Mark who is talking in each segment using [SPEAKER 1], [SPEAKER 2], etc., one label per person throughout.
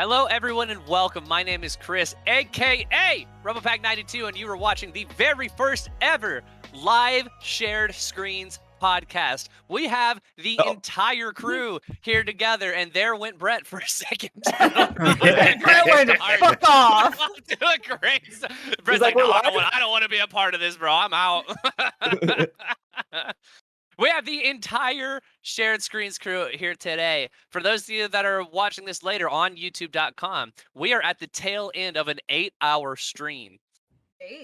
[SPEAKER 1] Hello, everyone, and welcome. My name is Chris, a.k.a. RoboPack92, and you are watching the very first ever live shared screens podcast. We have the entire crew here together, and there went Brett for a second.
[SPEAKER 2] Brett went, fuck off.
[SPEAKER 1] Doing great. Brett's like, no, I don't want to be a part of this, bro. I'm out. We have the entire Shared Screens crew here today. For those of you that are watching this later on YouTube.com, we are at the tail end of an 8-hour stream.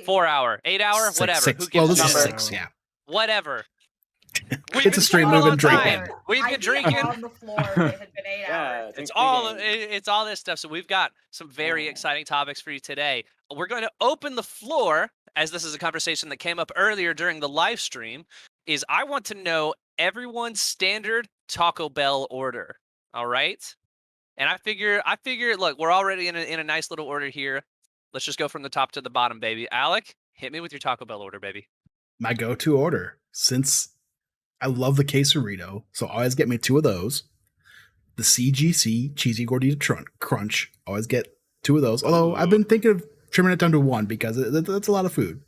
[SPEAKER 1] 4 hour, 8 hour, whatever.
[SPEAKER 3] Six.
[SPEAKER 1] Who gives
[SPEAKER 3] Well, this
[SPEAKER 1] a
[SPEAKER 3] is
[SPEAKER 1] number?
[SPEAKER 3] 6, yeah.
[SPEAKER 1] Whatever.
[SPEAKER 3] It's a stream. We've been drinking.
[SPEAKER 1] We've been drinking
[SPEAKER 4] on the floor. It had been 8 hours.
[SPEAKER 1] It's all this stuff. So we've got some very exciting topics for you today. We're going to open the floor, as this is a conversation that came up earlier during the live stream. Is I want to know everyone's standard Taco Bell order. All right, and I figure, look, we're already in a nice little order here. Let's just go from the top to the bottom, baby. Alec, hit me with your Taco Bell order, baby.
[SPEAKER 3] My go-to order, since I love the quesarito, so always get me 2 of those. The CGC Cheesy Gordita Crunch, always get 2 of those. Although I've been thinking of trimming it down to 1 because that's a lot of food.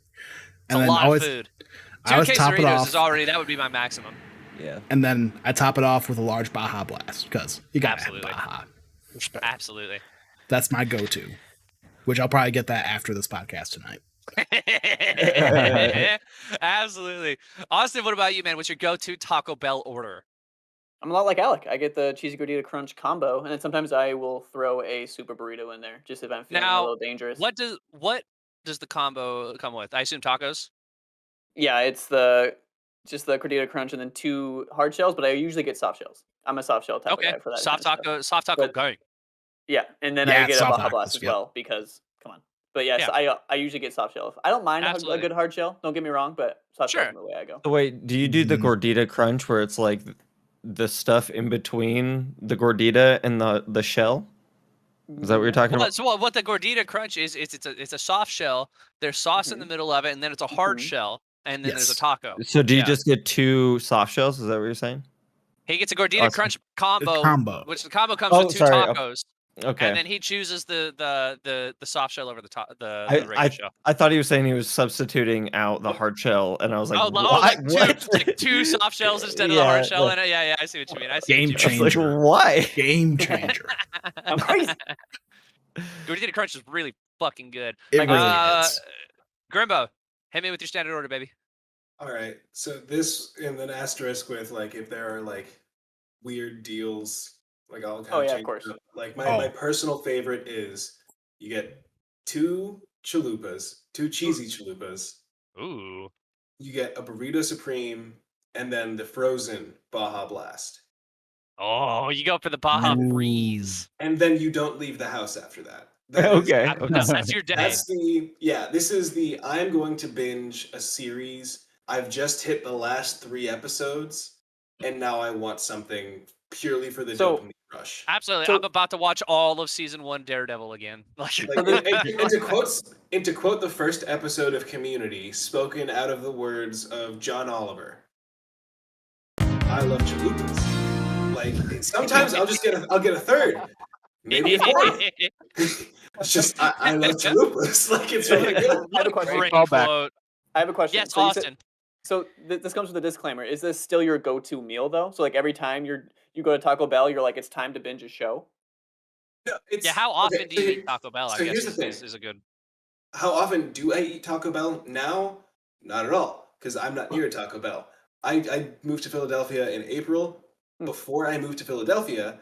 [SPEAKER 1] It's a lot of food. 2
[SPEAKER 3] I always top it
[SPEAKER 1] quesaritos
[SPEAKER 3] off.
[SPEAKER 1] is already, that would be my maximum.
[SPEAKER 2] Yeah.
[SPEAKER 3] And then I top it off with a large Baja Blast because you got to have
[SPEAKER 1] Absolutely.
[SPEAKER 3] Baja.
[SPEAKER 1] Absolutely.
[SPEAKER 3] That's my go-to, which I'll probably get that after this podcast tonight.
[SPEAKER 1] Absolutely. Austin, what about you, man? What's your go-to Taco Bell order?
[SPEAKER 2] I'm a lot like Alec. I get the Cheesy Gordita Crunch combo, and then sometimes I will throw a super burrito in there, just if I'm feeling a little dangerous.
[SPEAKER 1] What does the combo come with? I assume tacos?
[SPEAKER 2] Yeah, it's just the Gordita Crunch and then 2 hard shells, but I usually get soft shells. I'm a soft shell type of guy for that.
[SPEAKER 1] Soft taco gang.
[SPEAKER 2] Yeah, and then I get a Baja Blast as well because, come on. But yes, I usually get soft shell. I don't mind a good hard shell, don't get me wrong, but soft shell is the way I go.
[SPEAKER 5] So wait, do you do the Gordita Crunch where it's like the stuff in between the Gordita and the shell? Is that what you're talking about?
[SPEAKER 1] So what the Gordita Crunch is, it's a soft shell. There's sauce in the middle of it, and then it's a hard shell, and then there's a taco.
[SPEAKER 5] So do you just get 2 soft shells? Is that what you're saying?
[SPEAKER 1] He gets a Gordita Crunch combo, which the combo comes with 2 tacos.
[SPEAKER 5] Okay.
[SPEAKER 1] And then he chooses the soft shell over the regular shell.
[SPEAKER 5] I thought he was saying he was substituting out the hard shell, and I was like,
[SPEAKER 1] what? 2 soft shells instead of the hard shell. And I see what you mean.
[SPEAKER 3] Game changer.
[SPEAKER 5] Like, why?
[SPEAKER 3] Game changer.
[SPEAKER 2] I'm crazy.
[SPEAKER 1] Gordita Crunch is really fucking good.
[SPEAKER 3] It really is.
[SPEAKER 1] Grimbo, hit me with your standard order, baby.
[SPEAKER 6] All right. So this, and then asterisk with like if there are like weird deals. Like I'll kind of change it up. Like my personal favorite is you get 2 chalupas, 2 cheesy chalupas.
[SPEAKER 1] Ooh.
[SPEAKER 6] You get a burrito supreme and then the frozen Baja Blast.
[SPEAKER 1] Oh, you go for the Baja Breeze.
[SPEAKER 6] And then you don't leave the house after that.
[SPEAKER 5] Okay.
[SPEAKER 1] That's your day.
[SPEAKER 6] This is the I'm going to binge a series. I've just hit the last 3 episodes and now I want something purely for the dopamine rush.
[SPEAKER 1] Absolutely. I'm about to watch all of season 1 Daredevil again.
[SPEAKER 6] And to quote the first episode of Community, spoken out of the words of John Oliver, I love chalupas. Like sometimes I'll get a third. Maybe a 4th. It's just I love chalupas. Like it's really good.
[SPEAKER 2] I have a question.
[SPEAKER 1] Great quote.
[SPEAKER 2] I have a question.
[SPEAKER 1] Yes, Austin.
[SPEAKER 2] So this comes with a disclaimer. Is this still your go-to meal though? So like every time you go to Taco Bell, you're like, it's time to binge a show?
[SPEAKER 6] No,
[SPEAKER 1] how often do you eat Taco Bell? I guess is a good.
[SPEAKER 6] How often do I eat Taco Bell now? Not at all, because I'm not near Taco Bell. I moved to Philadelphia in April. Before I moved to Philadelphia,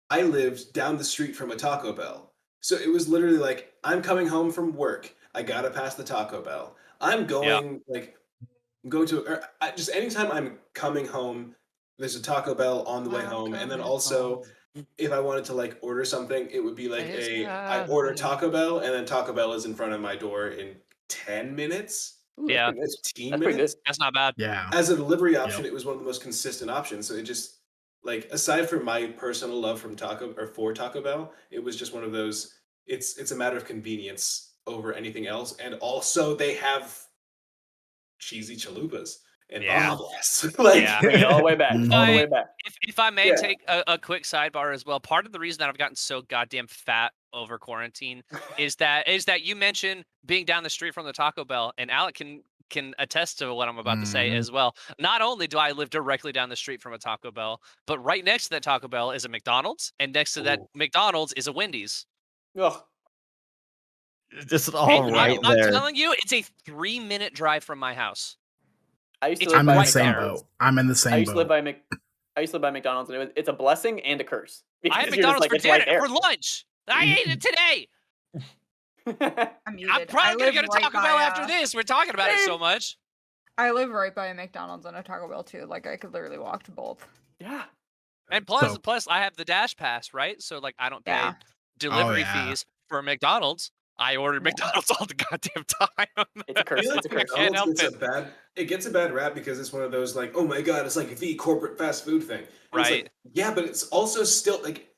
[SPEAKER 6] I lived down the street from a Taco Bell. So it was literally like, I'm coming home from work. I gotta pass the Taco Bell. I'm going just anytime I'm coming home, there's a Taco Bell on the way home. And then also, if I wanted to like order something, it would be like I order Taco Bell and then Taco Bell is in front of my door in 10 minutes.
[SPEAKER 2] Ooh,
[SPEAKER 1] yeah.
[SPEAKER 6] 15 minutes.
[SPEAKER 1] That's not bad.
[SPEAKER 3] Yeah.
[SPEAKER 6] As a delivery option, it was one of the most consistent options. So it just, like, aside from my personal love for Taco Bell, it was just one of those, it's a matter of convenience over anything else. And also they have cheesy chalupas and Baja Blasts.
[SPEAKER 2] Bring it all the way back. All the way back.
[SPEAKER 1] If I may take a quick sidebar as well, part of the reason that I've gotten so goddamn fat over quarantine is that you mentioned being down the street from the Taco Bell, and Alec can attest to what I'm about to say as well. Not only do I live directly down the street from a Taco Bell, but right next to that Taco Bell is a McDonald's, and next to that McDonald's is a Wendy's.
[SPEAKER 2] Ugh.
[SPEAKER 5] Just all right
[SPEAKER 1] I'm
[SPEAKER 5] there.
[SPEAKER 1] telling you, it's a 3-minute drive from my house.
[SPEAKER 2] I used to
[SPEAKER 1] It's
[SPEAKER 2] live
[SPEAKER 3] I'm
[SPEAKER 2] by
[SPEAKER 3] in the same
[SPEAKER 2] McDonald's.
[SPEAKER 3] boat. I'm in the same
[SPEAKER 2] I used to live
[SPEAKER 3] boat.
[SPEAKER 2] by I used to live by McDonald's, and it's a blessing and a curse.
[SPEAKER 1] I had
[SPEAKER 2] Because you're just
[SPEAKER 1] McDonald's
[SPEAKER 2] like,
[SPEAKER 1] for
[SPEAKER 2] it's right
[SPEAKER 1] dinner,
[SPEAKER 2] there.
[SPEAKER 1] for lunch. I ate it today.
[SPEAKER 4] I'm muted.
[SPEAKER 1] I'm probably gonna go to
[SPEAKER 4] right
[SPEAKER 1] Taco
[SPEAKER 4] by,
[SPEAKER 1] Bell after this. We're talking about it so much.
[SPEAKER 4] I live right by a McDonald's and a Taco Bell too. Like I could literally walk to both.
[SPEAKER 2] Yeah.
[SPEAKER 1] And plus, I have the Dash Pass, right? So like, I don't pay delivery fees for McDonald's. I ordered McDonald's all the goddamn time.
[SPEAKER 2] It's a curse. It's a curse.
[SPEAKER 1] can't help
[SPEAKER 6] It gets a bad rap because it's one of those like, oh my god, it's like the corporate fast food thing. And
[SPEAKER 1] Right.
[SPEAKER 6] It's like, yeah, but it's also still like,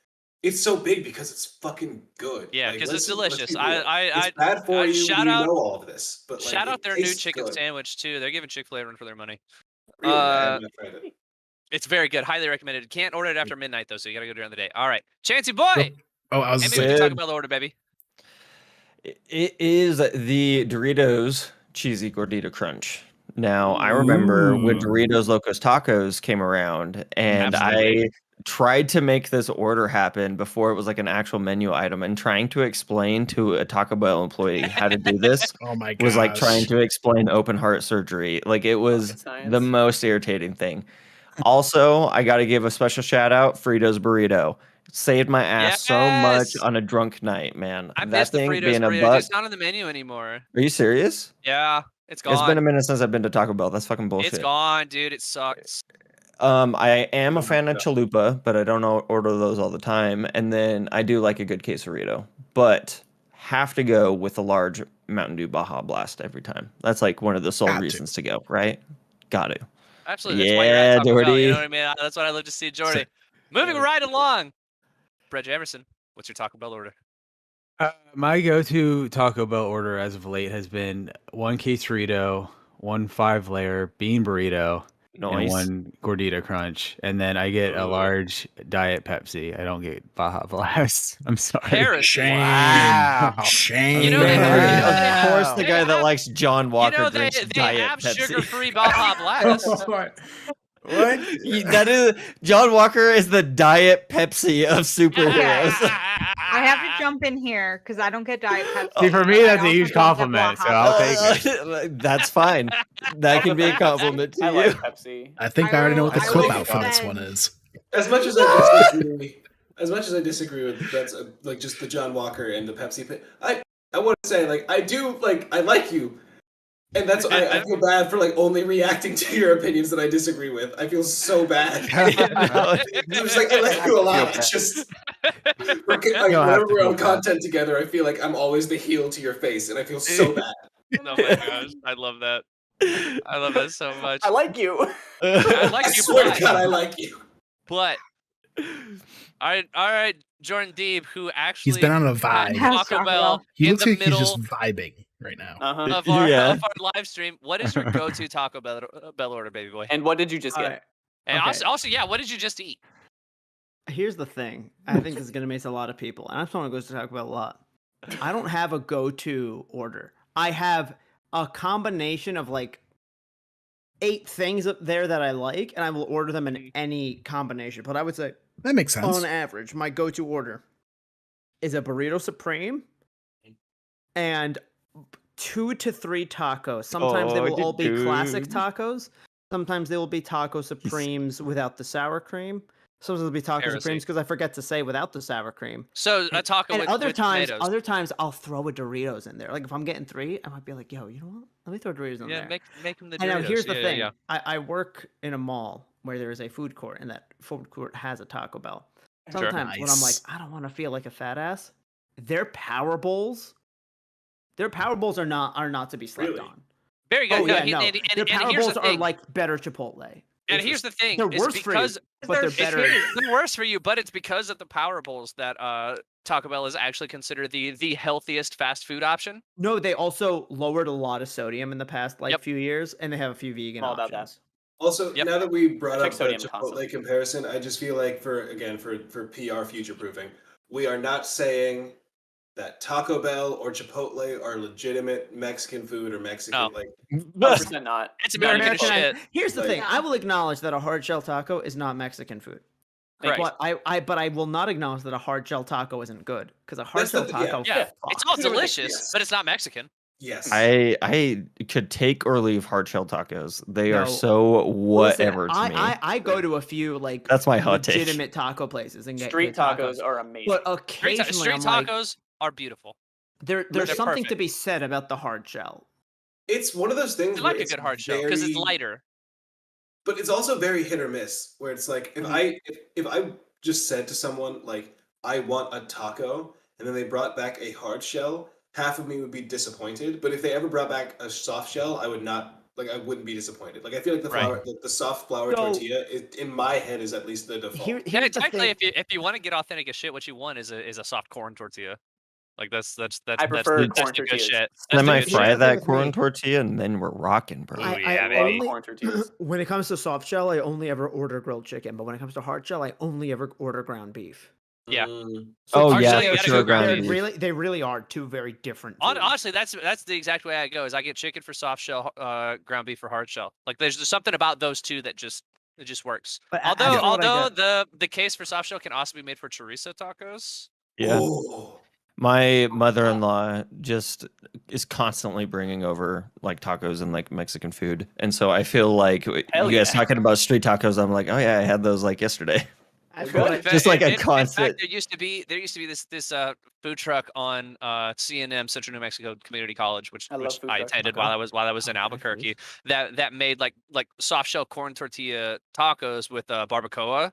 [SPEAKER 6] it's so big because it's fucking good.
[SPEAKER 1] Yeah,
[SPEAKER 6] like,
[SPEAKER 1] because it's
[SPEAKER 6] let's be
[SPEAKER 1] delicious.
[SPEAKER 6] real. It's bad for you.
[SPEAKER 1] Shout
[SPEAKER 6] You
[SPEAKER 1] out,
[SPEAKER 6] know all of this, but like,
[SPEAKER 1] shout out
[SPEAKER 6] it
[SPEAKER 1] their new
[SPEAKER 6] tastes
[SPEAKER 1] chicken
[SPEAKER 6] good.
[SPEAKER 1] sandwich too. They're giving Chick-fil-A a run for their money.
[SPEAKER 6] Really, I have not tried it.
[SPEAKER 1] It's very good. Highly recommended. Can't order it after midnight though, so you gotta go during the day. All right, Chancey boy.
[SPEAKER 3] Oh, I was
[SPEAKER 1] Maybe
[SPEAKER 3] saying,
[SPEAKER 1] we can talk about the order, baby.
[SPEAKER 5] It is the Doritos Cheesy Gordita Crunch. Now, I remember when Doritos Locos Tacos came around, and
[SPEAKER 1] Absolutely.
[SPEAKER 5] I tried to make this order happen before it was like an actual menu item, and trying to explain to a Taco Bell employee how to do this
[SPEAKER 3] oh my gosh.
[SPEAKER 5] was like trying to explain open heart surgery. Like, it was the most irritating thing. Also, I got to give a special shout out, Fritos Burrito. Saved my ass so much on a drunk night, man.
[SPEAKER 1] I
[SPEAKER 5] That
[SPEAKER 1] missed the
[SPEAKER 5] thing
[SPEAKER 1] Fritos
[SPEAKER 5] being a
[SPEAKER 1] burrito.
[SPEAKER 5] buck.
[SPEAKER 1] It's not on the menu anymore.
[SPEAKER 5] Are you serious?
[SPEAKER 1] Yeah, it's gone.
[SPEAKER 5] It's been a minute since I've been to Taco Bell. That's fucking bullshit.
[SPEAKER 1] It's gone, dude. It sucks.
[SPEAKER 5] I am a fan of chalupa, but I don't order those all the time. And then I do like a good quesarito, but have to go with a large Mountain Dew Baja Blast every time. That's like one of the sole reasons to go, right? Got to.
[SPEAKER 1] Absolutely. That's why you're at Taco Bell,
[SPEAKER 5] Jordy.
[SPEAKER 1] you know what I mean? That's what I love to see, Jordy. Moving right along. Brett Emerson, what's your Taco Bell order?
[SPEAKER 7] My go-to Taco Bell order as of late has been one quesarito, one 5-layer bean burrito, and one gordita crunch, and then I get a large diet Pepsi. I don't get Baja Blast. I'm sorry.
[SPEAKER 3] Shame.
[SPEAKER 5] Wow.
[SPEAKER 3] Shame.
[SPEAKER 1] You know,
[SPEAKER 5] Of course, the guy that likes John Walker
[SPEAKER 1] they
[SPEAKER 5] drinks diet
[SPEAKER 1] have
[SPEAKER 5] Pepsi.
[SPEAKER 1] sugar-free Baja Blast.
[SPEAKER 3] What?
[SPEAKER 5] That is John Walker is the diet Pepsi of superheroes.
[SPEAKER 4] I have to jump in here because I don't get Diet Pepsi.
[SPEAKER 7] See, for me, that's a huge compliment, so I'll take
[SPEAKER 5] it. That's fine. That can be a compliment to
[SPEAKER 2] I
[SPEAKER 5] you.
[SPEAKER 2] like Pepsi.
[SPEAKER 3] I think I already know what the
[SPEAKER 4] I
[SPEAKER 3] clip
[SPEAKER 4] will
[SPEAKER 3] out for this
[SPEAKER 4] say-
[SPEAKER 3] one is.
[SPEAKER 6] As much as I disagree with that's like just the John Walker and the Pepsi. I want to say like I do like I like you, and that's I feel bad for like only reacting to your opinions that I disagree with. I feel so bad. It's like I like you a lot. It's just whenever we're on content together, I feel like I'm always the heel to your face, and I feel so bad.
[SPEAKER 1] Oh my gosh, I love that. I love that so much.
[SPEAKER 2] I like you.
[SPEAKER 1] I like
[SPEAKER 6] I
[SPEAKER 1] you,
[SPEAKER 6] swear
[SPEAKER 1] but,
[SPEAKER 6] to God, I like you.
[SPEAKER 1] but all right, Jordan Deeb, who actually
[SPEAKER 3] He's been on a
[SPEAKER 1] had
[SPEAKER 3] vibe.
[SPEAKER 1] Taco Bell
[SPEAKER 3] He
[SPEAKER 1] in
[SPEAKER 3] looks
[SPEAKER 1] the
[SPEAKER 3] like he's
[SPEAKER 1] middle
[SPEAKER 3] just vibing right now.
[SPEAKER 1] of our live stream. What is your go-to Taco Bell order, baby boy?
[SPEAKER 2] And what did you just get?
[SPEAKER 8] Alright,
[SPEAKER 1] And
[SPEAKER 8] okay.
[SPEAKER 1] also, yeah, what did you just eat?
[SPEAKER 8] Here's the thing. I think this is gonna amaze a lot of people, and I'm someone who goes to Taco Bell a lot. I don't have a go-to order. I have a combination of like 8 things up there that I like, and I will order them in any combination. But I would say,
[SPEAKER 3] That makes sense.
[SPEAKER 8] on average, my go-to order is a burrito supreme and 2 to 3 tacos. Sometimes they will all be classic tacos. Sometimes they will be taco supremes without the sour cream. Sometimes it'll be taco supremes because I forget to say without the sour cream.
[SPEAKER 1] So a taco
[SPEAKER 8] And
[SPEAKER 1] with,
[SPEAKER 8] other
[SPEAKER 1] with
[SPEAKER 8] times,
[SPEAKER 1] tomatoes.
[SPEAKER 8] I'll throw a Doritos in there. Like if I'm getting 3, I might be like, "Yo, you know what? Let me throw Doritos in there."
[SPEAKER 1] Make them the Doritos.
[SPEAKER 8] And now here's the thing:
[SPEAKER 1] Yeah.
[SPEAKER 8] I work in a mall where there is a food court, and that food court has a Taco Bell.
[SPEAKER 1] Sure.
[SPEAKER 8] Sometimes when I'm like,
[SPEAKER 3] Nice.
[SPEAKER 8] I don't want to feel like a fat ass, their power bowls are not to be slept
[SPEAKER 6] Really?
[SPEAKER 8] on.
[SPEAKER 1] Very good.
[SPEAKER 8] Oh yeah, no. Their power
[SPEAKER 1] here's
[SPEAKER 8] bowls
[SPEAKER 1] the
[SPEAKER 8] are
[SPEAKER 1] thing.
[SPEAKER 8] like better Chipotle.
[SPEAKER 1] And here's the thing.
[SPEAKER 8] They're
[SPEAKER 1] is
[SPEAKER 8] worse for you,
[SPEAKER 1] because
[SPEAKER 8] but they're better.
[SPEAKER 1] They're worse for you, but it's because of the Power Bowls that Taco Bell is actually considered the healthiest fast food option.
[SPEAKER 8] No, they also lowered a lot of sodium in the past few years, and they have a few vegan
[SPEAKER 2] All about
[SPEAKER 8] options.
[SPEAKER 6] Also, now that we brought
[SPEAKER 2] Check
[SPEAKER 6] up the
[SPEAKER 2] sodium
[SPEAKER 6] Chipotle
[SPEAKER 2] constantly.
[SPEAKER 6] comparison, I just feel like for PR future proofing, we are not saying that Taco Bell or Chipotle are legitimate Mexican food or Mexican
[SPEAKER 1] No.
[SPEAKER 6] like
[SPEAKER 2] 100% not.
[SPEAKER 1] It's
[SPEAKER 8] They're
[SPEAKER 1] American shit.
[SPEAKER 8] Here's the
[SPEAKER 6] Like-
[SPEAKER 8] thing. I will acknowledge that a hard shell taco is not Mexican food.
[SPEAKER 1] Correct.
[SPEAKER 8] But I will not acknowledge that a hard shell taco isn't good because a hard
[SPEAKER 6] That's
[SPEAKER 8] shell
[SPEAKER 6] the-
[SPEAKER 8] taco.
[SPEAKER 1] Yeah, it's all delicious,
[SPEAKER 6] Yes.
[SPEAKER 1] but it's not Mexican.
[SPEAKER 6] Yes.
[SPEAKER 5] I could take or leave hard shell tacos. They are
[SPEAKER 8] No.
[SPEAKER 5] so whatever
[SPEAKER 8] Listen,
[SPEAKER 5] to me.
[SPEAKER 8] I go to a few like
[SPEAKER 5] That's my hot take.
[SPEAKER 8] legitimate taco places and get
[SPEAKER 2] Street
[SPEAKER 8] good
[SPEAKER 2] tacos are amazing.
[SPEAKER 8] But
[SPEAKER 1] Street
[SPEAKER 8] occasionally
[SPEAKER 1] street
[SPEAKER 8] I'm like,
[SPEAKER 1] tacos are beautiful.
[SPEAKER 8] there's
[SPEAKER 1] They're
[SPEAKER 8] something to
[SPEAKER 1] perfect.
[SPEAKER 8] be said about the hard shell.
[SPEAKER 6] It's one of those things
[SPEAKER 1] I
[SPEAKER 6] where
[SPEAKER 1] like a
[SPEAKER 6] it's
[SPEAKER 1] good hard shell because it's
[SPEAKER 6] very-
[SPEAKER 1] lighter.
[SPEAKER 6] But it's also very hit or miss, where it's like if I just said to someone like I want a taco, and then they brought back a hard shell, half of me would be disappointed. But if they ever brought back a soft shell, I wouldn't be disappointed. Like I feel like the soft flour
[SPEAKER 8] So-
[SPEAKER 6] tortilla in my head is at least the default.
[SPEAKER 8] Here's
[SPEAKER 1] Yeah,
[SPEAKER 8] the
[SPEAKER 1] technically,
[SPEAKER 8] thing.
[SPEAKER 1] if you want to get authentic as shit, what you want is a soft corn tortilla. Like that's
[SPEAKER 2] I prefer
[SPEAKER 1] that's
[SPEAKER 2] corn
[SPEAKER 1] the good
[SPEAKER 2] tortillas.
[SPEAKER 1] shit. That's
[SPEAKER 5] Then
[SPEAKER 1] the
[SPEAKER 5] I
[SPEAKER 1] good
[SPEAKER 8] Here's
[SPEAKER 5] fry
[SPEAKER 8] the thing
[SPEAKER 5] that
[SPEAKER 8] with
[SPEAKER 5] corn
[SPEAKER 8] me.
[SPEAKER 5] tortilla and then we're rocking, bro.
[SPEAKER 1] Ooh, yeah, baby.
[SPEAKER 8] only,
[SPEAKER 2] Corn tortillas.
[SPEAKER 8] when it comes to soft shell, I only ever order grilled chicken. But when it comes to hard shell, I only ever order ground beef.
[SPEAKER 1] Yeah.
[SPEAKER 5] Oh
[SPEAKER 1] hard
[SPEAKER 5] yeah,
[SPEAKER 1] shell, you
[SPEAKER 5] for
[SPEAKER 1] gotta
[SPEAKER 5] sure,
[SPEAKER 1] go ground
[SPEAKER 5] ground
[SPEAKER 1] beef.
[SPEAKER 5] beef.
[SPEAKER 8] They really are two very different. Foods.
[SPEAKER 1] Honestly, that's the exact way I go. Is I get chicken for soft shell, ground beef for hard shell. Like there's just something about those two that just works.
[SPEAKER 8] But
[SPEAKER 1] Although
[SPEAKER 8] after what I
[SPEAKER 1] although the case for soft shell can also be made for chorizo tacos.
[SPEAKER 5] Yeah.
[SPEAKER 6] Oh.
[SPEAKER 5] My mother-in-law just is constantly bringing over like tacos and like Mexican food, and so I feel like you
[SPEAKER 2] Hell
[SPEAKER 5] guys
[SPEAKER 2] yeah.
[SPEAKER 5] talking about street tacos. I'm like, oh yeah, I had those like yesterday.
[SPEAKER 8] After what I-
[SPEAKER 5] Just like a
[SPEAKER 1] in
[SPEAKER 5] constant-
[SPEAKER 1] fact, there used to be this food truck on CNM Central New Mexico Community College, which
[SPEAKER 2] I love food
[SPEAKER 1] I
[SPEAKER 2] trucks.
[SPEAKER 1] attended
[SPEAKER 8] Okay.
[SPEAKER 1] while I was in
[SPEAKER 8] Okay,
[SPEAKER 1] Albuquerque. That made like soft shell corn tortilla tacos with barbacoa.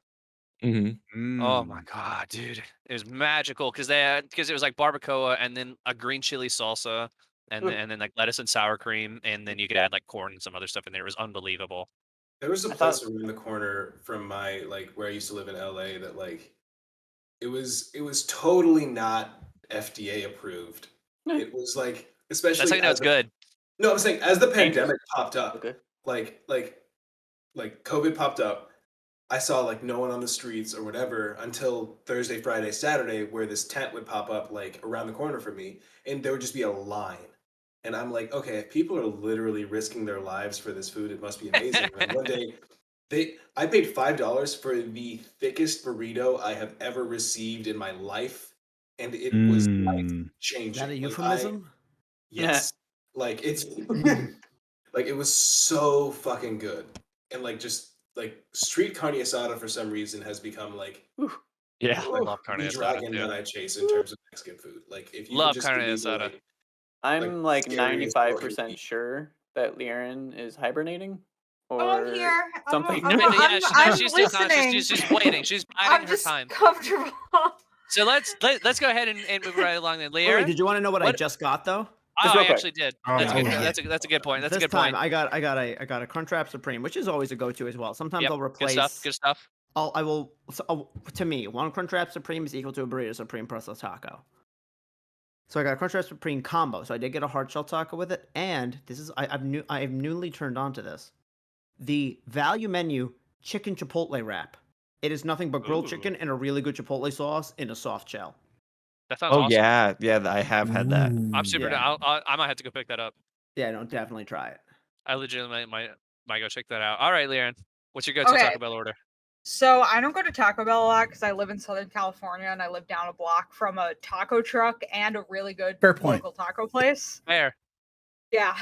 [SPEAKER 5] Mm-hmm.
[SPEAKER 1] Oh my god, dude, it was magical because it was like barbacoa and then a green chili salsa and then like lettuce and sour cream and then you could add like corn and some other stuff in there. It was unbelievable.
[SPEAKER 6] There was a
[SPEAKER 2] I thought-
[SPEAKER 6] place around the corner from my where I used to live in LA that it was totally not FDA approved. It was especially
[SPEAKER 1] That's how you know it's good.
[SPEAKER 6] No, I'm saying as the
[SPEAKER 2] Dangerous.
[SPEAKER 6] pandemic popped up,
[SPEAKER 2] Okay.
[SPEAKER 6] like COVID popped up, I saw no one on the streets or whatever until Thursday, Friday, Saturday, where this tent would pop up around the corner from me, and there would just be a line. And I'm like, okay, if people are literally risking their lives for this food, it must be amazing. And one day, I paid $5 for the thickest burrito I have ever received in my life, and it was life
[SPEAKER 8] Is
[SPEAKER 6] changing.
[SPEAKER 8] that a euphemism?
[SPEAKER 6] Yes, it's it was so fucking good, and just street carne asada for some reason has become
[SPEAKER 5] Yeah.
[SPEAKER 1] I love carne
[SPEAKER 6] the
[SPEAKER 1] asada
[SPEAKER 6] dragon
[SPEAKER 1] too.
[SPEAKER 6] that I chase in terms of Mexican food. If you
[SPEAKER 1] Love
[SPEAKER 6] could just
[SPEAKER 1] carne
[SPEAKER 6] give me
[SPEAKER 1] asada.
[SPEAKER 2] I'm
[SPEAKER 6] scary as well.
[SPEAKER 2] 95% sure that Liaren is hibernating. Or
[SPEAKER 4] Oh, I'm here.
[SPEAKER 2] something.
[SPEAKER 1] Yeah, she's still
[SPEAKER 4] listening.
[SPEAKER 1] conscious. She's waiting. She's
[SPEAKER 4] I'm
[SPEAKER 1] biding her
[SPEAKER 4] just
[SPEAKER 1] time.
[SPEAKER 4] comfortable.
[SPEAKER 1] So let's go ahead and move right along then.
[SPEAKER 8] Wait,
[SPEAKER 1] Leah,
[SPEAKER 8] did you want to know what I
[SPEAKER 1] What-
[SPEAKER 8] just got though?
[SPEAKER 2] Just
[SPEAKER 1] I
[SPEAKER 2] real quick.
[SPEAKER 1] actually did.
[SPEAKER 3] Oh,
[SPEAKER 1] That's good.
[SPEAKER 3] okay.
[SPEAKER 1] That's a good point. That's a
[SPEAKER 8] this
[SPEAKER 1] good
[SPEAKER 8] time
[SPEAKER 1] point.
[SPEAKER 8] I got a Crunchwrap Supreme, which is always a go-to as well. Sometimes
[SPEAKER 1] Yep,
[SPEAKER 8] I'll
[SPEAKER 1] Good
[SPEAKER 8] replace.
[SPEAKER 1] stuff. Good stuff.
[SPEAKER 8] To me, one Crunchwrap Supreme is equal to a Burrito Supreme plus a taco. So I got a Crunchwrap Supreme combo. So I did get a hard shell taco with it, and this is I've newly turned on to this. The value menu chicken chipotle wrap. It is nothing but grilled
[SPEAKER 1] Ooh.
[SPEAKER 8] chicken and a really good chipotle sauce in a soft shell.
[SPEAKER 1] That sounds
[SPEAKER 5] Oh
[SPEAKER 1] awesome.
[SPEAKER 5] yeah, I have had that.
[SPEAKER 1] I'm super
[SPEAKER 8] Yeah.
[SPEAKER 1] down. I might have to go pick that up.
[SPEAKER 8] Yeah, no, definitely try it.
[SPEAKER 1] I legitimately might go check that out. All right, Leanne, what's your go-to
[SPEAKER 4] Okay.
[SPEAKER 1] Taco Bell order?
[SPEAKER 4] So I don't go to Taco Bell a lot because I live in Southern California and I live down a block from a taco truck and a really good
[SPEAKER 3] Fair point.
[SPEAKER 4] local taco place.
[SPEAKER 1] Fair.
[SPEAKER 4] Yeah.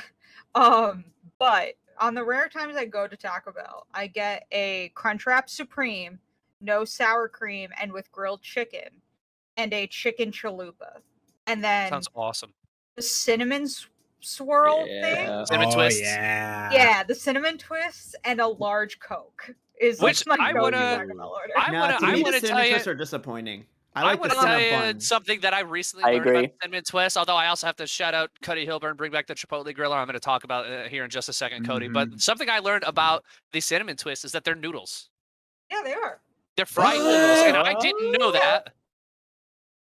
[SPEAKER 4] But on the rare times I go to Taco Bell, I get a Crunchwrap Supreme, no sour cream, and with grilled chicken, and a chicken chalupa. And then
[SPEAKER 1] Sounds awesome.
[SPEAKER 4] the cinnamon swirl
[SPEAKER 5] Yeah.
[SPEAKER 4] thing.
[SPEAKER 1] Cinnamon twists.
[SPEAKER 3] Yeah.
[SPEAKER 4] Yeah, the cinnamon twists and a large Coke is
[SPEAKER 1] Which
[SPEAKER 4] my
[SPEAKER 1] I
[SPEAKER 4] go-to
[SPEAKER 1] wanna-
[SPEAKER 4] Taco Bell order.
[SPEAKER 1] I
[SPEAKER 8] Now,
[SPEAKER 1] wanna
[SPEAKER 8] to me, the
[SPEAKER 1] tell
[SPEAKER 8] cinnamon
[SPEAKER 1] you.
[SPEAKER 8] twists are disappointing. I
[SPEAKER 1] I
[SPEAKER 8] like
[SPEAKER 1] want
[SPEAKER 8] the
[SPEAKER 1] to tell
[SPEAKER 8] cinnamon
[SPEAKER 1] you
[SPEAKER 8] bun.
[SPEAKER 1] something that I recently
[SPEAKER 2] I
[SPEAKER 1] learned
[SPEAKER 2] agree.
[SPEAKER 1] about cinnamon twist. Although I also have to shout out Cody Hilburn, bring back the Chipotle griller. I'm going to talk about it here in just a second, Cody. But something I learned about the cinnamon twist is that they're noodles.
[SPEAKER 4] Yeah, they are.
[SPEAKER 1] They're fried noodles, and I didn't know that.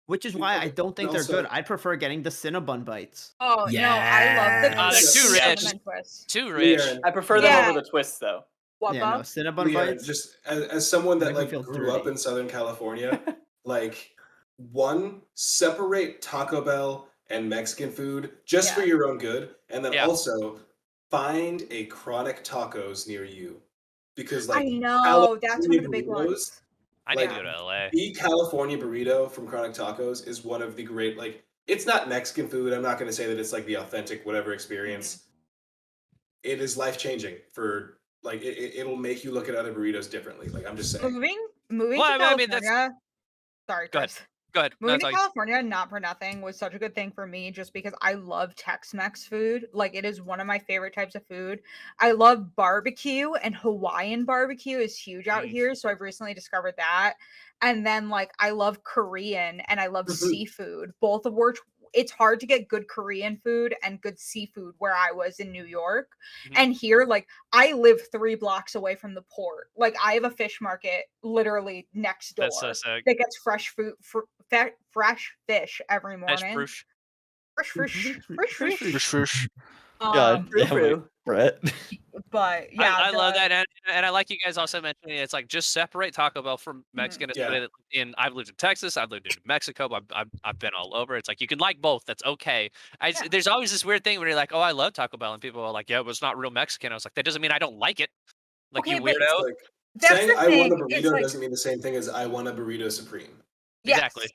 [SPEAKER 8] Which is why I don't think they're
[SPEAKER 6] Also-
[SPEAKER 8] good. I prefer getting the Cinnabon bites.
[SPEAKER 4] Oh no, I love the
[SPEAKER 3] Yeah.
[SPEAKER 1] They're too rich.
[SPEAKER 4] cinnamon twist.
[SPEAKER 1] Too rich.
[SPEAKER 6] Leanne,
[SPEAKER 2] I prefer them
[SPEAKER 4] Yeah.
[SPEAKER 2] over the twists, though.
[SPEAKER 4] What
[SPEAKER 8] Yeah, no,
[SPEAKER 4] Bob?
[SPEAKER 8] Cinnabon
[SPEAKER 6] Leanne,
[SPEAKER 8] bites.
[SPEAKER 6] just as someone that
[SPEAKER 8] Make me feel
[SPEAKER 6] grew up
[SPEAKER 8] dirty.
[SPEAKER 6] in Southern California, one, separate Taco Bell and Mexican food just for your own good, and then also find a Chronic Tacos near you, because like
[SPEAKER 4] I know that's one
[SPEAKER 6] California
[SPEAKER 4] of the big
[SPEAKER 6] burritos,
[SPEAKER 4] ones.
[SPEAKER 1] I need to go to LA.
[SPEAKER 6] The California burrito from Chronic Tacos is one of the great, like, it's not Mexican food. I'm not going to say that it's like the authentic whatever experience. It is life changing for like it'll make you look at other burritos differently. Like, I'm just saying.
[SPEAKER 4] Moving to California. Sorry, Chris.
[SPEAKER 1] Go ahead.
[SPEAKER 4] Moving to California, not for nothing, was such a good thing for me just because I love Tex-Mex food. Like, it is one of my favorite types of food. I love barbecue, and Hawaiian barbecue is huge out here. So I've recently discovered that. And then, like, I love Korean and I love seafood, both of which it's hard to get good Korean food and good seafood where I was in New York. And here, like, I live 3 blocks away from the port. Like, I have a fish market literally next door.
[SPEAKER 1] That's so sick.
[SPEAKER 4] That gets fresh food, fresh fish every morning.
[SPEAKER 1] Fresh
[SPEAKER 4] fish.
[SPEAKER 5] God damn it, Brett.
[SPEAKER 4] But yeah,
[SPEAKER 1] I love that, and I like you guys also mentioning it's like just separate Taco Bell from Mexican. I've lived in Texas, I've lived in Mexico, I've been all over. It's like you can like both. That's okay. There's always this weird thing where you're like, oh, I love Taco Bell, and people are like, yeah, but it's not real Mexican. I was like, that doesn't mean I don't like it. Like, you weirdo.
[SPEAKER 6] Like, saying I want a burrito doesn't mean the same thing as I want a burrito supreme.
[SPEAKER 1] Exactly.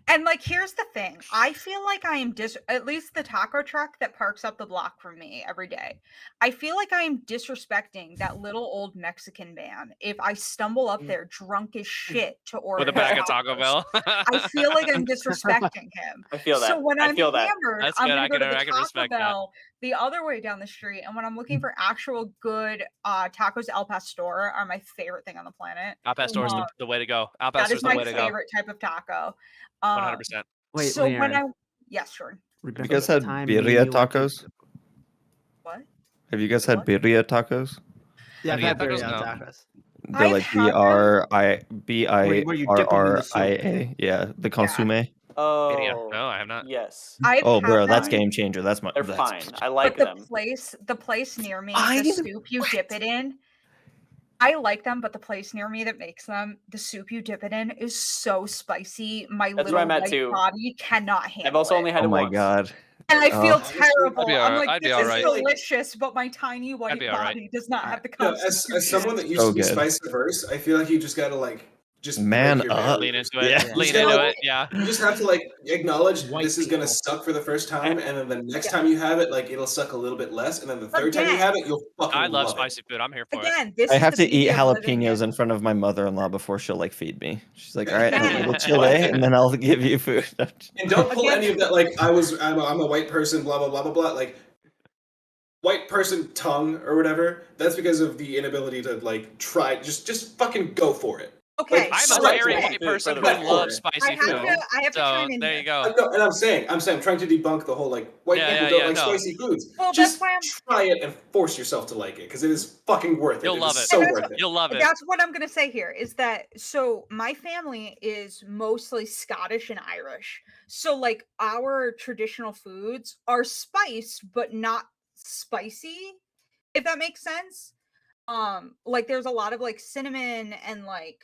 [SPEAKER 4] And like, here's the thing. I feel like I am at least the taco truck that parks up the block from me every day. I feel like I am disrespecting that little old Mexican man if I stumble up there drunk as shit to order
[SPEAKER 1] with a bag of Taco Bell.
[SPEAKER 4] I feel like I'm disrespecting him.
[SPEAKER 2] I feel that.
[SPEAKER 4] So when I'm hammered, I'm gonna go to the Taco Bell the other way down the street. And when I'm looking for actual good tacos, El Pastor are my favorite thing on the planet.
[SPEAKER 1] El Pastor is the way to go. El Pastor is the way to go.
[SPEAKER 4] That is my favorite type of taco.
[SPEAKER 1] 100%.
[SPEAKER 8] Wait,
[SPEAKER 4] so
[SPEAKER 8] Leanne,
[SPEAKER 4] when yes, sure.
[SPEAKER 5] Have you guys had birria tacos?
[SPEAKER 4] What?
[SPEAKER 5] Have you guys had birria tacos?
[SPEAKER 8] Yeah, I've had birria tacos.
[SPEAKER 5] They're like BIRRIA. Yeah, the consomme.
[SPEAKER 2] Oh,
[SPEAKER 1] no, I have not.
[SPEAKER 2] Yes.
[SPEAKER 5] Bro, that's game changer.
[SPEAKER 2] They're fine. I like them.
[SPEAKER 4] The place near me, the soup you dip it in. I like them, but the place near me that makes them, the soup you dip it in is so spicy. My little white body cannot handle it.
[SPEAKER 2] I've also only had it once.
[SPEAKER 5] Oh my god.
[SPEAKER 4] And I feel terrible. I'm like,
[SPEAKER 1] this
[SPEAKER 4] is delicious, but my tiny white body does not have the consistency.
[SPEAKER 6] As someone that used to be spice averse, I feel like you just gotta like just
[SPEAKER 5] man up,
[SPEAKER 1] lean into it. Yeah. Lean into it. Yeah.
[SPEAKER 6] You just have to like acknowledge this is gonna suck for the first time, and then the next time you have it, like it'll suck a little bit less, and then the third time you have it, you'll fucking
[SPEAKER 1] I love spicy food. I'm here for
[SPEAKER 4] it.
[SPEAKER 5] I have to eat jalapenos in front of my mother-in-law before she'll like feed me. She's like, all right, a little chile, and then I'll give you food.
[SPEAKER 6] And don't pull any of that like I'm a white person, blah blah blah blah blah. Like white person tongue or whatever. That's because of the inability to like try. Just fucking go for it.
[SPEAKER 4] Okay,
[SPEAKER 1] I'm a very white person who loves spicy food.
[SPEAKER 4] I have to chime in
[SPEAKER 1] there you go.
[SPEAKER 6] And I'm saying, I'm trying to debunk the whole like white people don't like spicy foods.
[SPEAKER 4] Well,
[SPEAKER 6] just try it and force yourself to like it because it is fucking worth it.
[SPEAKER 1] You'll love it.
[SPEAKER 6] So worth it.
[SPEAKER 1] You'll love it.
[SPEAKER 4] That's what I'm gonna say here is that my family is mostly Scottish and Irish. So like our traditional foods are spiced but not spicy, if that makes sense. Like there's a lot of like cinnamon and like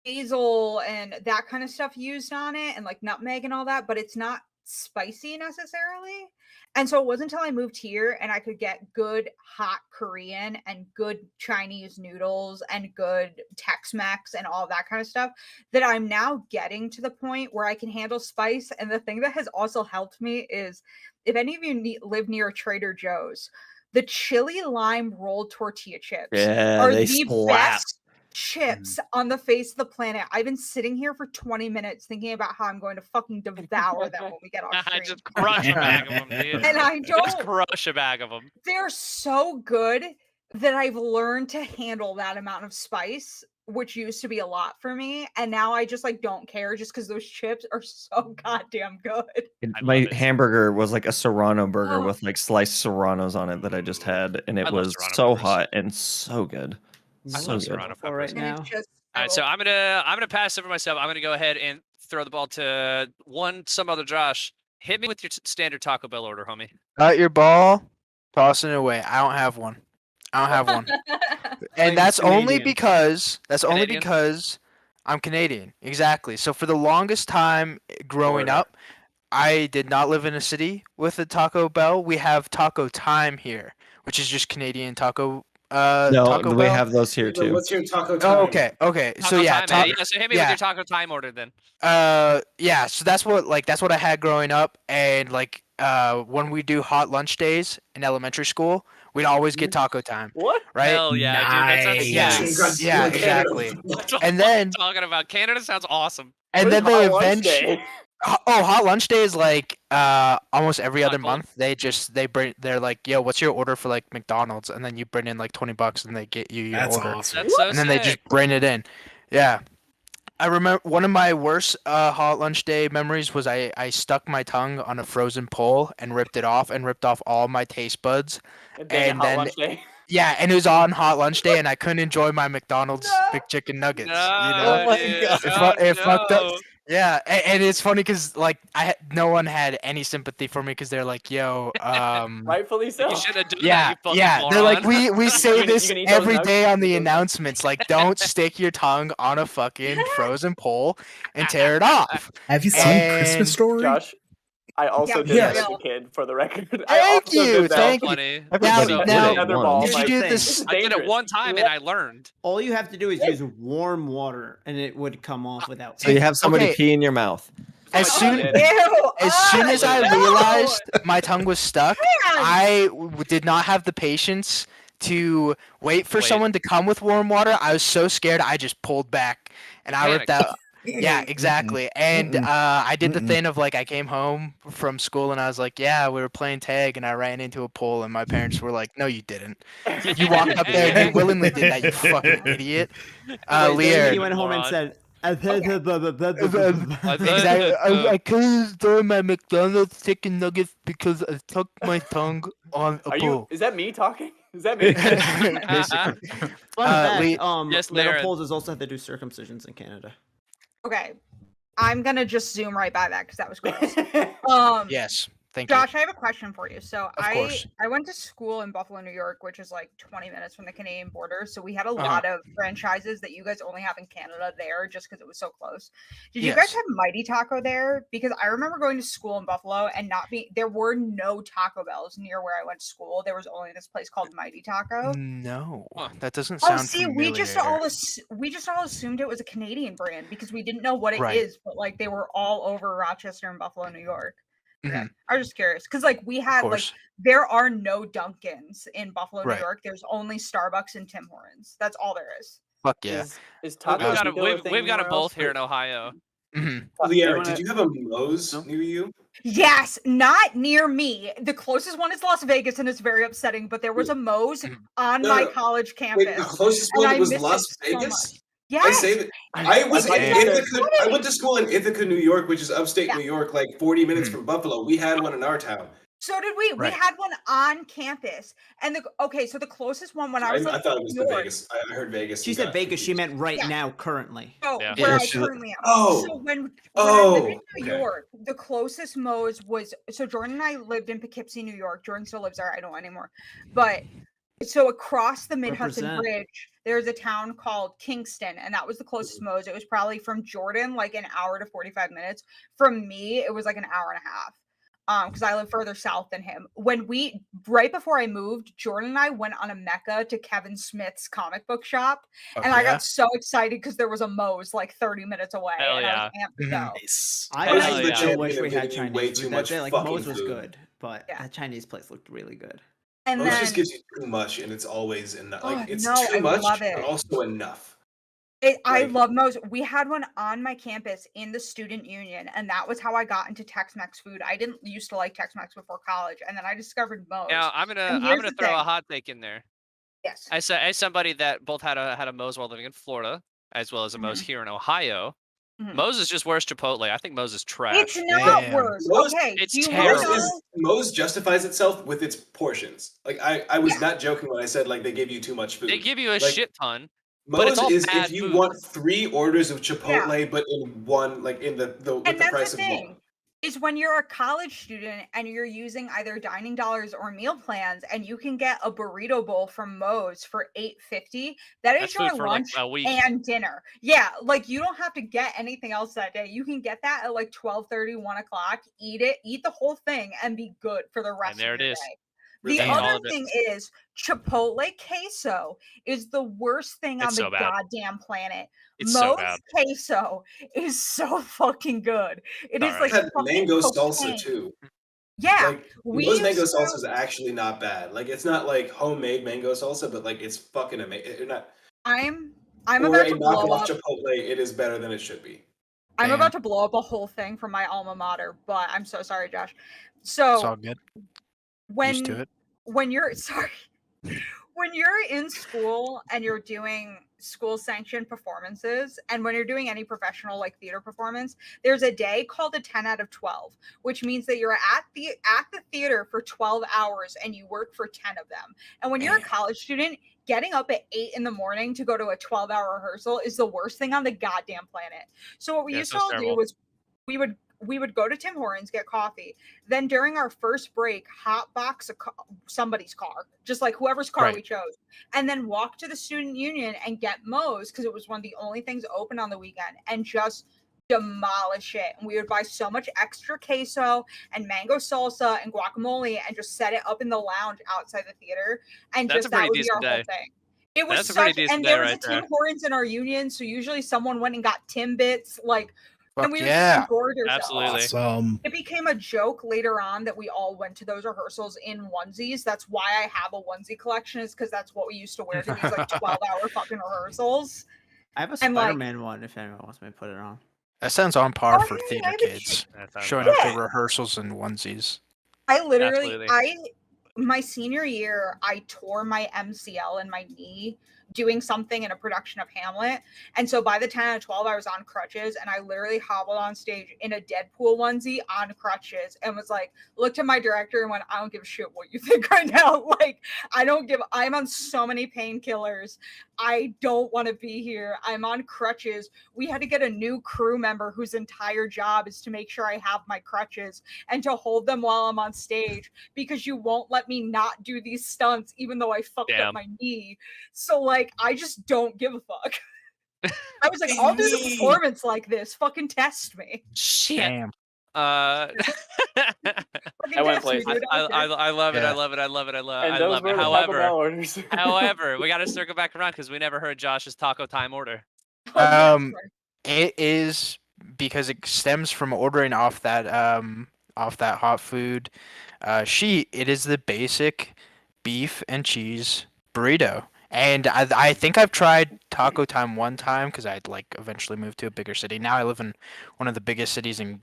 [SPEAKER 4] basil and that kind of stuff used on it, and like nutmeg and all that, but it's not spicy necessarily. And so it wasn't until I moved here and I could get good hot Korean and good Chinese noodles and good Tex-Mex and all that kind of stuff that I'm now getting to the point where I can handle spice. And the thing that has also helped me is if any of you live near a Trader Joe's, the chili lime rolled tortilla chips are the best chips on the face of the planet. I've been sitting here for 20 minutes thinking about how I'm going to fucking devour them when we get off stream.
[SPEAKER 1] Just crush a bag of them, dude.
[SPEAKER 4] And I don't
[SPEAKER 1] just crush a bag of them.
[SPEAKER 4] They're so good that I've learned to handle that amount of spice, which used to be a lot for me, and now I just like don't care just because those chips are so goddamn good.
[SPEAKER 5] My hamburger was like a Serrano burger with like sliced Serranos on it that I just had, and it was so hot and so good.
[SPEAKER 1] I love Serrano peppers
[SPEAKER 8] right now.
[SPEAKER 1] All right, so I'm gonna pass over myself. I'm gonna go ahead and throw the ball to some other Josh. Hit me with your standard Taco Bell order, homie.
[SPEAKER 9] Got your ball, tossing it away. I don't have one. And that's only because I'm Canadian. Exactly. So for the longest time growing up, I did not live in a city with a Taco Bell. We have Taco Time here, which is just Canadian Taco Taco
[SPEAKER 5] we
[SPEAKER 9] Bell.
[SPEAKER 5] have those here too.
[SPEAKER 6] What's your Taco Time?
[SPEAKER 9] Oh, okay.
[SPEAKER 1] So yeah, so hit me with your Taco Time order then.
[SPEAKER 9] Yeah, so that's what I had growing up, and when we do hot lunch days in elementary school, we'd always get Taco Time.
[SPEAKER 2] What?
[SPEAKER 9] Right?
[SPEAKER 1] Hell yeah, dude. That sounds
[SPEAKER 9] yeah, exactly.
[SPEAKER 1] That's what
[SPEAKER 9] And then
[SPEAKER 1] I'm talking about. Canada sounds awesome.
[SPEAKER 9] And then they
[SPEAKER 2] eventually
[SPEAKER 9] hot lunch day is almost every other
[SPEAKER 1] cool.
[SPEAKER 9] month. They're like, yo, what's your order for like McDonald's? And then you bring in like $20 and they get you your
[SPEAKER 3] That's
[SPEAKER 9] order.
[SPEAKER 3] awesome.
[SPEAKER 1] That's so
[SPEAKER 9] And then they
[SPEAKER 1] sick.
[SPEAKER 9] just bring it in. Yeah. I remember one of my worst hot lunch day memories was I stuck my tongue on a frozen pole and ripped it off and ripped off all my taste buds.
[SPEAKER 2] And hot lunch day.
[SPEAKER 9] Yeah, and it was on hot lunch day, and I couldn't enjoy my McDonald's big chicken nuggets.
[SPEAKER 1] No,
[SPEAKER 2] Oh my
[SPEAKER 1] dude.
[SPEAKER 2] God.
[SPEAKER 9] It fucked up.
[SPEAKER 1] No.
[SPEAKER 9] Yeah, and it's funny because no one had any sympathy for me because they're like, "Yo,
[SPEAKER 2] Rightfully so.
[SPEAKER 1] You should have done
[SPEAKER 9] yeah,
[SPEAKER 1] that, you fucking
[SPEAKER 9] yeah."
[SPEAKER 1] moron.
[SPEAKER 9] They're like, "We say
[SPEAKER 2] gonna-
[SPEAKER 9] this
[SPEAKER 2] you gonna eat those
[SPEAKER 9] every
[SPEAKER 2] nuggets?
[SPEAKER 9] day on the announcements. Like, don't stick your tongue on a fucking frozen pole and tear it off."
[SPEAKER 3] Have you seen
[SPEAKER 9] And
[SPEAKER 3] Christmas Story?
[SPEAKER 2] Josh, I also did
[SPEAKER 3] Yes.
[SPEAKER 2] that as a kid, for the record.
[SPEAKER 9] Thank you, thank you.
[SPEAKER 1] Funny.
[SPEAKER 5] Everybody
[SPEAKER 9] Now-
[SPEAKER 5] did it
[SPEAKER 2] Another
[SPEAKER 5] once.
[SPEAKER 2] ball.
[SPEAKER 9] Did you
[SPEAKER 2] like,
[SPEAKER 9] do
[SPEAKER 8] thing.
[SPEAKER 9] this?
[SPEAKER 1] I did it one time and I learned.
[SPEAKER 8] All you have to do is use warm water, and it would come off without.
[SPEAKER 5] So you have somebody
[SPEAKER 9] Okay.
[SPEAKER 5] pee in your mouth.
[SPEAKER 9] As soon
[SPEAKER 2] Ew.
[SPEAKER 9] as I
[SPEAKER 4] no!
[SPEAKER 9] realized my tongue was stuck,
[SPEAKER 4] Man.
[SPEAKER 9] I did not have the patience to wait for someone to come with warm water. I was so scared, I just pulled back and I ripped out. Yeah, exactly. And I did the thing of like I came home from school and I was like, yeah, we were playing tag and I ran into a pole and my parents were like, no, you didn't. You walked up there and you willingly did that, you fucking idiot. Lear.
[SPEAKER 8] He went home and said,
[SPEAKER 9] Exactly. I couldn't enjoy my McDonald's chicken nuggets because I stuck my tongue on a pole.
[SPEAKER 2] Is that me talking? Is that me?
[SPEAKER 9] Basically.
[SPEAKER 8] Fun fact,
[SPEAKER 1] yes,
[SPEAKER 8] little
[SPEAKER 1] Laren.
[SPEAKER 8] poles also have to do circumcisions in Canada.
[SPEAKER 4] Okay, I'm gonna just zoom right by that because that was gross.
[SPEAKER 9] Yes. Thank you.
[SPEAKER 4] Josh, I have a question for you. So
[SPEAKER 9] Of course.
[SPEAKER 4] I went to school in Buffalo, New York, which is like 20 minutes from the Canadian border. So we had a lot of franchises that you guys only have in Canada there just because it was so close. Did you guys
[SPEAKER 9] Yes.
[SPEAKER 4] have Mighty Taco there? Because I remember going to school in Buffalo and there were no Taco Bells near where I went to school. There was only this place called Mighty Taco.
[SPEAKER 9] No, that doesn't
[SPEAKER 4] Oh,
[SPEAKER 9] sound
[SPEAKER 4] see,
[SPEAKER 9] familiar.
[SPEAKER 4] we just all assumed it was a Canadian brand because we didn't know what it
[SPEAKER 9] Right.
[SPEAKER 4] is, but like they were all over Rochester and Buffalo, New York. Yeah,
[SPEAKER 9] Mhm.
[SPEAKER 4] I was just curious because like we
[SPEAKER 9] Of
[SPEAKER 4] had like
[SPEAKER 9] course.
[SPEAKER 4] there are no Dunkins in Buffalo,
[SPEAKER 9] Right.
[SPEAKER 4] New York. There's only Starbucks and Tim Hortons. That's all there is.
[SPEAKER 9] Fuck yeah.
[SPEAKER 2] Is
[SPEAKER 1] We've
[SPEAKER 2] tacos
[SPEAKER 1] got
[SPEAKER 2] still a
[SPEAKER 1] it.
[SPEAKER 2] thing
[SPEAKER 1] We've got it
[SPEAKER 2] anywhere
[SPEAKER 1] both
[SPEAKER 2] else?
[SPEAKER 1] here in Ohio.
[SPEAKER 9] Mhm.
[SPEAKER 6] Lier, did you have a Moe's near you?
[SPEAKER 4] Yes, not near me. The closest one is Las Vegas, and it's very upsetting. But there was a Moe's on
[SPEAKER 6] No,
[SPEAKER 4] my
[SPEAKER 6] no.
[SPEAKER 4] college campus.
[SPEAKER 6] Wait, the closest
[SPEAKER 4] and
[SPEAKER 6] one
[SPEAKER 4] I
[SPEAKER 6] was
[SPEAKER 4] miss it
[SPEAKER 6] Las
[SPEAKER 4] so much.
[SPEAKER 6] Vegas? I
[SPEAKER 4] Yes.
[SPEAKER 6] say that. I was in
[SPEAKER 2] I thought
[SPEAKER 6] Ithaca. I went to school in Ithaca, New York, which is upstate
[SPEAKER 4] Yeah.
[SPEAKER 6] New York, like 40 minutes from Buffalo. We had one in our town.
[SPEAKER 4] So did we.
[SPEAKER 9] Right.
[SPEAKER 4] We had one on campus. And so the closest one when I was
[SPEAKER 6] I thought it was
[SPEAKER 4] New
[SPEAKER 6] the
[SPEAKER 4] York,
[SPEAKER 6] Vegas. I heard Vegas.
[SPEAKER 8] She
[SPEAKER 6] and
[SPEAKER 8] said
[SPEAKER 6] got
[SPEAKER 8] Vegas. She
[SPEAKER 6] confused.
[SPEAKER 8] meant right
[SPEAKER 4] Yeah.
[SPEAKER 8] now, currently.
[SPEAKER 4] Oh,
[SPEAKER 1] Yeah.
[SPEAKER 4] where
[SPEAKER 5] Yeah,
[SPEAKER 4] I
[SPEAKER 5] she-
[SPEAKER 4] currently am.
[SPEAKER 6] Oh.
[SPEAKER 4] So when I
[SPEAKER 6] Oh,
[SPEAKER 4] lived in New
[SPEAKER 6] okay.
[SPEAKER 4] York, the closest Moe's was Jordan and I lived in Poughkeepsie, New York. Jordan still lives there. I don't anymore. But so across the Mid Hudson
[SPEAKER 8] Represent.
[SPEAKER 4] Bridge, there's a town called Kingston, and that was the closest Moe's. It was probably from Jordan like an hour to 45 minutes. From me, it was like an hour and a half. Because I live further south than him. Right before I moved, Jordan and I went on a Mecca to Kevin Smith's comic book shop, and I got so excited because there was a Moe's like 30 minutes away,
[SPEAKER 1] Hell
[SPEAKER 4] and I was amped to
[SPEAKER 9] Mhm.
[SPEAKER 4] go.
[SPEAKER 3] Nice.
[SPEAKER 8] I
[SPEAKER 1] Hell
[SPEAKER 8] still
[SPEAKER 1] yeah.
[SPEAKER 8] wish we had
[SPEAKER 6] Giving you
[SPEAKER 8] Chinese
[SPEAKER 6] way
[SPEAKER 8] food
[SPEAKER 6] too
[SPEAKER 8] that
[SPEAKER 6] much
[SPEAKER 8] day. Like
[SPEAKER 6] fucking
[SPEAKER 8] Moe's was
[SPEAKER 6] food.
[SPEAKER 8] good, but
[SPEAKER 4] Yeah.
[SPEAKER 8] that Chinese place looked really good.
[SPEAKER 4] And
[SPEAKER 6] Moe's
[SPEAKER 4] then
[SPEAKER 6] just gives you too much, and it's always enough. Like
[SPEAKER 4] Oh,
[SPEAKER 6] it's
[SPEAKER 4] no,
[SPEAKER 6] too
[SPEAKER 4] I
[SPEAKER 6] much,
[SPEAKER 4] love
[SPEAKER 6] but
[SPEAKER 4] it.
[SPEAKER 6] also enough.
[SPEAKER 4] I
[SPEAKER 6] Like-
[SPEAKER 4] love Moe's. We had one on my campus in the student union, and that was how I got into Tex-Mex food. I didn't used to like Tex-Mex before college, and then I discovered Moe's.
[SPEAKER 1] Now I'm
[SPEAKER 4] And
[SPEAKER 1] gonna
[SPEAKER 4] here's the
[SPEAKER 1] throw a
[SPEAKER 4] thing.
[SPEAKER 1] hot take in there.
[SPEAKER 4] Yes.
[SPEAKER 1] As somebody that both had a Moe's while living in Florida, as well as a Moe's here in Ohio.
[SPEAKER 4] Mhm.
[SPEAKER 1] Moe's is just worse Chipotle. I think Moe's is trash.
[SPEAKER 4] It's not
[SPEAKER 9] Damn.
[SPEAKER 4] worse.
[SPEAKER 6] Moe's-
[SPEAKER 4] Okay.
[SPEAKER 1] it's
[SPEAKER 4] do you
[SPEAKER 1] terrible.
[SPEAKER 4] wanna know?
[SPEAKER 6] Moe's justifies itself with its portions. Like I was
[SPEAKER 4] Yeah.
[SPEAKER 6] not joking when I said like they give you too much food.
[SPEAKER 1] They give you a
[SPEAKER 6] Like,
[SPEAKER 1] shit ton. But it's
[SPEAKER 6] Moe's
[SPEAKER 1] all
[SPEAKER 6] is
[SPEAKER 1] bad
[SPEAKER 6] if you
[SPEAKER 1] food.
[SPEAKER 6] want 3 orders of Chipotle, but in one, like in the with
[SPEAKER 4] And
[SPEAKER 6] the
[SPEAKER 4] that's
[SPEAKER 6] price
[SPEAKER 4] the
[SPEAKER 6] of
[SPEAKER 4] thing.
[SPEAKER 6] one.
[SPEAKER 4] is when you're a college student and you're using either dining dollars or meal plans, and you can get a burrito bowl from Moe's for $8.50. That's your lunch and dinner. Yeah, like you don't have to get anything else that day. You can get that at like 12:30, 1 o'clock. Eat it, eat the whole thing, and be good for the rest of your day. The other thing is Chipotle queso is the worst thing on the goddamn planet. Moe's queso is so fucking good. It is like
[SPEAKER 6] mango salsa too.
[SPEAKER 4] Yeah,
[SPEAKER 6] like, Moe's mango salsa is actually not bad. Like it's not like homemade mango salsa, but like it's fucking amazing.
[SPEAKER 4] I'm about to blow up
[SPEAKER 6] Chipotle. It is better than it should be.
[SPEAKER 4] I'm about to blow up a whole thing from my alma mater, but I'm so sorry, Josh. So
[SPEAKER 9] it's all good.
[SPEAKER 4] When you're when you're in school and you're doing school sanctioned performances, and when you're doing any professional like theater performance, there's a day called a 10 out of 12, which means that you're at the theater for 12 hours and you work for 10 of them. And when you're a college student, getting up at 8 in the morning to go to a 12-hour rehearsal is the worst thing on the goddamn planet. So what we used to all do was we would go to Tim Hortons, get coffee. Then during our first break, hotbox somebody's car, just like whoever's car we chose, and then walk to the student union and get Moe's because it was one of the only things open on the weekend, and just demolish it. And we would buy so much extra queso and mango salsa and guacamole and just set it up in the lounge outside the theater. And that would be our whole thing. It was and there was a Tim Hortons in our union, so usually someone went and got Timbits, like. And we would just gorge ourselves.
[SPEAKER 1] Absolutely.
[SPEAKER 3] Awesome.
[SPEAKER 4] It became a joke later on that we all went to those rehearsals in onesies. That's why I have a onesie collection, is because that's what we used to wear to these like 12-hour fucking rehearsals.
[SPEAKER 8] I have a Spider-Man one if anyone wants me to put it on.
[SPEAKER 9] That sounds on par for theater kids. Showing up to rehearsals in onesies.
[SPEAKER 4] I literally, my senior year, I tore my MCL in my knee doing something in a production of Hamlet. And so by the 10 out of 12, I was on crutches, and I literally hobbled on stage in a Deadpool onesie on crutches and was like, looked at my director and went, I don't give a shit what you think right now. Like, I'm on so many painkillers. I don't want to be here. I'm on crutches. We had to get a new crew member whose entire job is to make sure I have my crutches and to hold them while I'm on stage, because you won't let me not do these stunts even though I fucked up my knee. So like, I just don't give a fuck. I was like, I'll do the performance like this. Fucking test me.
[SPEAKER 1] Shit.
[SPEAKER 9] Damn.
[SPEAKER 2] I went places.
[SPEAKER 1] I love it. I love it. I love it. I love it. However, we got to circle back around because we never heard Josh's taco time order.
[SPEAKER 9] It is because it stems from ordering off that hot food sheet. It is the basic beef and cheese burrito. And I think I've tried Taco Time one time because I'd like eventually moved to a bigger city. Now I live in one of the biggest cities in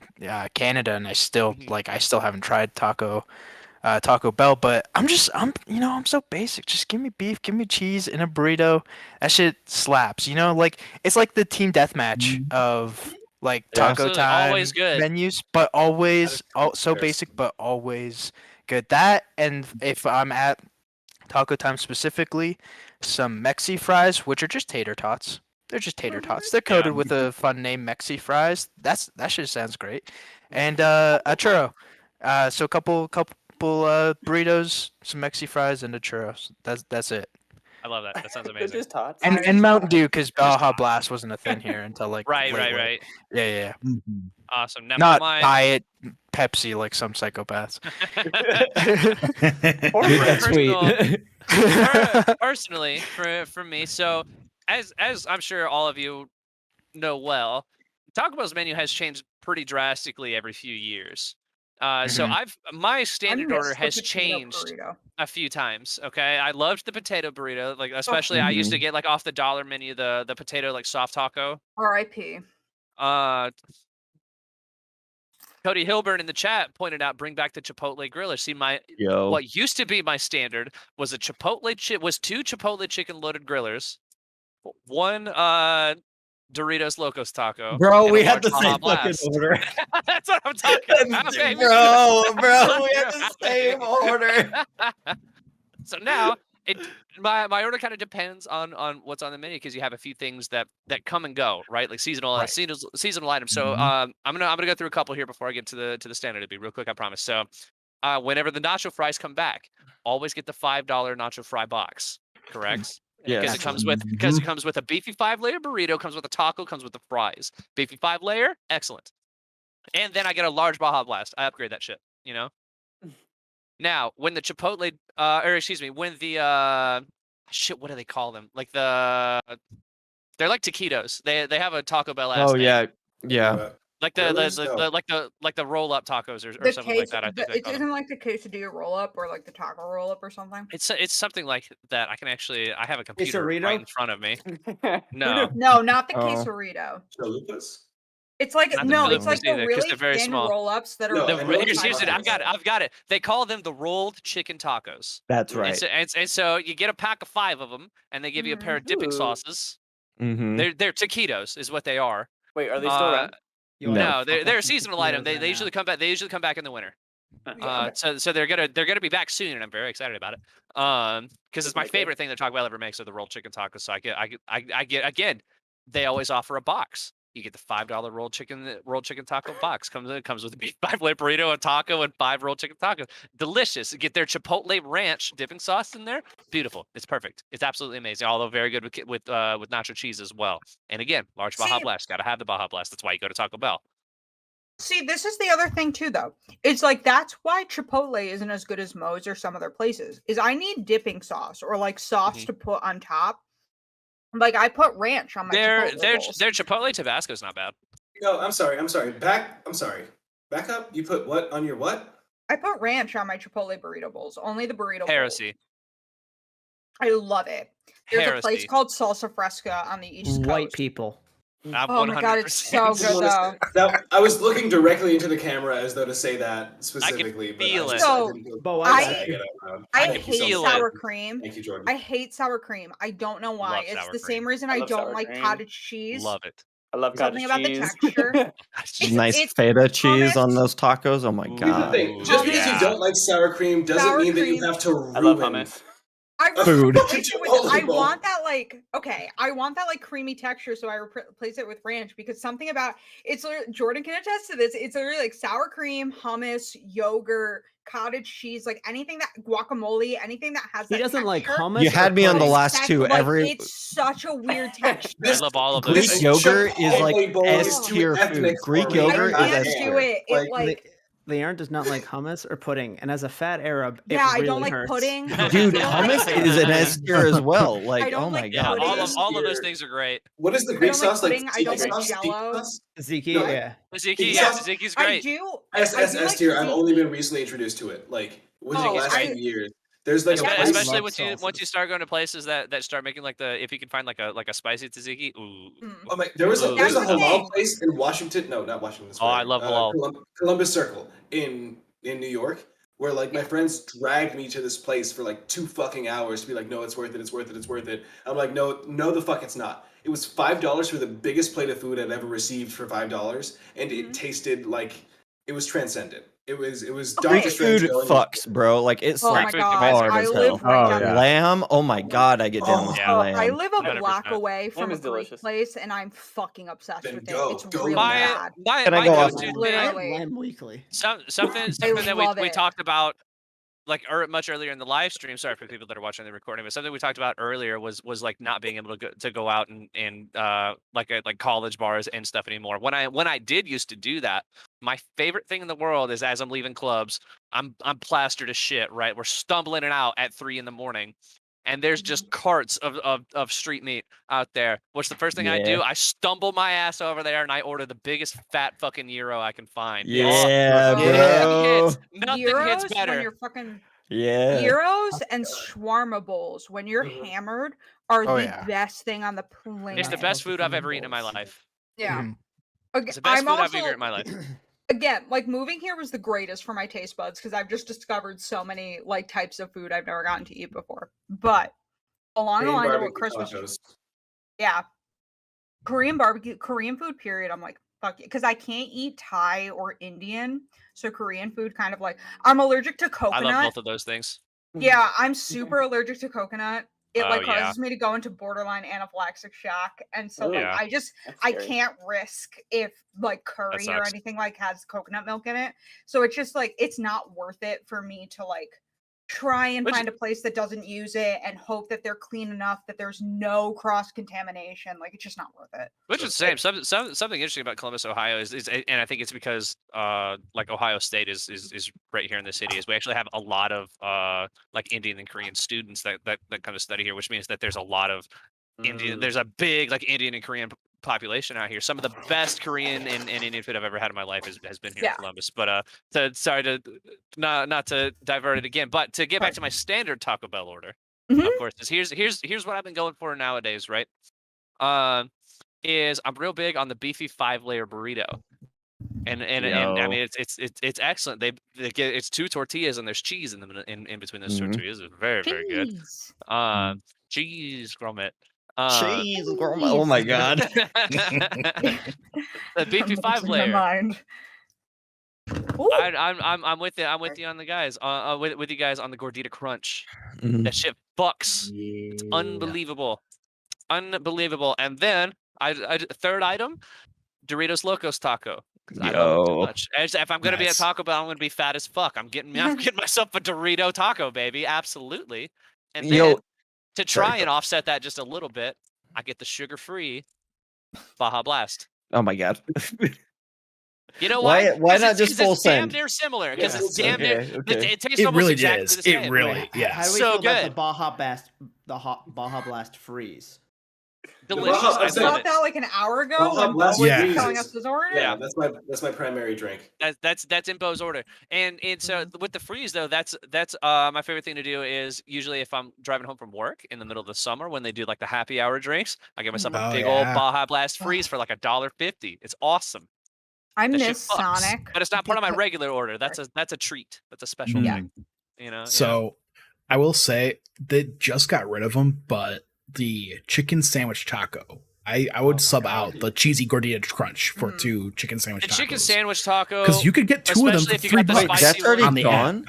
[SPEAKER 9] Canada, and I still haven't tried Taco Bell. But I'm so basic. Just give me beef, give me cheese in a burrito. That shit slaps. Like it's like the team deathmatch of like Taco Time
[SPEAKER 1] always good
[SPEAKER 9] menus, but always so basic, but always good. That, and if I'm at Taco Time specifically, some Mexi fries, which are just tater tots. They're just tater tots. They're coated with a fun name, Mexi fries. That shit sounds great. And a churro. So a couple burritos, some Mexi fries, and a churro. That's it.
[SPEAKER 1] I love that. That sounds amazing.
[SPEAKER 2] Just tots.
[SPEAKER 9] And Mountain Dew, because Baja Blast wasn't a thing here until like
[SPEAKER 1] right.
[SPEAKER 9] Yeah.
[SPEAKER 3] Mm-hmm.
[SPEAKER 1] Awesome. Now,
[SPEAKER 9] not Diet Pepsi like some psychopaths.
[SPEAKER 1] Personally, for me, so as I'm sure all of you know well, Taco Bell's menu has changed pretty drastically every few years. So my standard order has changed a few times. Okay, I loved the potato burrito, like especially I used to get like off the dollar menu the potato like soft taco.
[SPEAKER 4] R.I.P.
[SPEAKER 1] Cody Hilburn in the chat pointed out, bring back the Chipotle griller. See, what used to be my standard was two Chipotle chicken loaded grillers, one Doritos Locos taco.
[SPEAKER 5] Bro, we had the same fucking order.
[SPEAKER 1] That's what I'm talking about. Okay,
[SPEAKER 5] bro, we had the same order.
[SPEAKER 1] So now my order kind of depends on what's on the menu because you have a few things that come and go, right? Like seasonal items. So I'm gonna go through a couple here before I get to the standard. It'll be real quick, I promise. So whenever the nacho fries come back, always get the $5 nacho fry box. Correct?
[SPEAKER 5] Yeah,
[SPEAKER 1] because it comes with a beefy 5-layer burrito, comes with a taco, comes with the fries. Beefy 5-layer, excellent. And then I get a large Baja Blast. I upgrade that shit. Now, when the Chipotle, when the shit, what do they call them? Like they're like taquitos. They have a Taco Bell ass name.
[SPEAKER 5] Yeah.
[SPEAKER 1] Like the roll up tacos or something like that. I think
[SPEAKER 4] it isn't like the quesadilla roll up or like the taco roll up or something.
[SPEAKER 1] It's something like that. I have a computer right in front of me. No,
[SPEAKER 4] not the quesarito.
[SPEAKER 6] Chalupas?
[SPEAKER 4] It's like it's like the really thin roll-ups that are.
[SPEAKER 1] I've got it. They call them the rolled chicken tacos.
[SPEAKER 5] That's right.
[SPEAKER 1] And so you get a pack of 5 of them, and they give you a pair of dipping sauces.
[SPEAKER 5] Mm-hmm.
[SPEAKER 1] They're taquitos, is what they are.
[SPEAKER 2] Wait, are they still around?
[SPEAKER 1] No, they're a seasonal item. They usually come back. They usually come back in the winter. So they're gonna be back soon, and I'm very excited about it. Because it's my favorite thing that Taco Bell ever makes are the rolled chicken tacos. So I get again. They always offer a box. You get the $5 rolled chicken taco box. Comes with a beef 5-layer burrito, a taco, and 5 rolled chicken tacos. Delicious. You get their Chipotle ranch dipping sauce in there. Beautiful. It's perfect. It's absolutely amazing. Although very good with nacho cheese as well. And again, large Baja Blast. Got to have the Baja Blast. That's why you go to Taco Bell.
[SPEAKER 4] See, this is the other thing too, though. It's like that's why Chipotle isn't as good as Moe's or some other places. Is I need dipping sauce or like sauce to put on top. Like I put ranch on my Chipotle rolls.
[SPEAKER 1] Their Chipotle Tabasco is not bad.
[SPEAKER 6] No, I'm sorry. Back up. You put what on your what?
[SPEAKER 4] I put ranch on my Chipotle burrito bowls. Only the burrito
[SPEAKER 1] Heresy.
[SPEAKER 4] bowls. I love it. There's a place called Salsa Fresca on the East Coast.
[SPEAKER 8] White people.
[SPEAKER 4] Oh my god, it's so good though.
[SPEAKER 6] Now, I was looking directly into the camera as though to say that specifically.
[SPEAKER 1] I can feel it.
[SPEAKER 4] I hate sour cream.
[SPEAKER 6] Thank you, Jordan.
[SPEAKER 4] I hate sour cream. I don't know why. It's the same reason I don't like cottage cheese.
[SPEAKER 1] Love it.
[SPEAKER 2] I love cottage cheese.
[SPEAKER 4] Something about the texture.
[SPEAKER 5] Nice feta cheese on those tacos. Oh my god.
[SPEAKER 6] Here's the thing. Just because you don't like sour cream doesn't mean that you have to ruin.
[SPEAKER 2] I love hummus.
[SPEAKER 5] Food.
[SPEAKER 4] I want that I want that creamy texture, so I replace it with ranch because something about it's. Jordan can attest to this. It's literally like sour cream, hummus, yogurt, cottage cheese, like anything that guacamole, anything that has.
[SPEAKER 8] He doesn't like hummus.
[SPEAKER 5] You had me on the last two.
[SPEAKER 4] It's such a weird texture.
[SPEAKER 1] I love all of those.
[SPEAKER 5] Greek yogurt is like S tier food. Greek yogurt is S tier.
[SPEAKER 8] Leanne does not like hummus or pudding, and as a fat Arab,
[SPEAKER 4] I don't like pudding.
[SPEAKER 5] Dude, hummus is an S tier as well. Like, oh my god,
[SPEAKER 1] all of those things are great.
[SPEAKER 6] What is the Greek sauce like?
[SPEAKER 4] I don't like Jello.
[SPEAKER 8] Tzatziki, yeah.
[SPEAKER 1] Tzatziki's great.
[SPEAKER 6] S tier. I've only been recently introduced to it, like within the last 2 years. There's like
[SPEAKER 1] especially once you start going to places that start making like if you can find like a spicy tzatziki. Ooh.
[SPEAKER 6] Oh my, there's a halal place in Washington. No, not Washington.
[SPEAKER 1] I love halal.
[SPEAKER 6] Columbus Circle in New York, where like my friends dragged me to this place for like 2 fucking hours to be like, no, it's worth it. It's worth it. It's worth it. I'm like, no, the fuck, it's not. It was $5 for the biggest plate of food I've ever received for $5, and it tasted like it was transcendent. It was
[SPEAKER 5] Greek food fucks, bro. Like it's like hard as hell. Lamb, oh my god, I get down with lamb.
[SPEAKER 4] I live a block away from a Greek place, and I'm fucking obsessed with it. It's really bad.
[SPEAKER 1] My go-to
[SPEAKER 8] lamb weekly.
[SPEAKER 1] Something that we talked about like much earlier in the live stream. Sorry for people that are watching the recording, but something we talked about earlier was like not being able to go out and like college bars and stuff anymore. When I did used to do that, my favorite thing in the world is as I'm leaving clubs, I'm plastered as shit. Right, we're stumbling it out at 3 a.m. and there's just carts of street meat out there. What's the first thing I do? I stumble my ass over there and I order the biggest fat fucking gyro I can find.
[SPEAKER 5] Bro.
[SPEAKER 4] Nothing hits better. When you're fucking gyros and shawarma bowls when you're hammered are the best thing on the planet.
[SPEAKER 1] It's the best food I've ever eaten in my life.
[SPEAKER 4] Yeah.
[SPEAKER 1] It's the best food I've ever eaten in my life.
[SPEAKER 4] Again, like moving here was the greatest for my taste buds because I've just discovered so many like types of food I've never gotten to eat before. But along the line of what Chris was, Korean barbecue, Korean food. Period. I'm like fuck it because I can't eat Thai or Indian, so Korean food kind of like I'm allergic to coconut.
[SPEAKER 1] I love both of those things.
[SPEAKER 4] Yeah, I'm super allergic to coconut, it causes me to go into borderline anaphylactic shock, and so I can't risk if curry or anything has coconut milk in it. So it's just it's not worth it for me to try and find a place that doesn't use it and hope that they're clean enough that there's no cross contamination. It's just not worth it.
[SPEAKER 1] Which is the same. Something interesting about Columbus, Ohio is and I think it's because Ohio State is right here in the city, is we actually have a lot of Indian and Korean students that kind of study here, which means that there's a lot of Indian. There's a big Indian and Korean population out here. Some of the best Korean and Indian food I've ever had in my life has been here in Columbus. But sorry to not to divert it again, but to get back to my standard Taco Bell order, of course, is here's what I've been going for nowadays, right? Is I'm real big on the beefy 5-layer burrito. And I mean it's excellent. They get it's 2 tortillas and there's cheese in them in between those tortillas. It's very very good. Cheese grommet.
[SPEAKER 5] Cheese grommet. Oh my god.
[SPEAKER 1] The beefy 5-layer. I'm with you. I'm with you on the guys. With you guys on the Gordita Crunch. That shit fucks.
[SPEAKER 3] Yeah.
[SPEAKER 1] It's unbelievable. And then I third item, Doritos Locos Taco. I love it too much. If I'm gonna be at Taco Bell, I'm gonna be fat as fuck. I'm getting myself a Dorito taco, baby. Absolutely. And then to try and offset that just a little bit, I get the sugar-free Baja Blast.
[SPEAKER 5] Oh my god.
[SPEAKER 1] You know why?
[SPEAKER 5] Why not just full send?
[SPEAKER 1] It's damn near similar because it's damn near. It tastes
[SPEAKER 3] it
[SPEAKER 1] almost
[SPEAKER 3] really
[SPEAKER 1] exactly
[SPEAKER 3] is.
[SPEAKER 1] the same.
[SPEAKER 3] It really, yes.
[SPEAKER 8] How do we feel about the Baja Blast freeze?
[SPEAKER 1] Delicious.
[SPEAKER 4] I bought that like an hour ago.
[SPEAKER 6] Baja
[SPEAKER 4] When
[SPEAKER 6] Blast
[SPEAKER 4] Bo was
[SPEAKER 3] freezes.
[SPEAKER 4] telling us his order.
[SPEAKER 6] Yeah, that's my primary drink.
[SPEAKER 1] That's in Bo's order. And so with the freeze though, that's my favorite thing to do is usually if I'm driving home from work in the middle of the summer when they do the happy hour drinks, I get myself a big old Baja Blast freeze for $1.50. It's awesome.
[SPEAKER 4] I miss Sonic,
[SPEAKER 1] but it's not part of my regular order. That's a treat. That's a special thing.
[SPEAKER 3] So I will say they just got rid of them, but the chicken sandwich taco, I would sub out the cheesy gordita crunch for 2 chicken sandwich tacos.
[SPEAKER 1] The chicken sandwich taco,
[SPEAKER 3] because you could get 2 of them for $3.
[SPEAKER 5] That's already gone.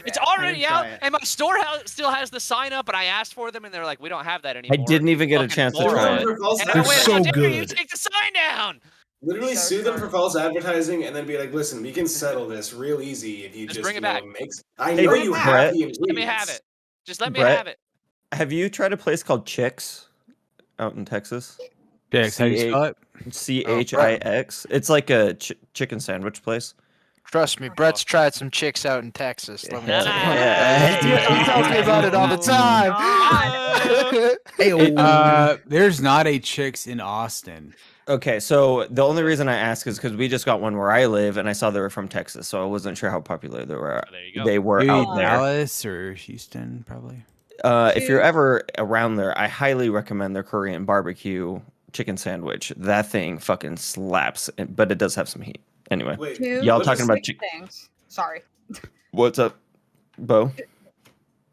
[SPEAKER 1] It's already out, and my store still has the sign up. But I asked for them, and they're like, "We don't have that anymore."
[SPEAKER 5] I didn't even get a chance to try it.
[SPEAKER 3] They're so good.
[SPEAKER 1] You take the sign down.
[SPEAKER 6] Literally sue them for false advertising, and then be like, "Listen, we can settle this real easy if you just
[SPEAKER 1] bring it back."
[SPEAKER 6] I know you have the ingredients.
[SPEAKER 1] Let me have it. Just let me have it.
[SPEAKER 5] Have you tried a place called Chix out in Texas?
[SPEAKER 7] Chix, how do you spell it?
[SPEAKER 5] Chix. It's like a chicken sandwich place.
[SPEAKER 9] Trust me, Brett's tried some chicks out in Texas. Let me tell you.
[SPEAKER 5] Yeah.
[SPEAKER 9] He tells me about it all the time.
[SPEAKER 7] There's not a Chix in Austin.
[SPEAKER 5] Okay, so the only reason I ask is because we just got one where I live, and I saw they were from Texas, so I wasn't sure how popular they were.
[SPEAKER 1] There you go.
[SPEAKER 5] They were
[SPEAKER 7] Maybe
[SPEAKER 5] out there.
[SPEAKER 7] Dallas or Houston, probably.
[SPEAKER 5] If you're ever around there, I highly recommend their Korean barbecue chicken sandwich. That thing fucking slaps, but it does have some heat. Anyway, y'all talking about chicken?
[SPEAKER 4] Sorry.
[SPEAKER 5] What's up, Bo?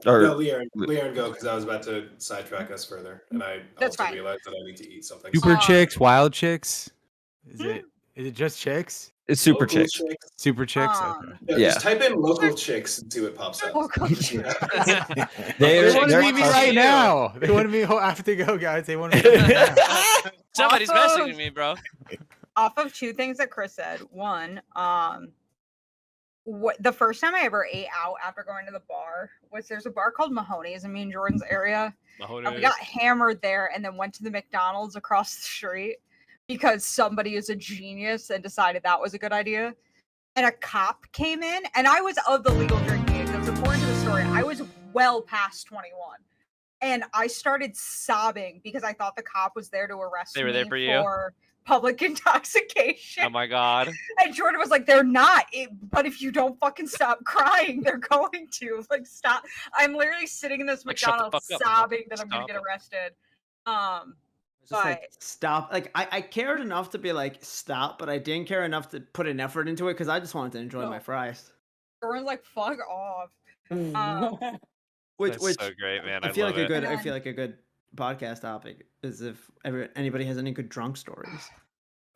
[SPEAKER 6] No, Leon, go, because I was about to sidetrack us further, and I realized that I need to eat something.
[SPEAKER 7] Super Chicks, Wild Chicks. Is it just Chicks?
[SPEAKER 5] It's Super
[SPEAKER 6] Local
[SPEAKER 5] Chicks.
[SPEAKER 7] Super Chicks. Okay.
[SPEAKER 6] Yeah, just type in local chicks and see what pops up.
[SPEAKER 7] They want to meet me right now. They want me. I have to go, guys. They want to meet me right now.
[SPEAKER 1] Somebody's messaging me, bro.
[SPEAKER 4] Off of 2 things that Chris said. One, the first time I ever ate out after going to the bar was there's a bar called Mahoney's in me and Jordan's area. And we got hammered there and then went to the McDonald's across the street because somebody is a genius and decided that was a good idea. And a cop came in, and I was of the legal drinking age. Because according to the story, I was well past 21. And I started sobbing because I thought the cop was there to arrest me
[SPEAKER 1] there for you?
[SPEAKER 4] For public intoxication.
[SPEAKER 1] Oh my god.
[SPEAKER 4] And Jordan was like, they're not. But if you don't fucking stop crying, they're going to. Like, stop. I'm literally sitting in this McDonald's sobbing that I'm going to get arrested.
[SPEAKER 8] Just like, stop. Like, I cared enough to be like, stop, but I didn't care enough to put an effort into it because I just wanted to enjoy my fries.
[SPEAKER 4] Jordan's like, fuck off.
[SPEAKER 1] Which so great, man.
[SPEAKER 8] I feel like a good podcast topic is if anybody has any good drunk stories.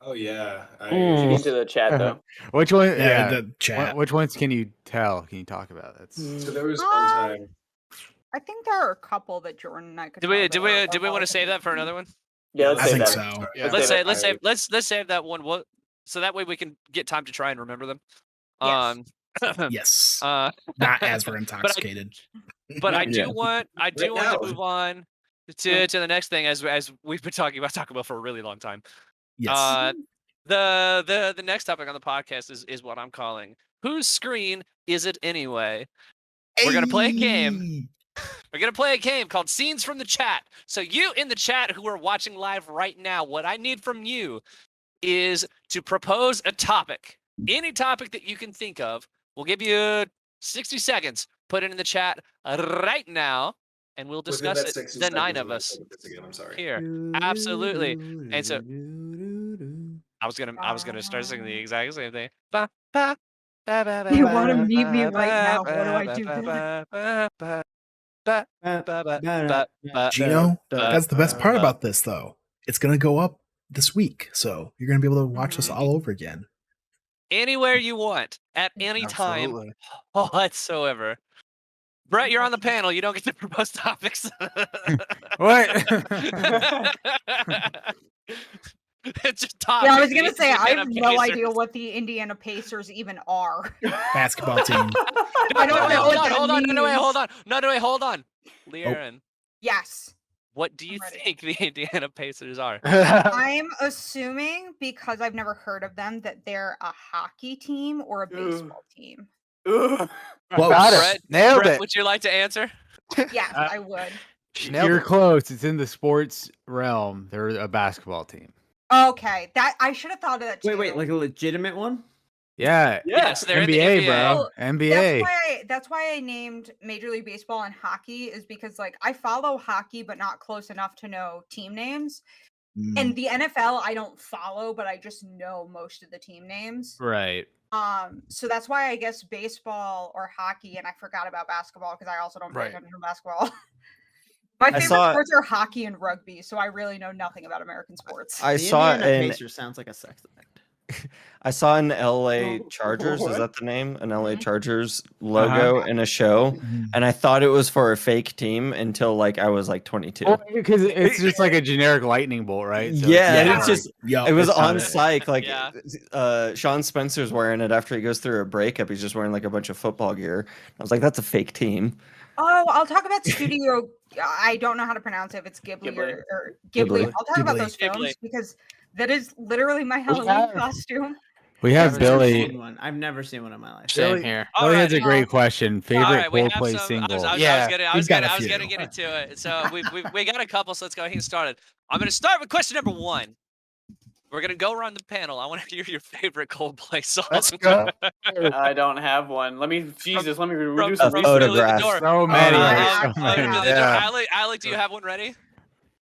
[SPEAKER 6] Oh yeah,
[SPEAKER 2] into the chat though.
[SPEAKER 7] Which one?
[SPEAKER 3] Yeah, the chat.
[SPEAKER 7] Which ones can you tell? Can you talk about?
[SPEAKER 6] So there was one time
[SPEAKER 4] I think there are a couple that Jordan and I could.
[SPEAKER 1] Do we want to save that for another one?
[SPEAKER 2] Yeah, let's
[SPEAKER 3] I
[SPEAKER 2] save
[SPEAKER 3] think
[SPEAKER 2] that.
[SPEAKER 3] so.
[SPEAKER 1] Yeah. Let's save that one. So that way we can get time to try and remember them.
[SPEAKER 4] Yes.
[SPEAKER 3] Yes. Not as we're intoxicated.
[SPEAKER 1] But I do want to move on to the next thing as we've been talking about Taco Bell for a really long time.
[SPEAKER 3] Yes.
[SPEAKER 1] The next topic on the podcast is what I'm calling Whose Screen Is It Anyway? We're gonna play a game. We're gonna play a game called Scenes from the Chat. So you in the chat who are watching live right now, what I need from you is to propose a topic. Any topic that you can think of. We'll give you 60 seconds. Put it in the chat right now, and we'll discuss it. The 9 of us here. Absolutely. And so I was gonna start singing the exact same thing.
[SPEAKER 4] You want to meet me right now? What do I do?
[SPEAKER 3] Gino, that's the best part about this, though. It's gonna go up this week, so you're gonna be able to watch this all over again.
[SPEAKER 1] Anywhere you want, at any time whatsoever. Brett, you're on the panel. You don't get to propose topics.
[SPEAKER 7] What?
[SPEAKER 1] It's just topics.
[SPEAKER 4] Yeah, I was gonna say I have no idea what the Indiana Pacers even are.
[SPEAKER 3] Basketball team.
[SPEAKER 4] I don't know.
[SPEAKER 1] Hold on. Hold on. Liaren.
[SPEAKER 4] Yes.
[SPEAKER 1] What do you think the Indiana Pacers are?
[SPEAKER 4] I'm assuming, because I've never heard of them, that they're a hockey team or a baseball team.
[SPEAKER 3] Well,
[SPEAKER 1] Brett,
[SPEAKER 9] nailed it.
[SPEAKER 1] Would you like to answer?
[SPEAKER 4] Yes, I would.
[SPEAKER 7] You're close. It's in the sports realm. They're a basketball team.
[SPEAKER 4] Okay, that I should have thought of that too.
[SPEAKER 8] Wait, like a legitimate one?
[SPEAKER 7] Yeah.
[SPEAKER 1] Yes, they're
[SPEAKER 7] NBA,
[SPEAKER 1] in the NBA.
[SPEAKER 7] bro.
[SPEAKER 4] Well,
[SPEAKER 7] NBA.
[SPEAKER 4] That's why I named Major League Baseball and hockey, is because like I follow hockey but not close enough to know team names. And the NFL I don't follow, but I just know most of the team names.
[SPEAKER 7] Right.
[SPEAKER 4] So that's why I guess baseball or hockey, and I forgot about basketball because I also don't pay attention to basketball. My favorite sports are hockey and rugby, so I really know nothing about American sports.
[SPEAKER 5] I saw
[SPEAKER 8] Indiana Pacers sounds like a sex act.
[SPEAKER 5] I saw an LA Chargers, is that the name? An LA Chargers logo in a show, and I thought it was for a fake team until like I was like 22.
[SPEAKER 7] Well, because it's just like a generic lightning bolt, right? So
[SPEAKER 5] it's just it was on
[SPEAKER 7] site.
[SPEAKER 5] psych. Like Sean Spencer's wearing it after he goes through a breakup. He's just wearing like a bunch of football gear. I was like, that's a fake team.
[SPEAKER 4] Oh, I'll talk about Studio. I don't know how to pronounce it. If it's Ghibli or Ghibli. I'll talk about those films because that is literally my Halloween costume.
[SPEAKER 7] We have Billy.
[SPEAKER 8] I've never seen one in my life.
[SPEAKER 9] Same here.
[SPEAKER 7] Billy has a great question. Favorite Coldplay single?
[SPEAKER 1] I was gonna get into it. So we got a couple. So let's go ahead and get started. I'm gonna start with question number 1. We're gonna go around the panel. I want to hear your favorite Coldplay song.
[SPEAKER 9] Let's go.
[SPEAKER 2] I don't have one. Let me redo some
[SPEAKER 5] photograph.
[SPEAKER 7] So many.
[SPEAKER 1] Alec, do you have one ready?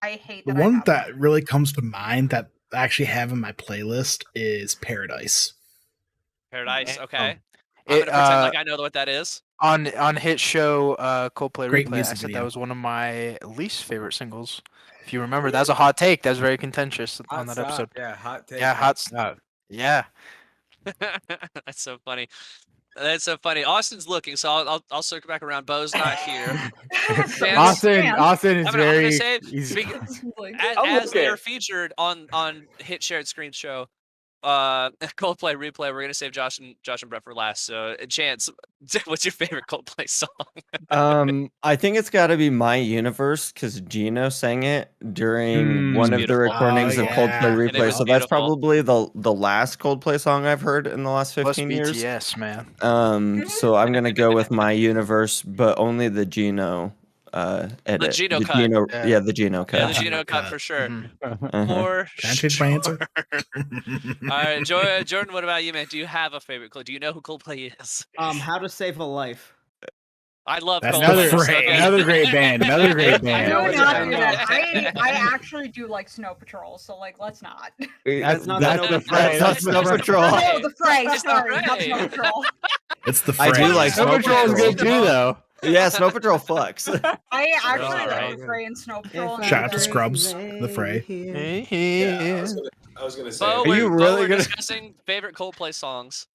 [SPEAKER 4] I hate
[SPEAKER 3] the
[SPEAKER 4] that.
[SPEAKER 3] one that really comes to mind that I actually have in my playlist is Paradise.
[SPEAKER 1] Paradise. Okay. I'm gonna pretend like I know what that is.
[SPEAKER 9] On hit show Coldplay
[SPEAKER 3] Great
[SPEAKER 9] Replay, I
[SPEAKER 3] music
[SPEAKER 9] said
[SPEAKER 3] video.
[SPEAKER 9] that was one of my least favorite singles. If you remember, that was a hot take. That was very contentious on that episode.
[SPEAKER 7] Yeah, hot take.
[SPEAKER 9] Yeah, hot stuff. Yeah.
[SPEAKER 1] That's so funny. That's so funny. Austin's looking, so I'll circle back around. Bo's not here.
[SPEAKER 7] Austin is very.
[SPEAKER 1] As they are featured on Hit Shared Screen Show, Coldplay Replay. We're gonna save Josh and Brett for last. So, Chance, what's your favorite Coldplay song?
[SPEAKER 5] I think it's got to be My Universe because Gino sang it during one of the recordings of Coldplay Replay. So that's probably the last Coldplay song I've heard in the last 15 years.
[SPEAKER 9] Yes, man.
[SPEAKER 5] So I'm gonna go with My Universe, but only the Gino edit.
[SPEAKER 1] The Gino cut.
[SPEAKER 5] The Gino cut.
[SPEAKER 1] Yeah, the Gino cut for sure.
[SPEAKER 3] Can I change my answer?
[SPEAKER 1] All right, Jordan, what about you, man? Do you have a favorite? Do you know who Coldplay is?
[SPEAKER 8] How to Save a Life.
[SPEAKER 1] I love
[SPEAKER 3] Coldplay.
[SPEAKER 7] Another great band. Another great band.
[SPEAKER 4] I actually do like Snow Patrol, so like let's not.
[SPEAKER 5] That's the Fray. That's Snow Patrol.
[SPEAKER 4] No, the Fray. Sorry, not Snow Patrol.
[SPEAKER 3] It's the Fray.
[SPEAKER 5] I do like
[SPEAKER 7] Snow Patrol is good too, though.
[SPEAKER 5] Yeah, Snow Patrol fucks.
[SPEAKER 4] I actually like the Fray and Snow Patrol.
[SPEAKER 3] Shout out to Scrubs, the Fray.
[SPEAKER 6] Yeah, I was gonna say.
[SPEAKER 1] We're discussing favorite Coldplay songs.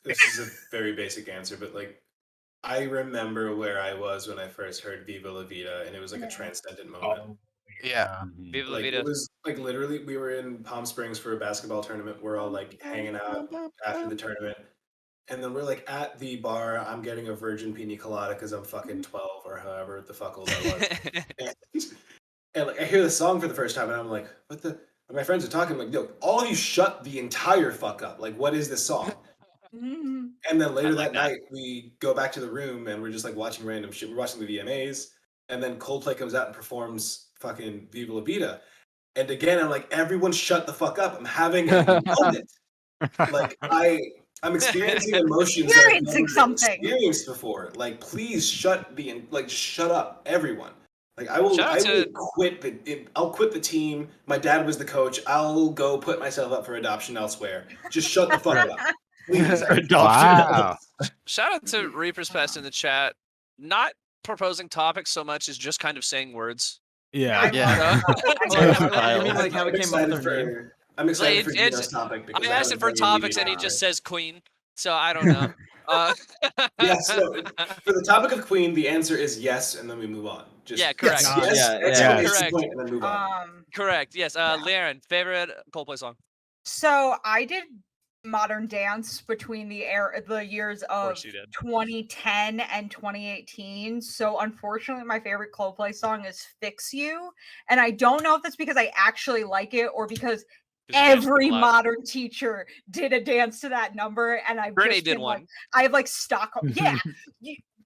[SPEAKER 6] This is a very basic answer, but like, I remember where I was when I first heard Viva La Vida, and it was like a transcendent moment.
[SPEAKER 1] Oh, yeah. Viva La Vida.
[SPEAKER 6] It was like literally, we were in Palm Springs for a basketball tournament. We're all like hanging out after the tournament. And then we're like at the bar. I'm getting a virgin pina colada because I'm fucking 12 or however the fuck old I was. and like I hear the song for the first time, and I'm like, what the? And my friends are talking like, yo, all of you shut the entire fuck up. Like, what is this song? And then later that night, we go back to the room and we're just like watching random shit. We're watching the VMAs, and then Coldplay comes out and performs fucking Viva La Vida. And again, I'm like, everyone shut the fuck up. I'm having a moment. Like I'm experiencing emotions that I've never experienced before. Like, please shut up, everyone. Like I will quit I'll quit the team. My dad was the coach. I'll go put myself up for adoption elsewhere. Just shut the fuck up. Please.
[SPEAKER 1] Wow. Shout out to Reaper's Pest in the chat. Not proposing topics so much as just kind of saying words.
[SPEAKER 7] Yeah.
[SPEAKER 8] You mean like how it came up with their name?
[SPEAKER 6] I'm excited for Gino's topic.
[SPEAKER 1] I asked him for topics and he just says Queen. So I don't know.
[SPEAKER 6] Yes, so for the topic of Queen, the answer is yes, and then we move on. Just
[SPEAKER 1] correct.
[SPEAKER 6] Correct.
[SPEAKER 1] Point, and then move on. Correct. Yes. Laren, favorite Coldplay song?
[SPEAKER 4] So I did modern dance between the years of 2010 and 2018. So unfortunately, my favorite Coldplay song is "Fix You," and I don't know if that's because I actually like it or because every modern teacher did a dance to that number, and I've
[SPEAKER 1] Brittany
[SPEAKER 4] just
[SPEAKER 1] did
[SPEAKER 4] been,
[SPEAKER 1] one.
[SPEAKER 4] like, I have like Stockholm. Yeah,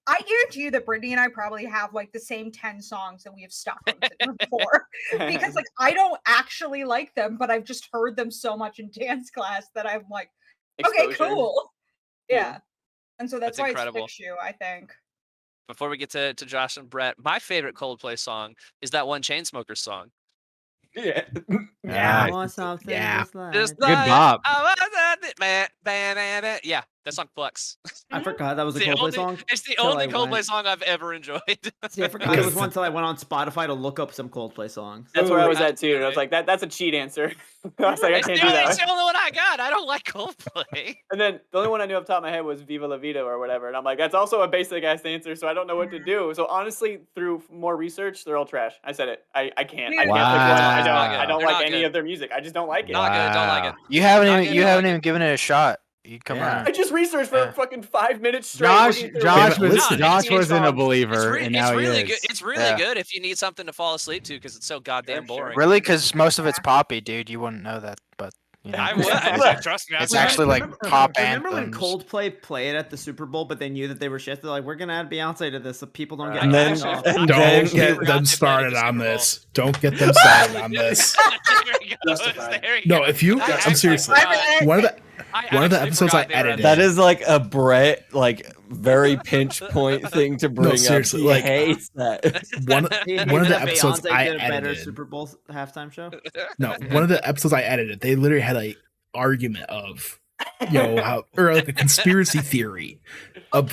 [SPEAKER 4] I guarantee you that Brittany and I probably have like the same 10 songs that we have Stockholm syndrome for, because like I don't actually like them, but I've just heard them so much in dance class that I'm like, okay, cool. Yeah, and so that's why
[SPEAKER 1] incredible.
[SPEAKER 4] It's "Fix You," I think.
[SPEAKER 1] Before we get to Josh and Brett, my favorite Coldplay song is that one Chainsmokers song.
[SPEAKER 8] Yeah.
[SPEAKER 1] Just
[SPEAKER 7] good bop.
[SPEAKER 1] Yeah, that song Flex.
[SPEAKER 8] I forgot that was a Coldplay song.
[SPEAKER 1] It's the only Coldplay song I've ever enjoyed.
[SPEAKER 8] See, I forgot it was one until I went on Spotify to look up some Coldplay songs.
[SPEAKER 2] That's where I was at too. And I was like, that's a cheat answer. I was like, I can't do that.
[SPEAKER 1] It's the only one I got. I don't like Coldplay.
[SPEAKER 2] And then the only one I knew off the top of my head was Viva La Vida or whatever. And I'm like, that's also a basic ass answer, so I don't know what to do. So honestly, through more research, they're all trash. I said it. I can't. I can't pick one. I don't like any of their music. I just don't like it.
[SPEAKER 1] Not good. Don't like it.
[SPEAKER 9] You haven't even given it a shot. You come on.
[SPEAKER 2] I just researched for fucking 5 minutes straight.
[SPEAKER 7] Josh wasn't a believer, and now he is.
[SPEAKER 1] Good. It's really good if you need something to fall asleep to because it's so goddamn boring.
[SPEAKER 9] Really, because most of it's poppy, dude. You wouldn't know that, but you know.
[SPEAKER 1] I would. Trust me.
[SPEAKER 9] It's actually like pop anthems.
[SPEAKER 8] Remember when Coldplay played at the Super Bowl, but they knew that they were shit? They're like, we're gonna add Beyonce to this so people don't get.
[SPEAKER 3] Don't get them started on this. Don't get them started on this. No, if you, I'm seriously, one of the episodes I edited.
[SPEAKER 5] That is like a Brett, like very pinch point thing to bring up.
[SPEAKER 3] Seriously,
[SPEAKER 5] he hates that.
[SPEAKER 3] One of the episodes I
[SPEAKER 8] did a better
[SPEAKER 3] edited.
[SPEAKER 8] Super Bowl halftime show.
[SPEAKER 3] No, one of the episodes I edited, they literally had a argument of, or like a conspiracy theory of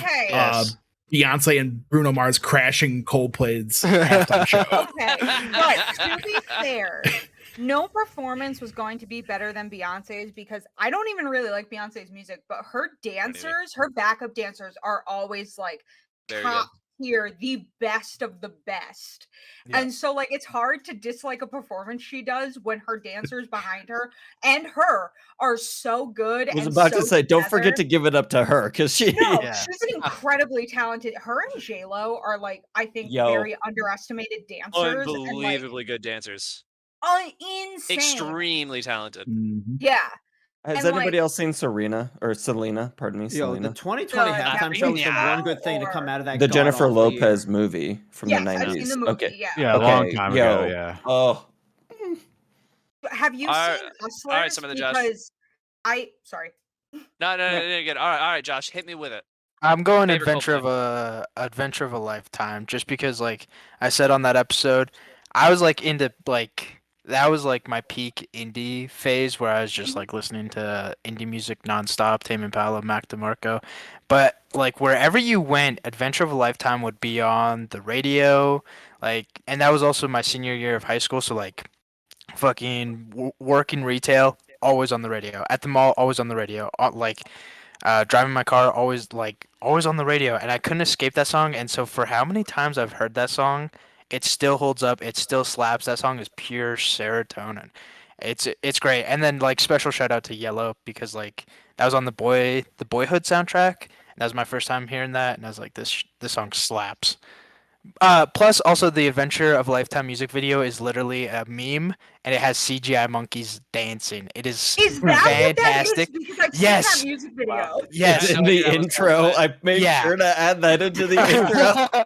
[SPEAKER 3] Beyonce and Bruno Mars crashing Coldplay's halftime show.
[SPEAKER 4] Okay, but to be fair, no performance was going to be better than Beyonce's because I don't even really like Beyonce's music, but her dancers, her backup dancers are always like top tier, the best of the best. Yeah. And so like it's hard to dislike a performance she does when her dancers behind her and her are so good.
[SPEAKER 5] I was about to say, don't forget to give it up to her because she's
[SPEAKER 4] an incredibly talented. Her and J-Lo are like, I think, very underestimated dancers.
[SPEAKER 1] Unbelievably good dancers.
[SPEAKER 4] Insane.
[SPEAKER 1] Extremely talented.
[SPEAKER 3] Mm-hmm.
[SPEAKER 4] Yeah.
[SPEAKER 5] Has anybody else seen Selena? Pardon me, Selena.
[SPEAKER 8] The 2020 halftime show was the one good thing to come out of that.
[SPEAKER 5] The Jennifer Lopez movie from the 90s.
[SPEAKER 4] I've seen the movie,
[SPEAKER 5] okay.
[SPEAKER 7] Yeah, a long time ago. Yeah.
[SPEAKER 5] Oh.
[SPEAKER 4] Have you seen Hustlers?
[SPEAKER 1] All right, some of the Josh.
[SPEAKER 4] Sorry.
[SPEAKER 1] No, good. All right, Josh, hit me with it.
[SPEAKER 9] I'm going Adventure of a Lifetime, just because, like I said on that episode, I was like into like. That was like my peak indie phase where I was just like listening to indie music nonstop, Tame Impala, Mac DeMarco. But like wherever you went, Adventure of a Lifetime would be on the radio. Like, and that was also my senior year of high school. So like fucking working retail, always on the radio. At the mall, always on the radio. Like driving my car, always on the radio, and I couldn't escape that song. And so for how many times I've heard that song, it still holds up. It still slaps. That song is pure serotonin. It's great. And then like special shout out to Yellow because like that was on the Boyhood soundtrack. And that was my first time hearing that, and I was like, this song slaps. Plus, also the Adventure of a Lifetime music video is literally a meme, and it has CGI monkeys dancing. It is
[SPEAKER 4] Is that
[SPEAKER 9] fantastic.
[SPEAKER 4] what that is? Because I've
[SPEAKER 9] Yes.
[SPEAKER 4] seen that music video.
[SPEAKER 1] Wow.
[SPEAKER 9] Yes,
[SPEAKER 5] in the intro, I made sure to add that into the intro.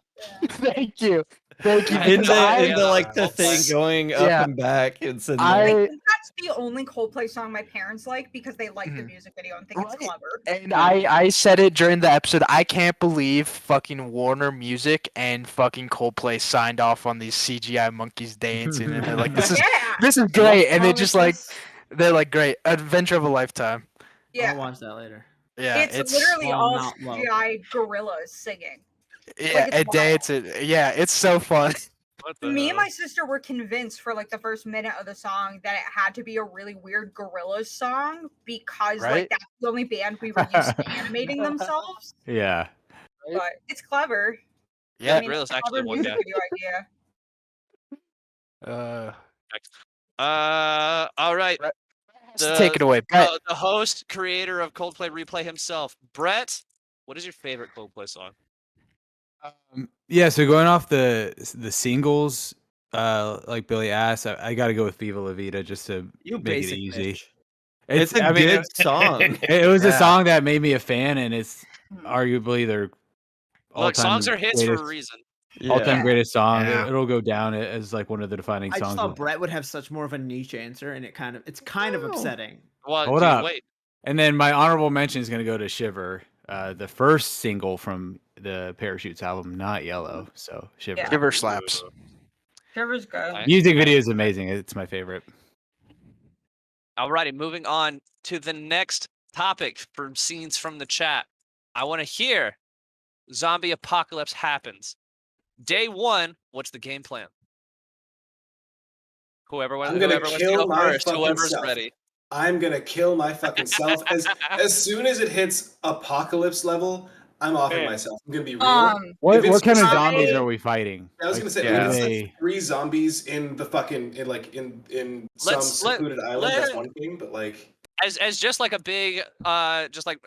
[SPEAKER 9] Thank you. Thank you.
[SPEAKER 5] In
[SPEAKER 9] because
[SPEAKER 5] the like the thing going up and back, it's in
[SPEAKER 4] I
[SPEAKER 5] there.
[SPEAKER 4] think that's the only Coldplay song my parents like because they like the music video and think it's clever.
[SPEAKER 9] And I said it during the episode. I can't believe fucking Warner Music and fucking Coldplay signed off on these CGI monkeys dancing, and they're like, "This is great," and they just like, they're like, "Great, Adventure of a Lifetime."
[SPEAKER 8] I'll watch that later.
[SPEAKER 9] Yeah,
[SPEAKER 4] it's literally all CGI gorillas singing.
[SPEAKER 9] Yeah,
[SPEAKER 4] like,
[SPEAKER 9] it's so fun.
[SPEAKER 4] Me and my sister were convinced for like the first minute of the song that it had to be a really weird Gorillaz song because like that's the only band we were used to animating themselves.
[SPEAKER 7] Yeah,
[SPEAKER 4] but it's clever.
[SPEAKER 1] Yeah,
[SPEAKER 4] I mean,
[SPEAKER 1] Gorillaz
[SPEAKER 4] it's a
[SPEAKER 1] actually
[SPEAKER 4] clever
[SPEAKER 1] one
[SPEAKER 4] music
[SPEAKER 1] guy.
[SPEAKER 4] video idea.
[SPEAKER 1] All right.
[SPEAKER 9] Take it away, Brett.
[SPEAKER 1] The host, creator of Coldplay Replay himself, Brett. What is your favorite Coldplay song?
[SPEAKER 7] Yeah, so going off the singles, like Billy asked, I got to go with Viva La Vida just to make it easy.
[SPEAKER 5] It's a good song.
[SPEAKER 7] It was a song that made me a fan, and it's arguably their
[SPEAKER 1] Look, songs are hits for a reason.
[SPEAKER 7] All-time greatest song. It'll go down as like one of the defining songs.
[SPEAKER 8] I just thought Brett would have such more of a niche answer, and it's kind of upsetting.
[SPEAKER 1] Well,
[SPEAKER 7] hold up.
[SPEAKER 1] Wait.
[SPEAKER 7] And then my honorable mention is going to go to Shiver, the first single from the Parachutes album, not Yellow. So Shiver.
[SPEAKER 9] Shiver slaps.
[SPEAKER 4] Shiver's good.
[SPEAKER 7] Music video is amazing. It's my favorite.
[SPEAKER 1] Alrighty, moving on to the next topic from scenes from the chat. I want to hear zombie apocalypse happens. Day one, what's the game plan? Whoever's ready.
[SPEAKER 6] I'm gonna kill my fucking self. As soon as it hits apocalypse level, I'm offing myself. I'm gonna be real.
[SPEAKER 7] What kind of zombies are we fighting?
[SPEAKER 6] I was gonna say, if it's like 3 zombies in the fucking in some secluded island, that's one thing. But like,
[SPEAKER 1] as just like a big, just like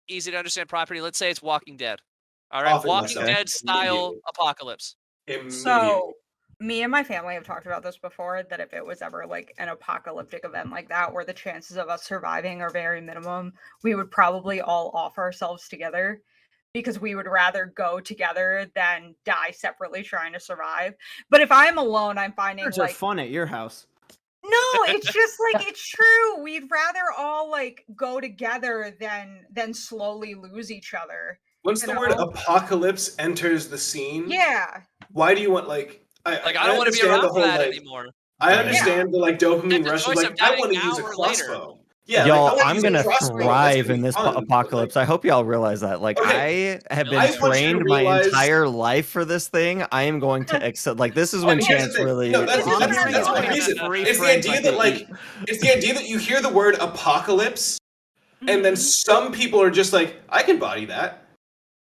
[SPEAKER 1] easy to understand property. Let's say it's Walking Dead. All right, Walking Dead style apocalypse.
[SPEAKER 4] So, me and my family have talked about this before, that if it was ever like an apocalyptic event like that, where the chances of us surviving are very minimum, we would probably all off ourselves together because we would rather go together than die separately trying to survive. But if I'm alone, I'm finding
[SPEAKER 8] Birds are fun at your house.
[SPEAKER 4] No, it's just like it's true. We'd rather all like go together than slowly lose each other.
[SPEAKER 6] Once the word apocalypse enters the scene, why do you want like?
[SPEAKER 1] I don't want to be around for that anymore.
[SPEAKER 6] I understand the like dopamine rush. Like I want to use a crossbow. Yeah,
[SPEAKER 5] y'all,
[SPEAKER 6] like,
[SPEAKER 5] I'm gonna thrive in this apocalypse. I hope y'all realize that. Like, I have been trained my entire life for this thing. I am going to accept. Like, this is when Chance really.
[SPEAKER 6] No, that's my reason. It's the idea that it's the idea that you hear the word apocalypse, and then some people are just like, I can body that.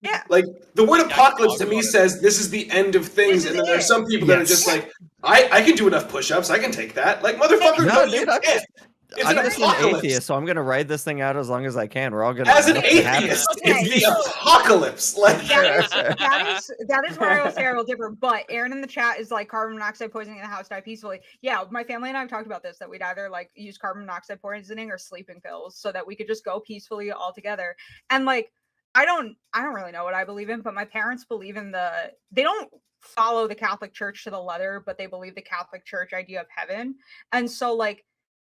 [SPEAKER 4] Yeah.
[SPEAKER 6] Like the word apocalypse to me says this is the end of things, and then there's some people that are just like, I can do enough push-ups, I can take that. Like motherfucker, no, you can't.
[SPEAKER 5] I'm just an atheist, so I'm gonna ride this thing out as long as I can. We're all gonna.
[SPEAKER 6] As an atheist, it's the apocalypse. Like
[SPEAKER 4] that is where I will say a little different. But Aaron in the chat is like carbon monoxide poisoning in the house, die peacefully. Yeah, my family and I have talked about this, that we'd either like use carbon monoxide poisoning or sleeping pills so that we could just go peacefully all together. And like I don't really know what I believe in, but my parents believe in they don't follow the Catholic Church to the letter, but they believe the Catholic Church idea of heaven. And so like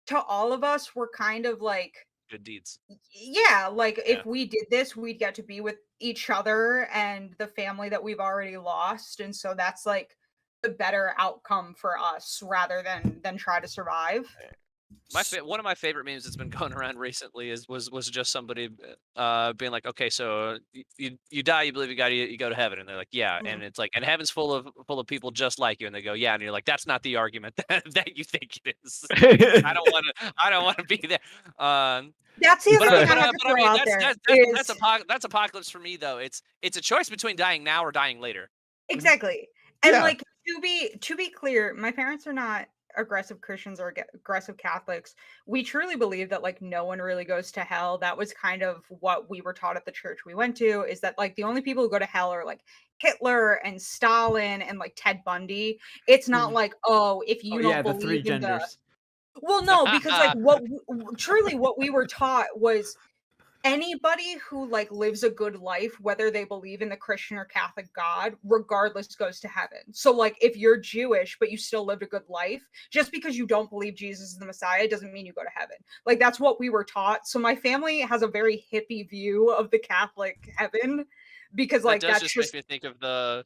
[SPEAKER 4] to all of us, we're kind of like
[SPEAKER 1] good deeds.
[SPEAKER 4] Yeah, like if we did this, we'd get to be with each other and the family that we've already lost. And so that's like the better outcome for us rather than try to survive.
[SPEAKER 1] One of my favorite memes that's been going around recently was just somebody being like, okay, so you die, you believe in God, you go to heaven, and they're like, yeah, and it's like, and heaven's full of people just like you, and they go, yeah, and you're like, that's not the argument that you think it is. I don't want to be there.
[SPEAKER 4] That's the other thing I have to throw out there.
[SPEAKER 1] That's apocalypse for me though. It's a choice between dying now or dying later.
[SPEAKER 4] Exactly. And like to be clear, my parents are not aggressive Christians or aggressive Catholics. We truly believe that like no one really goes to hell. That was kind of what we were taught at the church we went to, is that like the only people who go to hell are like Hitler and Stalin and like Ted Bundy. It's not like, oh, if you don't believe
[SPEAKER 8] the three
[SPEAKER 4] in
[SPEAKER 8] genders.
[SPEAKER 4] Well, no, because like what we were taught was anybody who like lives a good life, whether they believe in the Christian or Catholic God, regardless goes to heaven. So like if you're Jewish but you still lived a good life, just because you don't believe Jesus is the Messiah doesn't mean you go to heaven. Like that's what we were taught. So my family has a very hippie view of the Catholic heaven, because like
[SPEAKER 1] that just makes me think of the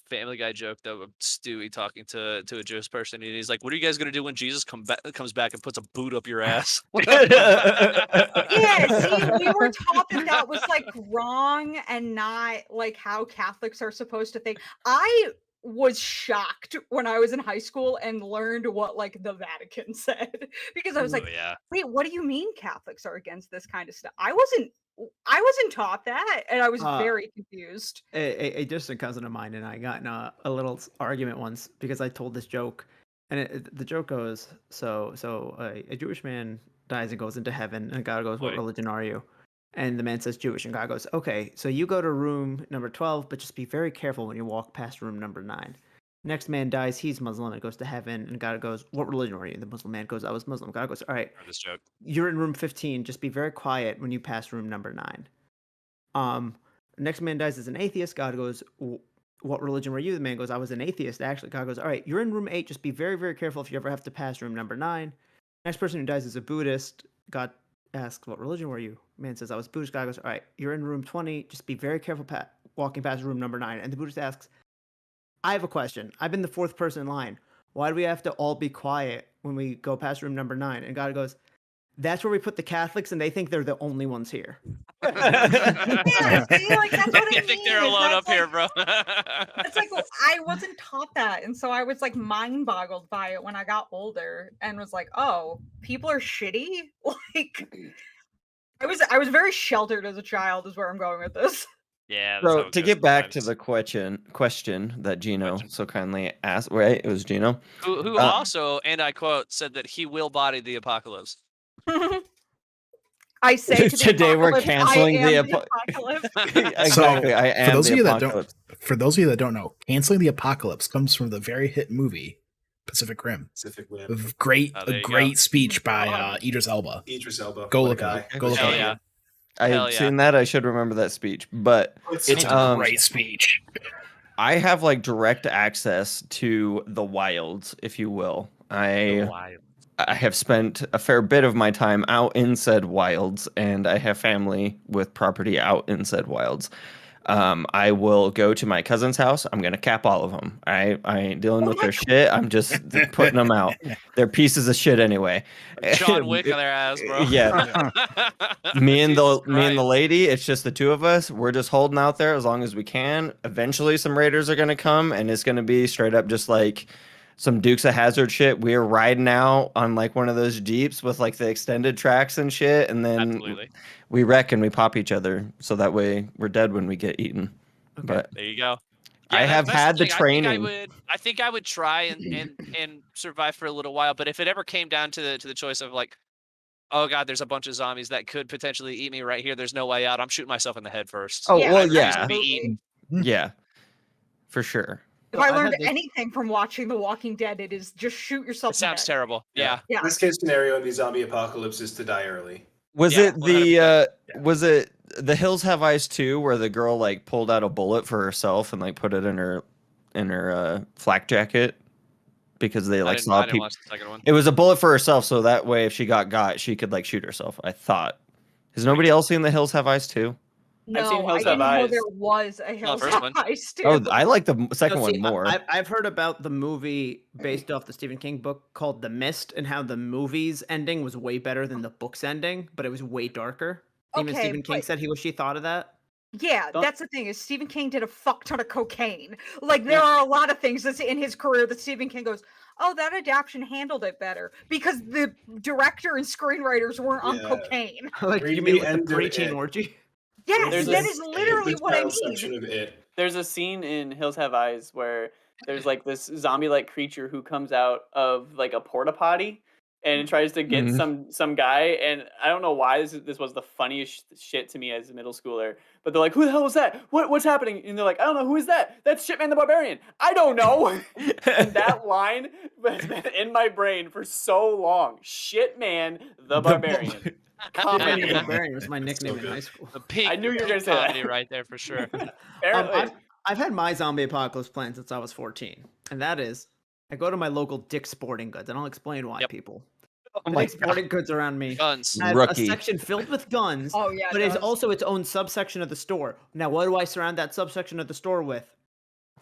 [SPEAKER 1] Family Guy joke though, of Stewie talking to a Jewish person, and he's like, "What are you guys gonna do when Jesus comes back and puts a boot up your ass?"
[SPEAKER 4] Yeah, see, we were taught that was like wrong and not like how Catholics are supposed to think. I was shocked when I was in high school and learned what like the Vatican said, because I was like, wait, what do you mean Catholics are against this kind of stuff? I wasn't taught that, and I was very confused.
[SPEAKER 8] A distant cousin of mine and I got in a little argument once because I told this joke, and the joke goes, so a Jewish man dies and goes into heaven, and God goes, "What religion are you?" And the man says Jewish, and God goes, "Okay, so you go to room number 12, but just be very careful when you walk past room number 9." Next man dies, he's Muslim and goes to heaven, and God goes, "What religion are you?" The Muslim man goes, "I was Muslim." God goes, "All right,
[SPEAKER 1] this joke.
[SPEAKER 8] You're in room 15. Just be very quiet when you pass room number 9." Next man dies as an atheist. God goes, "What religion were you?" The man goes, "I was an atheist." Actually, God goes, "All right, you're in room 8. Just be very, very careful if you ever have to pass room number 9. Next person who dies is a Buddhist. God asks, "What religion were you?" Man says, "I was Buddhist." God goes, "All right, you're in room 20. Just be very careful walking past room number 9. And the Buddhist asks, "I have a question. I've been the 4th person in line. Why do we have to all be quiet when we go past room number 9? And God goes, "That's where we put the Catholics, and they think they're the only ones here."
[SPEAKER 4] Yeah, see, like that's what
[SPEAKER 1] I think they're alone up here, bro.
[SPEAKER 4] It's like, well, I wasn't taught that, and so I was like mind boggled by it when I got older, and was like, oh, people are shitty. Like, I was very sheltered as a child, is where I'm going with this.
[SPEAKER 1] Yeah.
[SPEAKER 5] So to get back to the question that Gino so kindly asked, right? It was Gino
[SPEAKER 1] who also, and I quote, said that he will body the apocalypse.
[SPEAKER 4] I say to
[SPEAKER 5] today we're canceling the
[SPEAKER 4] apocalypse.
[SPEAKER 5] Exactly. I am
[SPEAKER 3] for those of you that don't know, canceling the apocalypse comes from the very hit movie Pacific Rim.
[SPEAKER 6] Pacific Rim.
[SPEAKER 3] Great speech by Idris Elba.
[SPEAKER 6] Idris Elba.
[SPEAKER 3] Go look at it. Go look at it.
[SPEAKER 5] I've seen that. I should remember that speech, but
[SPEAKER 3] it's a great speech.
[SPEAKER 5] I have like direct access to the wilds, if you will. I have spent a fair bit of my time out in said wilds, and I have family with property out in said wilds. I will go to my cousin's house. I'm going to cap all of them. I ain't dealing with their shit. I'm just putting them out. They're pieces of shit anyway.
[SPEAKER 1] John Wick on their ass, bro.
[SPEAKER 5] Yeah. me and the lady, it's just the two of us. We're just holding out there as long as we can. Eventually some raiders are going to come, and it's going to be straight up just like some Dukes of Hazzard shit. We're riding out on like one of those Jeeps with like the extended tracks and shit, and then we wreck and we pop each other, so that way we're dead when we get eaten. Okay. But
[SPEAKER 1] there you go.
[SPEAKER 5] Yeah, I have had the training.
[SPEAKER 1] I think I would try and survive for a little while, but if it ever came down to the choice of like, oh god, there's a bunch of zombies that could potentially eat me right here, there's no way out, I'm shooting myself in the head first.
[SPEAKER 5] Oh yeah, well, yeah. Yeah, for sure.
[SPEAKER 4] If I learned anything from watching The Walking Dead, it is just shoot yourself.
[SPEAKER 1] It sounds terrible. Yeah.
[SPEAKER 6] Best case scenario in the zombie apocalypse is to die early.
[SPEAKER 5] Was it the Hills Have Eyes 2 where the girl like pulled out a bullet for herself and like put it in her flak jacket because they like saw people? It was a bullet for herself, so that way if she got, she could like shoot herself. I thought. Has nobody else seen The Hills Have Eyes 2?
[SPEAKER 2] I've seen
[SPEAKER 4] No, I
[SPEAKER 2] Hills Have
[SPEAKER 4] didn't know
[SPEAKER 2] Eyes.
[SPEAKER 4] there was a Hills
[SPEAKER 1] first
[SPEAKER 4] Have
[SPEAKER 1] one.
[SPEAKER 4] Eyes too.
[SPEAKER 5] Oh, I like the second
[SPEAKER 8] No, see,
[SPEAKER 5] one more.
[SPEAKER 8] I've heard about the movie based off the Stephen King book called The Mist, and how the movie's ending was way better than the book's ending, but it was way darker. Even
[SPEAKER 4] Okay,
[SPEAKER 8] Stephen King
[SPEAKER 4] but-
[SPEAKER 8] said he wished he thought of that.
[SPEAKER 4] Yeah,
[SPEAKER 2] Don't-
[SPEAKER 4] that's the thing is Stephen King did a fuck ton of cocaine. Like there are a lot of things that's in his career that Stephen King goes, oh, that adaptation handled it better because the director and screenwriters weren't on
[SPEAKER 6] Yeah.
[SPEAKER 4] cocaine.
[SPEAKER 8] Like
[SPEAKER 6] Read
[SPEAKER 8] you
[SPEAKER 6] the
[SPEAKER 8] mean with
[SPEAKER 6] end
[SPEAKER 8] the
[SPEAKER 6] of
[SPEAKER 8] preteen
[SPEAKER 6] it.
[SPEAKER 8] orgy?
[SPEAKER 4] Yes,
[SPEAKER 2] There's
[SPEAKER 4] that
[SPEAKER 2] a-
[SPEAKER 4] is literally
[SPEAKER 6] the
[SPEAKER 4] what I
[SPEAKER 6] child
[SPEAKER 4] mean.
[SPEAKER 6] section of it.
[SPEAKER 2] There's a scene in Hills Have Eyes where there's like this zombie-like creature who comes out of like a porta potty and tries to get some guy, and I don't know why this was the funniest shit to me as a middle schooler. But they're like, "Who the hell was that? What's happening?" And they're like, "I don't know. Who is that? That's Shitman the Barbarian." I don't know. And that line has been in my brain for so long. Shitman the Barbarian.
[SPEAKER 8] Shitman the
[SPEAKER 2] Comedy.
[SPEAKER 8] Barbarian was my nickname in
[SPEAKER 6] good.
[SPEAKER 8] high school.
[SPEAKER 1] The peak.
[SPEAKER 2] I knew you were gonna
[SPEAKER 1] peak
[SPEAKER 2] say that.
[SPEAKER 1] comedy right there for sure.
[SPEAKER 2] Apparently.
[SPEAKER 8] I've had my zombie apocalypse plan since I was 14, and that is I go to my local Dick's Sporting Goods, and I'll explain why,
[SPEAKER 1] Yep.
[SPEAKER 8] people.
[SPEAKER 5] Oh
[SPEAKER 8] The
[SPEAKER 5] my
[SPEAKER 8] Dick's Sporting Goods around me
[SPEAKER 1] Guns.
[SPEAKER 8] has
[SPEAKER 5] Rookie.
[SPEAKER 8] a section filled with guns,
[SPEAKER 4] Oh yeah,
[SPEAKER 8] but
[SPEAKER 4] it
[SPEAKER 8] it's
[SPEAKER 4] does.
[SPEAKER 8] also its own subsection of the store. Now, what do I surround that subsection of the store with?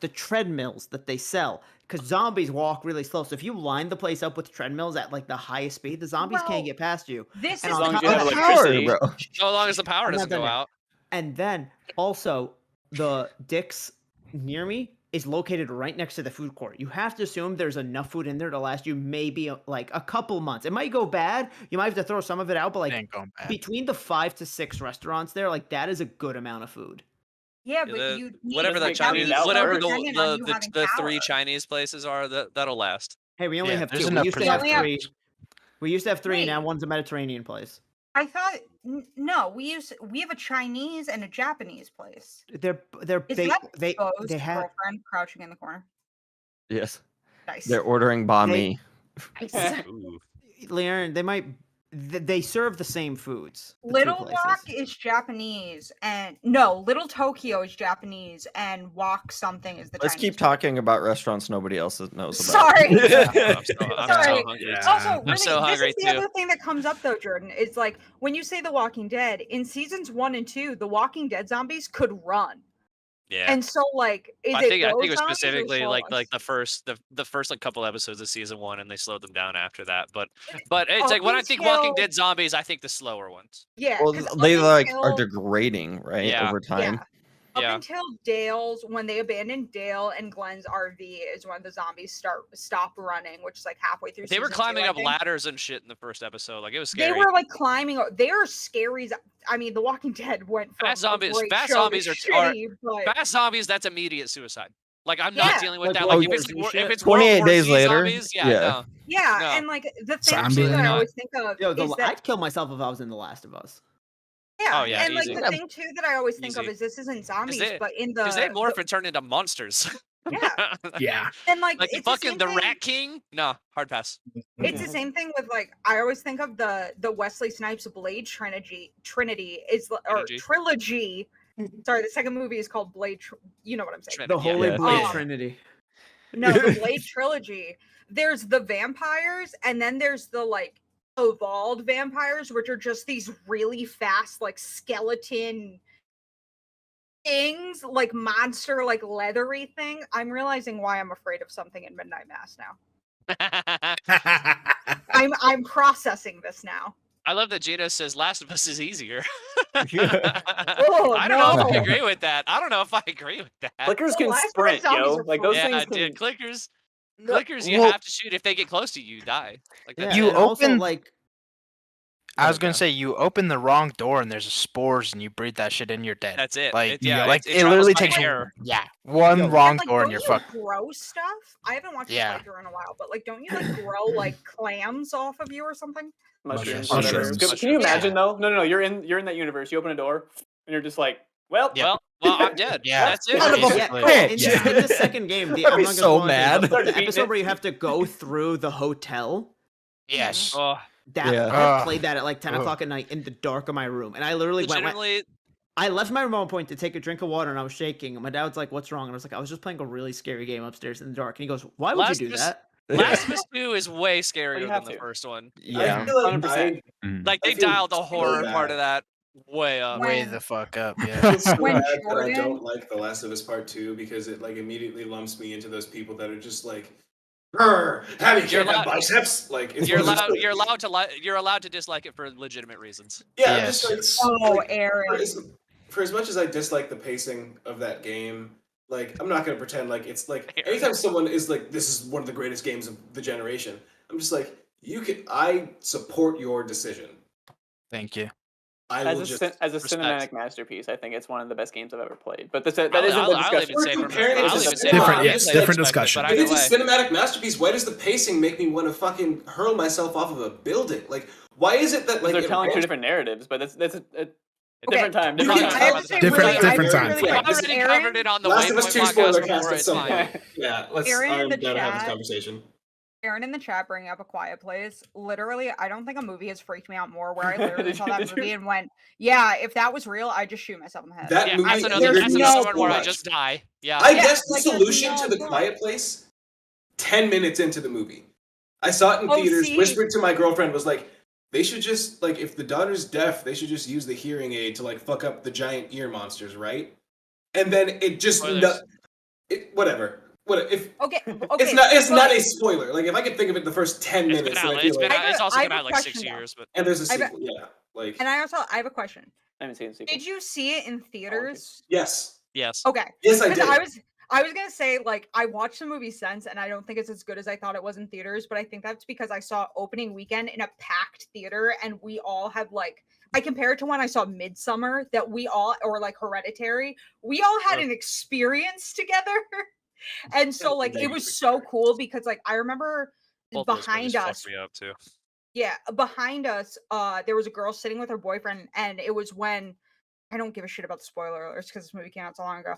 [SPEAKER 8] The treadmills that they sell, because zombies walk really slow. So if you line the place up with treadmills at like the highest speed, the zombies
[SPEAKER 4] Well,
[SPEAKER 8] can't get past you.
[SPEAKER 4] This
[SPEAKER 8] And
[SPEAKER 4] is
[SPEAKER 2] As long as
[SPEAKER 8] top
[SPEAKER 2] you
[SPEAKER 8] of
[SPEAKER 2] have
[SPEAKER 8] that-
[SPEAKER 2] electricity.
[SPEAKER 5] bro.
[SPEAKER 1] So long as the power
[SPEAKER 8] I'm not
[SPEAKER 1] doesn't
[SPEAKER 8] done
[SPEAKER 1] go
[SPEAKER 8] yet.
[SPEAKER 1] out.
[SPEAKER 8] And then also the Dick's near me is located right next to the food court. You have to assume there's enough food in there to last you maybe like a couple months. It might go bad. You might have to throw some of it out, but like
[SPEAKER 9] Ain't going bad.
[SPEAKER 8] between the 5 to 6 restaurants there, like that is a good amount of food.
[SPEAKER 4] yeah, but
[SPEAKER 1] The-
[SPEAKER 4] you need
[SPEAKER 1] whatever
[SPEAKER 2] the
[SPEAKER 1] the
[SPEAKER 2] That would
[SPEAKER 1] Chinese,
[SPEAKER 2] be so
[SPEAKER 1] whatever
[SPEAKER 4] dependent on you having
[SPEAKER 1] the three
[SPEAKER 4] power.
[SPEAKER 1] Chinese places are, that'll last.
[SPEAKER 8] Hey, we only
[SPEAKER 9] Yeah,
[SPEAKER 8] have
[SPEAKER 9] there's
[SPEAKER 8] 2. We
[SPEAKER 9] enough
[SPEAKER 8] used to have
[SPEAKER 4] preservatives.
[SPEAKER 8] 3. We used to have 3. Now
[SPEAKER 4] Wait.
[SPEAKER 8] one's a Mediterranean place.
[SPEAKER 4] I thought no, we have a Chinese and a Japanese place.
[SPEAKER 8] They're
[SPEAKER 4] Is
[SPEAKER 8] they
[SPEAKER 4] that
[SPEAKER 8] they
[SPEAKER 4] exposed
[SPEAKER 8] they have
[SPEAKER 4] girlfriend crouching in the corner?
[SPEAKER 5] Yes.
[SPEAKER 4] Nice.
[SPEAKER 5] They're ordering banh
[SPEAKER 8] They-
[SPEAKER 5] mi.
[SPEAKER 1] Ooh.
[SPEAKER 8] Leon, they serve the same foods. the two
[SPEAKER 4] Little
[SPEAKER 8] places.
[SPEAKER 4] Wok is Japanese, and no, Little Tokyo is Japanese, and Wok something is the
[SPEAKER 5] Let's
[SPEAKER 4] Chinese.
[SPEAKER 5] keep talking about restaurants nobody else knows about.
[SPEAKER 4] Sorry.
[SPEAKER 1] I'm so
[SPEAKER 4] Sorry.
[SPEAKER 1] hungry.
[SPEAKER 3] Yeah.
[SPEAKER 4] Also,
[SPEAKER 1] I'm
[SPEAKER 4] really,
[SPEAKER 1] so hungry
[SPEAKER 4] this is the
[SPEAKER 1] too.
[SPEAKER 4] other thing that comes up though, Jordan. It's like when you say The Walking Dead in seasons 1 and 2, the Walking Dead zombies could run,
[SPEAKER 1] Yeah.
[SPEAKER 4] and so like, is
[SPEAKER 1] I
[SPEAKER 4] it
[SPEAKER 1] think it
[SPEAKER 4] those
[SPEAKER 1] was
[SPEAKER 4] zombies or
[SPEAKER 1] specifically
[SPEAKER 4] slow
[SPEAKER 1] like
[SPEAKER 4] ones?
[SPEAKER 1] the first like couple episodes of season 1, and they slowed them down after that. But it's like when I think Walking
[SPEAKER 4] until-
[SPEAKER 1] Dead zombies, I think the slower ones.
[SPEAKER 4] Yeah,
[SPEAKER 5] Well,
[SPEAKER 4] 'cause
[SPEAKER 5] they
[SPEAKER 4] up
[SPEAKER 5] like are
[SPEAKER 4] until-
[SPEAKER 5] degrading, right,
[SPEAKER 1] Yeah.
[SPEAKER 5] over time.
[SPEAKER 4] Up
[SPEAKER 1] Yeah.
[SPEAKER 4] until Dale's, when they abandoned Dale and Glenn's RV, is when the zombies stop running, which is like halfway through.
[SPEAKER 1] They were
[SPEAKER 4] season 2,
[SPEAKER 1] climbing
[SPEAKER 4] I
[SPEAKER 1] up
[SPEAKER 4] think.
[SPEAKER 1] ladders and shit in the first episode. Like it was
[SPEAKER 4] They
[SPEAKER 1] scary.
[SPEAKER 4] were like climbing. They are scary. I mean, The Walking Dead went from
[SPEAKER 1] Fast zombies-
[SPEAKER 4] A great
[SPEAKER 1] fast
[SPEAKER 4] show
[SPEAKER 1] zombies
[SPEAKER 4] to
[SPEAKER 1] are
[SPEAKER 4] shitty, but
[SPEAKER 1] Fast zombies, that's immediate suicide. Like I'm
[SPEAKER 4] Yeah.
[SPEAKER 1] not dealing with
[SPEAKER 8] Like
[SPEAKER 1] that.
[SPEAKER 8] World
[SPEAKER 1] Like if
[SPEAKER 8] War
[SPEAKER 1] it's
[SPEAKER 8] Z
[SPEAKER 1] if
[SPEAKER 8] shit?
[SPEAKER 1] it's
[SPEAKER 5] 28
[SPEAKER 1] World War
[SPEAKER 5] days
[SPEAKER 1] Z
[SPEAKER 5] later?
[SPEAKER 1] zombies, yeah,
[SPEAKER 5] Yeah.
[SPEAKER 1] no.
[SPEAKER 4] yeah,
[SPEAKER 1] No.
[SPEAKER 4] and like the thing
[SPEAKER 3] Zombie
[SPEAKER 4] too that I
[SPEAKER 3] land.
[SPEAKER 4] always think of
[SPEAKER 8] Yo,
[SPEAKER 4] is that
[SPEAKER 8] I'd kill myself if I was in The Last of Us.
[SPEAKER 4] yeah,
[SPEAKER 1] Oh, yeah,
[SPEAKER 4] and like
[SPEAKER 1] easy.
[SPEAKER 4] the thing too that I always think of
[SPEAKER 1] Easy.
[SPEAKER 4] is this isn't zombies,
[SPEAKER 1] they-
[SPEAKER 4] but in the
[SPEAKER 1] Because they morph and turn into monsters.
[SPEAKER 4] yeah,
[SPEAKER 3] Yeah.
[SPEAKER 4] and like
[SPEAKER 1] Like
[SPEAKER 4] it's
[SPEAKER 1] fucking
[SPEAKER 4] the
[SPEAKER 1] the
[SPEAKER 4] same thing-
[SPEAKER 1] Rat King. No, hard pass.
[SPEAKER 4] It's the same thing with like I always think of the Wesley Snipes Blade Trinity is or
[SPEAKER 1] Trilogy.
[SPEAKER 4] trilogy. Sorry, the second movie is called Blade. You know what I'm saying?
[SPEAKER 1] Trinity,
[SPEAKER 8] The Holy
[SPEAKER 5] Yeah.
[SPEAKER 8] Blade
[SPEAKER 4] Um,
[SPEAKER 8] Trinity.
[SPEAKER 4] No, the Blade trilogy. There's the vampires, and then there's the like evolved vampires, which are just these really fast, like skeleton things, like monster, like leathery thing. I'm realizing why I'm afraid of something in Midnight Mass now. I'm processing this now.
[SPEAKER 1] I love that Gino says Last of Us is easier.
[SPEAKER 4] Oh,
[SPEAKER 1] I don't know if I
[SPEAKER 5] no.
[SPEAKER 1] agree with that. I don't know if I agree with that.
[SPEAKER 2] Clickers
[SPEAKER 4] The
[SPEAKER 2] can
[SPEAKER 4] Last of Us
[SPEAKER 2] sprint,
[SPEAKER 4] zombies
[SPEAKER 2] yo.
[SPEAKER 4] are
[SPEAKER 2] Like
[SPEAKER 4] fun.
[SPEAKER 2] those
[SPEAKER 1] Yeah,
[SPEAKER 2] things can.
[SPEAKER 1] dude, clickers, you
[SPEAKER 5] well-
[SPEAKER 1] have to shoot. If they get close to you, you die. Like
[SPEAKER 8] Yeah,
[SPEAKER 1] that's
[SPEAKER 9] You
[SPEAKER 8] and also,
[SPEAKER 9] open-
[SPEAKER 8] like
[SPEAKER 9] I was
[SPEAKER 8] Yeah,
[SPEAKER 9] gonna
[SPEAKER 8] go.
[SPEAKER 9] say you open the wrong door and there's spores and you breathe that shit in, you're dead.
[SPEAKER 1] That's it.
[SPEAKER 9] Like
[SPEAKER 1] yeah,
[SPEAKER 9] like
[SPEAKER 1] it
[SPEAKER 9] it
[SPEAKER 1] travels
[SPEAKER 9] literally
[SPEAKER 1] by
[SPEAKER 9] takes
[SPEAKER 1] air.
[SPEAKER 9] one
[SPEAKER 8] Yo,
[SPEAKER 9] wrong
[SPEAKER 4] And, like,
[SPEAKER 9] door
[SPEAKER 4] don't
[SPEAKER 9] and you're
[SPEAKER 4] you
[SPEAKER 9] fucked.
[SPEAKER 4] grow stuff? I haven't watched
[SPEAKER 9] Yeah.
[SPEAKER 4] this playthrough in a while, but like, don't you like grow like clams off of you or something?
[SPEAKER 2] Mushrooms.
[SPEAKER 3] Mushrooms.
[SPEAKER 2] whatever. Can you imagine though? No, you're in that universe. You open a door and you're just like, well,
[SPEAKER 9] Yeah.
[SPEAKER 1] Well, I'm dead.
[SPEAKER 9] Yeah.
[SPEAKER 1] That's it.
[SPEAKER 5] Son of a
[SPEAKER 9] Basically.
[SPEAKER 5] bitch.
[SPEAKER 8] In the second game,
[SPEAKER 5] I'd
[SPEAKER 8] I'm
[SPEAKER 5] be
[SPEAKER 8] not gonna
[SPEAKER 5] so
[SPEAKER 8] go into it,
[SPEAKER 5] mad.
[SPEAKER 8] but
[SPEAKER 2] Start
[SPEAKER 8] the
[SPEAKER 2] beating
[SPEAKER 8] episode
[SPEAKER 2] it.
[SPEAKER 8] where you have to go through the hotel.
[SPEAKER 9] Yes.
[SPEAKER 1] Oh,
[SPEAKER 8] That
[SPEAKER 5] Yeah.
[SPEAKER 8] I
[SPEAKER 9] Ugh.
[SPEAKER 8] played that at like 10
[SPEAKER 9] Ugh.
[SPEAKER 8] o'clock at night in the dark of my room, and I literally went.
[SPEAKER 1] legitimately,
[SPEAKER 8] I left my remote point to take a drink of water, and I was shaking. And my dad was like, "What's wrong?" And I was like, "I was just playing a really scary game upstairs in the dark." And he goes, "Why would
[SPEAKER 1] Last
[SPEAKER 8] you do
[SPEAKER 1] of Us-
[SPEAKER 8] that?"
[SPEAKER 1] Last of Us 2 is way
[SPEAKER 2] you
[SPEAKER 1] scarier than
[SPEAKER 2] have
[SPEAKER 1] the
[SPEAKER 2] to.
[SPEAKER 1] first one.
[SPEAKER 5] Yeah.
[SPEAKER 6] I feel like
[SPEAKER 2] 100%.
[SPEAKER 1] Like
[SPEAKER 6] I
[SPEAKER 1] they
[SPEAKER 6] feel
[SPEAKER 1] dialed the
[SPEAKER 6] really
[SPEAKER 1] horror part
[SPEAKER 6] bad.
[SPEAKER 1] of that. way up.
[SPEAKER 9] Way the fuck up,
[SPEAKER 6] I
[SPEAKER 9] yeah.
[SPEAKER 6] feel so
[SPEAKER 4] When
[SPEAKER 6] bad that I
[SPEAKER 4] Jordan-
[SPEAKER 6] don't like The Last of Us Part 2 because it like immediately lumps me into those people that are just like, Abby can't have biceps. Like it's
[SPEAKER 1] You're
[SPEAKER 6] one of those
[SPEAKER 1] allowed
[SPEAKER 6] things.
[SPEAKER 1] you're allowed to dislike it for legitimate reasons.
[SPEAKER 6] Yeah,
[SPEAKER 9] Yes.
[SPEAKER 6] just like,
[SPEAKER 4] Oh,
[SPEAKER 6] like,
[SPEAKER 4] Aaron.
[SPEAKER 6] for as much as I dislike the pacing of that game, like I'm not gonna pretend like it's like anytime someone is like, this is one of the greatest games of the generation, I'm just like, I support your decision.
[SPEAKER 9] Thank you.
[SPEAKER 2] As a cinematic masterpiece, I think it's one of the best games I've ever played. But that isn't the discussion.
[SPEAKER 6] Different
[SPEAKER 3] discussion.
[SPEAKER 6] If it's a cinematic masterpiece, why does the pacing make me want to fucking hurl myself off of a building? Like, why is it that like
[SPEAKER 2] they're telling two different narratives? But that's a different time.
[SPEAKER 3] Different time.
[SPEAKER 1] We already covered it on the
[SPEAKER 6] Last of Us 2 spoiler cast at some
[SPEAKER 1] fine.
[SPEAKER 6] point. Yeah, let's.
[SPEAKER 4] Aaron in
[SPEAKER 6] I'm
[SPEAKER 4] the
[SPEAKER 6] down to have this
[SPEAKER 4] chat-
[SPEAKER 6] conversation.
[SPEAKER 4] Aaron in the chat bringing up A Quiet Place. Literally, I don't think a movie has freaked me out more where I literally saw that movie and went, yeah, if that was real, I'd just shoot myself in the head.
[SPEAKER 6] That movie,
[SPEAKER 1] that's another one where I just die. Yeah.
[SPEAKER 6] I guess the
[SPEAKER 4] like,
[SPEAKER 6] solution
[SPEAKER 4] there's
[SPEAKER 6] to
[SPEAKER 4] no
[SPEAKER 6] The
[SPEAKER 4] point.
[SPEAKER 6] Quiet Place, 10 minutes into the movie. I saw it in
[SPEAKER 4] Oh,
[SPEAKER 6] theaters,
[SPEAKER 4] see?
[SPEAKER 6] whispered to my girlfriend, was like, they should just, like, if the daughter's deaf, they should just use the hearing aid to, like, fuck up the giant ear monsters, right? And then it just, whatever. If
[SPEAKER 4] Okay.
[SPEAKER 6] it's not a spoiler. Like, if I could think of it the first 10 minutes, then I feel like,
[SPEAKER 1] it's also been
[SPEAKER 4] I
[SPEAKER 1] out
[SPEAKER 4] have a
[SPEAKER 1] like 6
[SPEAKER 4] question,
[SPEAKER 1] years, but
[SPEAKER 6] and there's a sequel, yeah. Like,
[SPEAKER 4] And I have a question.
[SPEAKER 2] I haven't seen the sequel.
[SPEAKER 4] Did you see it in theaters?
[SPEAKER 6] yes.
[SPEAKER 1] yes.
[SPEAKER 4] Okay.
[SPEAKER 6] Yes, I
[SPEAKER 4] 'Cause
[SPEAKER 6] did.
[SPEAKER 4] I was gonna say, like, I watched the movie since, and I don't think it's as good as I thought it was in theaters, but I think that's because I saw opening weekend in a packed theater, and we all had like, I compare it to when I saw Midsummer, that we all, or like Hereditary, we all had an experience together. And so like it was so cool because like I remember
[SPEAKER 1] Both those movies
[SPEAKER 4] behind us,
[SPEAKER 1] fucked me up too.
[SPEAKER 4] yeah, behind us, there was a girl sitting with her boyfriend, and it was when, I don't give a shit about the spoiler alerts because this movie came out so long ago,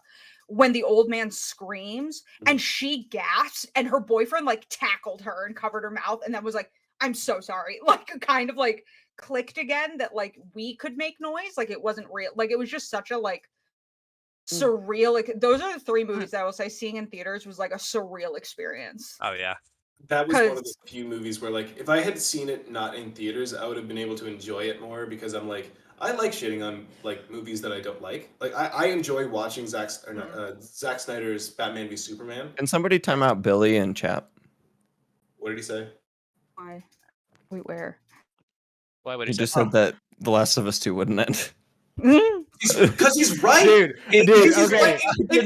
[SPEAKER 4] when the old man screams and she gasps and her boyfriend like tackled her and covered her mouth and then was like, I'm so sorry. Like kind of like clicked again that like we could make noise. Like it wasn't real. Like it was just such a like surreal. Like those are the three movies that I will say seeing in theaters was like a surreal experience.
[SPEAKER 1] Oh yeah.
[SPEAKER 6] That was one of the few movies where, like, if I had seen it not in theaters, I would have been able to enjoy it more because I'm like, I like shitting on like movies that I don't like. Like, I enjoy watching Zack Snyder's Batman v Superman.
[SPEAKER 5] Can somebody time out Billy in chat?
[SPEAKER 6] What did he say?
[SPEAKER 4] Why? Wait, where?
[SPEAKER 1] Why would
[SPEAKER 5] He
[SPEAKER 1] he
[SPEAKER 5] just
[SPEAKER 1] say?
[SPEAKER 5] said that The Last of Us 2 wouldn't end.
[SPEAKER 6] Because he's right.
[SPEAKER 7] Dude,
[SPEAKER 6] It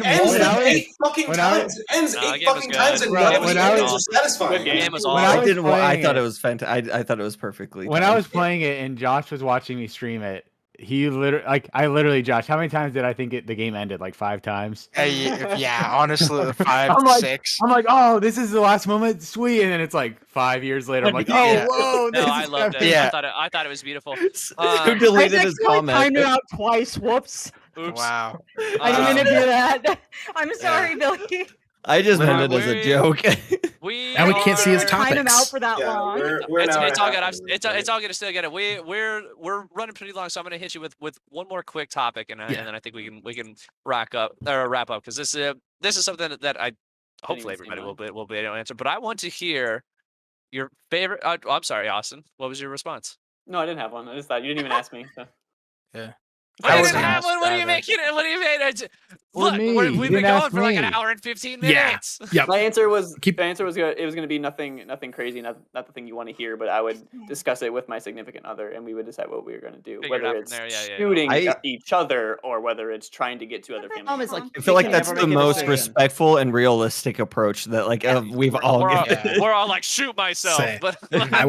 [SPEAKER 6] ends
[SPEAKER 7] when I was-
[SPEAKER 6] 8 fucking
[SPEAKER 7] when I
[SPEAKER 6] times. It ends
[SPEAKER 1] No, the
[SPEAKER 6] 8
[SPEAKER 1] game was
[SPEAKER 6] fucking
[SPEAKER 1] good.
[SPEAKER 6] times, and
[SPEAKER 7] Bro,
[SPEAKER 6] none of
[SPEAKER 7] when
[SPEAKER 6] the
[SPEAKER 7] I
[SPEAKER 6] endings
[SPEAKER 7] was-
[SPEAKER 6] are satisfying.
[SPEAKER 1] The game was
[SPEAKER 7] When
[SPEAKER 1] awesome.
[SPEAKER 7] I
[SPEAKER 5] I
[SPEAKER 7] was
[SPEAKER 5] didn't. I
[SPEAKER 7] playing
[SPEAKER 5] thought
[SPEAKER 7] it-
[SPEAKER 5] it was fantastic. I thought it was perfectly.
[SPEAKER 7] When I
[SPEAKER 5] timed.
[SPEAKER 7] was playing it and Josh was watching me stream it, he literally, Josh, how many times did I think the game ended? Like 5 times.
[SPEAKER 9] Yeah, honestly, 5,
[SPEAKER 7] I'm like,
[SPEAKER 9] 6.
[SPEAKER 7] I'm like, oh, this is the last moment, sweet, and then it's like 5 years later. I'm like, oh,
[SPEAKER 9] Yeah.
[SPEAKER 7] whoa,
[SPEAKER 1] No,
[SPEAKER 7] this
[SPEAKER 1] I
[SPEAKER 7] is
[SPEAKER 1] loved it.
[SPEAKER 9] Yeah.
[SPEAKER 1] I thought it was beautiful.
[SPEAKER 5] Who deleted his comment?
[SPEAKER 8] timed it out twice. Whoops.
[SPEAKER 1] Oops.
[SPEAKER 9] Wow.
[SPEAKER 8] I didn't mean to do that.
[SPEAKER 4] I'm sorry, Billy.
[SPEAKER 5] I just meant it as a joke.
[SPEAKER 3] Now we can't see his
[SPEAKER 4] Time him out
[SPEAKER 3] topics.
[SPEAKER 4] for that
[SPEAKER 6] Yeah,
[SPEAKER 4] long.
[SPEAKER 6] we're
[SPEAKER 1] It's
[SPEAKER 6] now
[SPEAKER 1] all good.
[SPEAKER 6] half
[SPEAKER 1] It's all good to still get it. We're running pretty long, so I'm gonna hit you with one more quick topic, and then I think we can wrap up because this is something that I hopefully everybody will be able to answer. But I want to hear your favorite. I'm sorry, Austin. What was your response?
[SPEAKER 2] No, I didn't have one. I just thought you didn't even ask me. So.
[SPEAKER 9] Yeah.
[SPEAKER 1] I
[SPEAKER 9] I
[SPEAKER 1] didn't
[SPEAKER 9] wasn't
[SPEAKER 1] have
[SPEAKER 9] asked
[SPEAKER 1] one. What are you
[SPEAKER 9] either.
[SPEAKER 1] making? What do you mean?
[SPEAKER 7] Or
[SPEAKER 1] Look,
[SPEAKER 7] me.
[SPEAKER 1] we've
[SPEAKER 7] You
[SPEAKER 1] been
[SPEAKER 7] didn't
[SPEAKER 1] going
[SPEAKER 7] ask
[SPEAKER 1] for like an
[SPEAKER 7] me.
[SPEAKER 1] hour and 15
[SPEAKER 3] Yeah.
[SPEAKER 1] minutes.
[SPEAKER 3] Yep.
[SPEAKER 2] My answer was
[SPEAKER 3] Keep-
[SPEAKER 2] the answer was good. It was going to be nothing crazy, not the thing you want to hear. But I would discuss it with my significant other, and we would decide what we were going to do,
[SPEAKER 1] Figure it out
[SPEAKER 2] whether
[SPEAKER 1] from
[SPEAKER 2] it's
[SPEAKER 1] there, yeah.
[SPEAKER 2] shooting
[SPEAKER 5] I-
[SPEAKER 2] each other or whether it's trying to get to other family.
[SPEAKER 8] Problem is, like,
[SPEAKER 2] members.
[SPEAKER 5] I feel
[SPEAKER 8] they
[SPEAKER 5] like
[SPEAKER 8] can
[SPEAKER 5] that's
[SPEAKER 8] never
[SPEAKER 5] the
[SPEAKER 8] make a
[SPEAKER 5] most
[SPEAKER 8] decision.
[SPEAKER 5] respectful and realistic approach that we've all
[SPEAKER 1] We're all,
[SPEAKER 5] given.
[SPEAKER 1] we're all like shoot myself,
[SPEAKER 3] Say,
[SPEAKER 1] but
[SPEAKER 3] I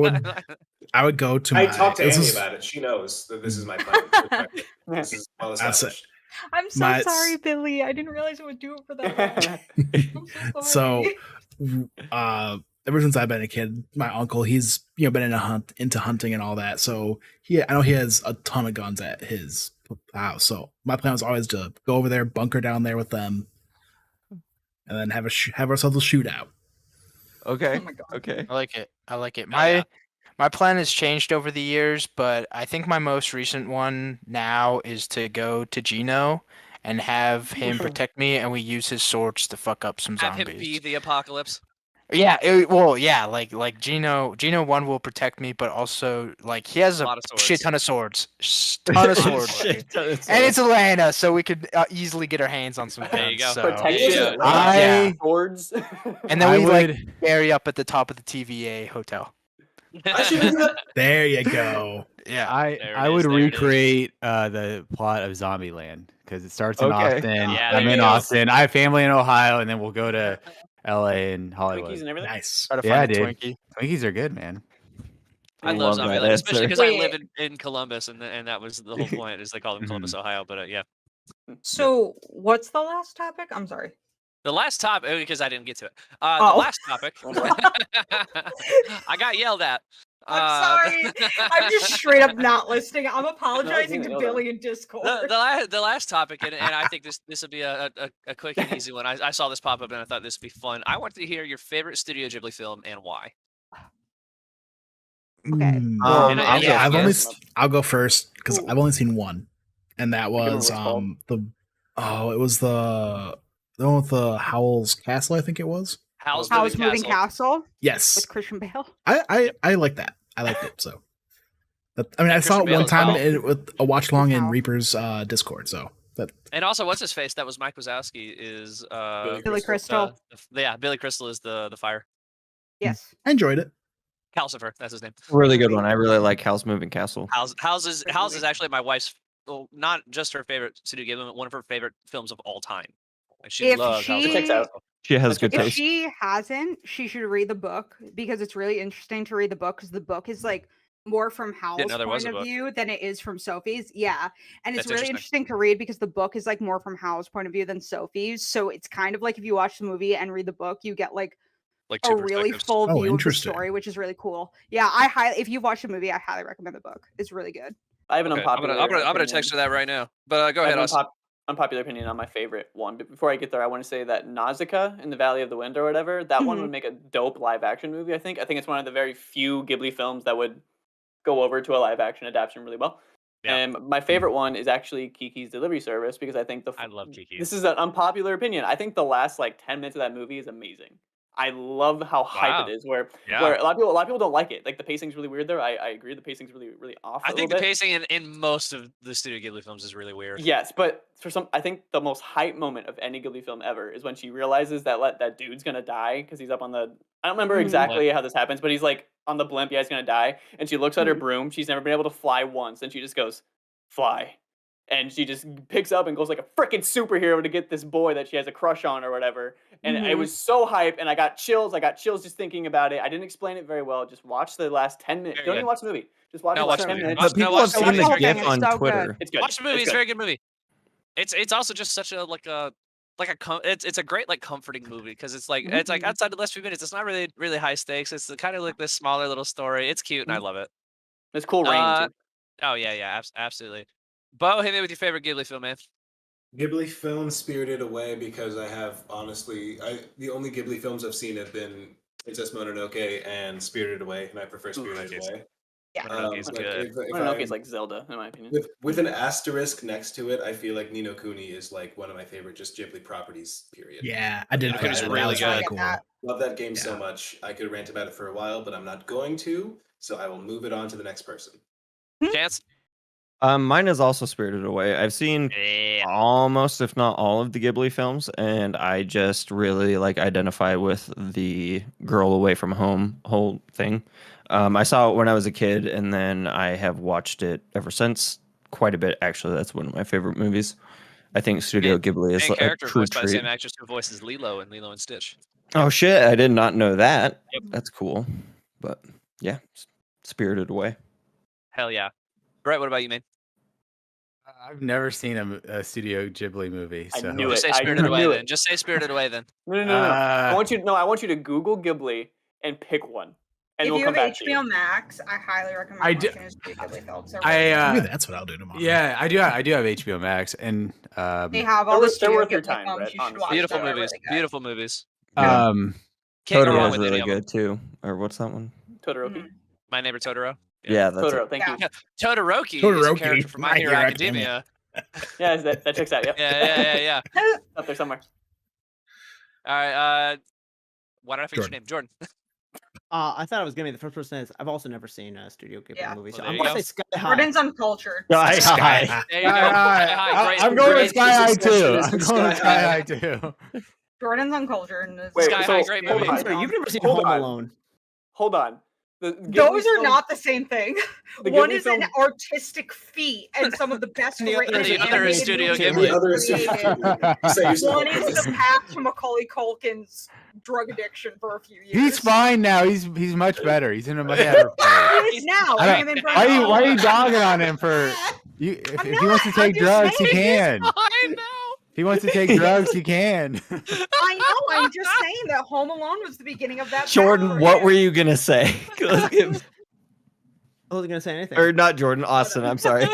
[SPEAKER 3] would go to my.
[SPEAKER 6] I talked to
[SPEAKER 3] this
[SPEAKER 6] Annie
[SPEAKER 3] is-
[SPEAKER 6] about it. She knows that this is my plan. This is well
[SPEAKER 3] That's
[SPEAKER 6] established.
[SPEAKER 4] I'm so
[SPEAKER 3] My-
[SPEAKER 4] sorry, Billy. I didn't realize it would do it for that long. I'm
[SPEAKER 3] So,
[SPEAKER 4] sorry.
[SPEAKER 3] ever since I've been a kid, my uncle, he's been into hunting and all that. So I know he has a ton of guns at his house. So my plan was always to go over there, bunker down there with them, and then have ourselves a shootout.
[SPEAKER 5] Okay.
[SPEAKER 4] Oh my God.
[SPEAKER 5] Okay.
[SPEAKER 9] I like it. I like it.
[SPEAKER 1] yeah.
[SPEAKER 9] My plan has changed over the years, but I think my most recent one now is to go to Gino and have him protect me, and we use his swords to fuck up some
[SPEAKER 1] have
[SPEAKER 9] zombies.
[SPEAKER 1] him be the apocalypse.
[SPEAKER 9] Yeah, like Gino 1 will protect me, but also like he has a
[SPEAKER 1] lot of swords.
[SPEAKER 9] shit ton of swords, ton of swords, dude. And it's Atlanta, so we could easily get our hands on some guns.
[SPEAKER 1] There you go.
[SPEAKER 9] So.
[SPEAKER 2] Protection,
[SPEAKER 9] Yeah.
[SPEAKER 2] swords.
[SPEAKER 9] And then we like bury up at the top of the TVA hotel.
[SPEAKER 3] There you go.
[SPEAKER 9] Yeah,
[SPEAKER 7] I would recreate the plot of Zombieland because it starts in Austin.
[SPEAKER 1] Yeah,
[SPEAKER 7] I'm in Austin. I have family in Ohio, and then we'll go to LA and Hollywood.
[SPEAKER 2] Twinkies and everything.
[SPEAKER 3] Nice.
[SPEAKER 7] Yeah, dude. Twinkies are good, man.
[SPEAKER 1] I love
[SPEAKER 5] that
[SPEAKER 1] Zombieland, especially because I
[SPEAKER 4] Wait.
[SPEAKER 1] live in Columbus, and that was the whole point. Is they call them Columbus, Ohio, but yeah.
[SPEAKER 4] So, what's the last topic? I'm sorry.
[SPEAKER 1] The last topic, because I didn't get to it. The
[SPEAKER 4] Oh.
[SPEAKER 1] last topic, I got yelled at.
[SPEAKER 4] I'm sorry. I'm just straight up not listening. I'm apologizing to
[SPEAKER 2] No,
[SPEAKER 4] Billy in Discord.
[SPEAKER 1] the last topic, and I think this will be a quick and easy one. I saw this pop up, and I thought this would be fun. I want to hear your favorite Studio Ghibli film and why.
[SPEAKER 4] Okay.
[SPEAKER 3] I'll go first because I've only seen one, and that was
[SPEAKER 2] it
[SPEAKER 3] was the one with the Howl's Castle, I think it was.
[SPEAKER 1] Howl's
[SPEAKER 4] Moving Castle
[SPEAKER 3] Yes,
[SPEAKER 4] with Christian Bale.
[SPEAKER 3] I like that. I liked it. So, I saw it one time with a watch long in Reaper's Discord. So
[SPEAKER 1] and also, what's his face? That was Mike Wazowski. Is
[SPEAKER 4] Billy Crystal?
[SPEAKER 1] Billy Crystal is the fire.
[SPEAKER 4] Yes,
[SPEAKER 3] I enjoyed it.
[SPEAKER 1] Calcifer, that's his name.
[SPEAKER 5] Really good one. I really like Howl's Moving Castle.
[SPEAKER 1] Howl's is actually my wife's, well, not just her favorite Studio Ghibli, but one of her favorite films of all time. Like she loves Howl's Moving Castle.
[SPEAKER 5] She has good taste.
[SPEAKER 4] If she hasn't, she should read the book because it's really interesting to read the book because the book is like more from Howl's point of view than it is from Sophie's. Yeah. And it's really interesting to read because the book is like more from Howl's point of view than Sophie's. So it's kind of like if you watch the movie and read the book, you get like a really full view of the story, which is really cool. Yeah, if you've watched the movie, I highly recommend the book. It's really good.
[SPEAKER 2] I have an unpopular.
[SPEAKER 1] I'm gonna text her that right now. But go ahead, Austin.
[SPEAKER 2] Unpopular opinion on my favorite one. But before I get there, I want to say that Nausicaa in the Valley of the Wind or whatever, that one would make a dope live action movie. I think it's one of the very few Ghibli films that would go over to a live action adaptation really well. Yeah. And my favorite one is actually Kiki's Delivery Service because I think I love Kiki. This is an unpopular opinion. I think the last like 10 minutes of that movie is amazing. I love how hype it is. Where a lot of people don't like it. Like the pacing's really weird there. I agree. The pacing's really off.
[SPEAKER 1] I think the pacing in most of the Studio Ghibli films is really weird.
[SPEAKER 2] Yes, but I think the most hype moment of any Ghibli film ever is when she realizes that dude's gonna die because he's up on the. I don't remember exactly how this happens, but he's like on the blimp. Yeah, he's gonna die, and she looks at her broom. She's never been able to fly once, and she just goes, "Fly." And she just picks up and goes like a freaking superhero to get this boy that she has a crush on or whatever. And it was so hype, and I got chills. Just thinking about it. I didn't explain it very well. Just watch the last 10 minutes. Don't even watch the movie. Just watch the last 10 minutes.
[SPEAKER 5] But people have seen the GIF on Twitter.
[SPEAKER 2] It's good.
[SPEAKER 1] Watch the movie. It's a very good movie. It's also just such a it's a great like comforting movie because it's like outside the last few minutes. It's not really high stakes. It's kind of like this smaller little story. It's cute and I love it.
[SPEAKER 2] It's cool rain too.
[SPEAKER 1] Oh yeah, absolutely. Bo, hit me with your favorite Ghibli film, man.
[SPEAKER 6] Ghibli film, Spirited Away, because I have honestly, the only Ghibli films I've seen have been Princess Mononoke and Spirited Away, and I prefer Spirited Away.
[SPEAKER 4] Yeah,
[SPEAKER 1] Mononoke's good.
[SPEAKER 2] Mononoke's like Zelda, in my opinion.
[SPEAKER 6] With an asterisk next to it, I feel like Ni no Kuni is like one of my favorite just Ghibli properties. Period.
[SPEAKER 3] Yeah, I did.
[SPEAKER 1] It's really good.
[SPEAKER 3] Cool.
[SPEAKER 6] Love that game so much. I could rant about it for a while, but I'm not going to. So I will move it on to the next person.
[SPEAKER 1] Chance.
[SPEAKER 5] Mine is also Spirited Away. I've seen almost, if not all, of the Ghibli films, and I just really identify with the girl away from home whole thing. I saw it when I was a kid, and then I have watched it ever since quite a bit. Actually, that's one of my favorite movies. I think Studio Ghibli is a true
[SPEAKER 1] voiced by the
[SPEAKER 5] treat.
[SPEAKER 1] same actress who voices Lilo in Lilo and Stitch.
[SPEAKER 5] Oh shit! I did not know that.
[SPEAKER 1] Yep.
[SPEAKER 5] That's cool. But yeah, Spirited Away.
[SPEAKER 1] Hell yeah. Brett, what about you, man?
[SPEAKER 7] I've never seen a Studio Ghibli movie. So.
[SPEAKER 2] I knew it.
[SPEAKER 1] Just say Spirited Away then. Just say Spirited Away then.
[SPEAKER 2] No. I want you to Google Ghibli and pick one. And
[SPEAKER 4] if
[SPEAKER 2] we'll
[SPEAKER 4] you
[SPEAKER 2] come
[SPEAKER 4] have
[SPEAKER 2] back to you.
[SPEAKER 4] HBO Max, I highly recommend watching a Studio Ghibli film.
[SPEAKER 3] Maybe that's what I'll do tomorrow.
[SPEAKER 7] Yeah, I do have HBO Max, and
[SPEAKER 4] they have all the Studio
[SPEAKER 2] Ghibli
[SPEAKER 4] time,
[SPEAKER 2] films.
[SPEAKER 4] You should watch.
[SPEAKER 1] Beautiful
[SPEAKER 4] them.
[SPEAKER 1] movies.
[SPEAKER 4] Really
[SPEAKER 1] Beautiful movies.
[SPEAKER 5] Totoro is really
[SPEAKER 1] any
[SPEAKER 5] good too. Or what's that one?
[SPEAKER 2] Totoroki.
[SPEAKER 1] My Neighbor Totoro.
[SPEAKER 5] Yeah, that's
[SPEAKER 2] Totoro.
[SPEAKER 5] it.
[SPEAKER 2] Thank you.
[SPEAKER 1] Todoroki is a character from My Hero Academia.
[SPEAKER 2] Yeah, that checks out. Yep.
[SPEAKER 1] Yeah.
[SPEAKER 2] Up there somewhere.
[SPEAKER 1] All right. Why did I forget your name? Jordan.
[SPEAKER 8] I thought I was gonna be the first person. I've also never seen a Studio Ghibli movie, so I'm gonna say Sky High.
[SPEAKER 4] Jordan's uncultured.
[SPEAKER 5] Sky High.
[SPEAKER 1] There you go. Sky High.
[SPEAKER 7] I'm going with Sky High too. I'm going with Sky High too.
[SPEAKER 4] Jordan's uncultured.
[SPEAKER 1] Sky High, great movie.
[SPEAKER 8] You've never seen Home Alone.
[SPEAKER 2] Hold on.
[SPEAKER 4] Those are not the same thing. One is an artistic feat and some of the best written
[SPEAKER 1] the other is Studio
[SPEAKER 4] Ghibli.
[SPEAKER 1] Ghibli.
[SPEAKER 4] One is the path to Macaulay Culkin's drug addiction for a few years.
[SPEAKER 7] He's fine now. He's much better. He's in a much better place.
[SPEAKER 4] He is now.
[SPEAKER 7] Why are you dogging on him for? If he wants to take drugs, he can. If he wants to take drugs, he can.
[SPEAKER 4] I know. I'm just saying that Home Alone was the beginning of that.
[SPEAKER 5] Jordan, what were you gonna say?
[SPEAKER 8] I wasn't gonna say anything.
[SPEAKER 5] Or not Jordan, Austin. I'm sorry.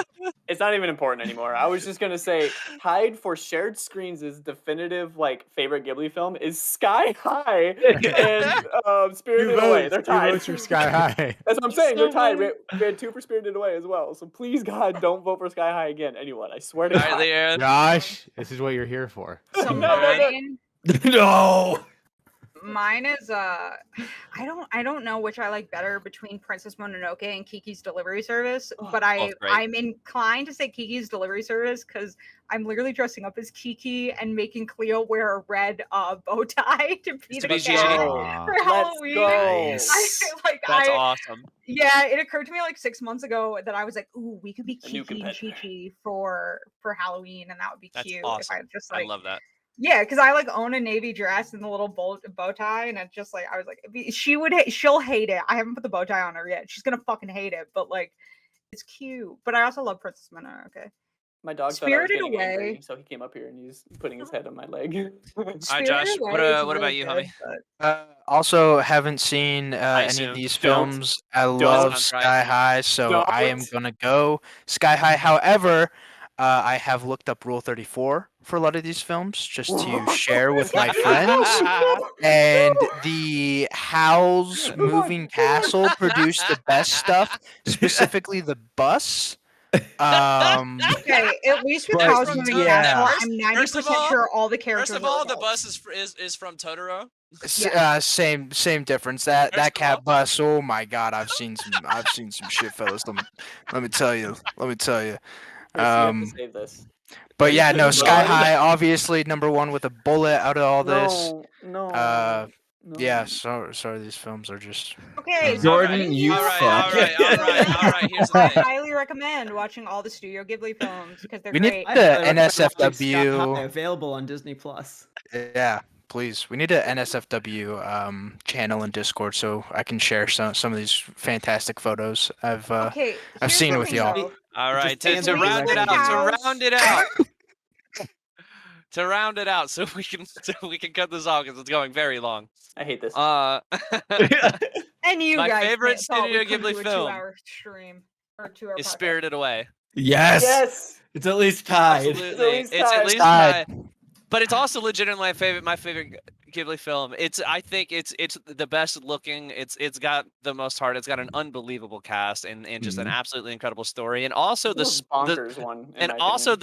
[SPEAKER 2] It's not even important anymore. I was just gonna say, tied for shared screens' definitive favorite Ghibli film is Sky High and Spirited Away. They're tied.
[SPEAKER 7] You vote for Sky High.
[SPEAKER 2] That's what I'm saying. They're tied. We had 2 for Spirited Away as well. So please, God, don't vote for Sky High again. Anyone, I swear to God.
[SPEAKER 7] Josh, this is what you're here for.
[SPEAKER 4] So
[SPEAKER 5] No.
[SPEAKER 4] Mine is I don't know which I like better between Princess Mononoke and Kiki's Delivery Service, but I'm inclined to say Kiki's Delivery Service because I'm literally dressing up as Kiki and making Cleo wear a red bow tie to be the cat for Halloween.
[SPEAKER 1] Nice. That's awesome.
[SPEAKER 4] Yeah, it occurred to me 6 months ago that I was like, "Ooh, we could be Kiki and Chi for Halloween, and that would be cute."
[SPEAKER 1] Awesome.
[SPEAKER 4] If I just
[SPEAKER 1] I love that.
[SPEAKER 4] Yeah, because I own a navy dress and the little bow tie, and it's just I was like, she'll hate it. I haven't put the bow tie on her yet. She's gonna fucking hate it, but it's cute. But I also love Princess Mononoke.
[SPEAKER 2] My dog
[SPEAKER 4] Spirited
[SPEAKER 2] thought I was
[SPEAKER 4] Away,
[SPEAKER 2] angry, so he came up here and he's putting his head on my leg.
[SPEAKER 1] All right, Josh. What about you, homie?
[SPEAKER 9] Also, haven't seen any of these films. I love Sky High, so I am gonna go Sky High. However, I have looked up Rule 34 for a lot of these films just to share with my friends. And the Howl's Moving Castle produced the best stuff, specifically the bus.
[SPEAKER 4] Okay, at least with Howl's Moving Castle, I'm 90% sure all the characters.
[SPEAKER 1] First of all, the bus is from Totoro.
[SPEAKER 9] Same difference. That cat bus. Oh my God, I've seen some shit, fellas. Let me tell you.
[SPEAKER 2] Save this.
[SPEAKER 9] But yeah, no, Sky High, obviously #1 with a bullet out of all this.
[SPEAKER 2] No.
[SPEAKER 9] Yeah, sorry, these films are just.
[SPEAKER 4] Okay,
[SPEAKER 5] Jordan, you fuck.
[SPEAKER 1] All right. Here's the
[SPEAKER 4] I
[SPEAKER 1] thing.
[SPEAKER 4] highly recommend watching all the Studio Ghibli films because they're
[SPEAKER 9] We
[SPEAKER 4] great.
[SPEAKER 9] need the NSFW
[SPEAKER 8] available on Disney Plus.
[SPEAKER 9] Yeah, please. We need a NSFW channel in Discord so I can share some of these fantastic photos I've seen with y'all.
[SPEAKER 1] All right, to round it out, so we can cut this off because it's going very long.
[SPEAKER 2] I hate this.
[SPEAKER 4] And you
[SPEAKER 1] my
[SPEAKER 4] guys
[SPEAKER 1] favorite Studio
[SPEAKER 4] Ghibli
[SPEAKER 1] Ghibli film
[SPEAKER 4] 2-hour stream or 2-hour
[SPEAKER 1] is
[SPEAKER 4] podcast.
[SPEAKER 1] Spirited Away.
[SPEAKER 5] Yes. It's at least tied.
[SPEAKER 1] Absolutely. It's at least tied. But it's also legitimately my favorite Ghibli film. I think it's the best looking. It's got the most heart. It's got an unbelievable cast and just an absolutely incredible story. And also the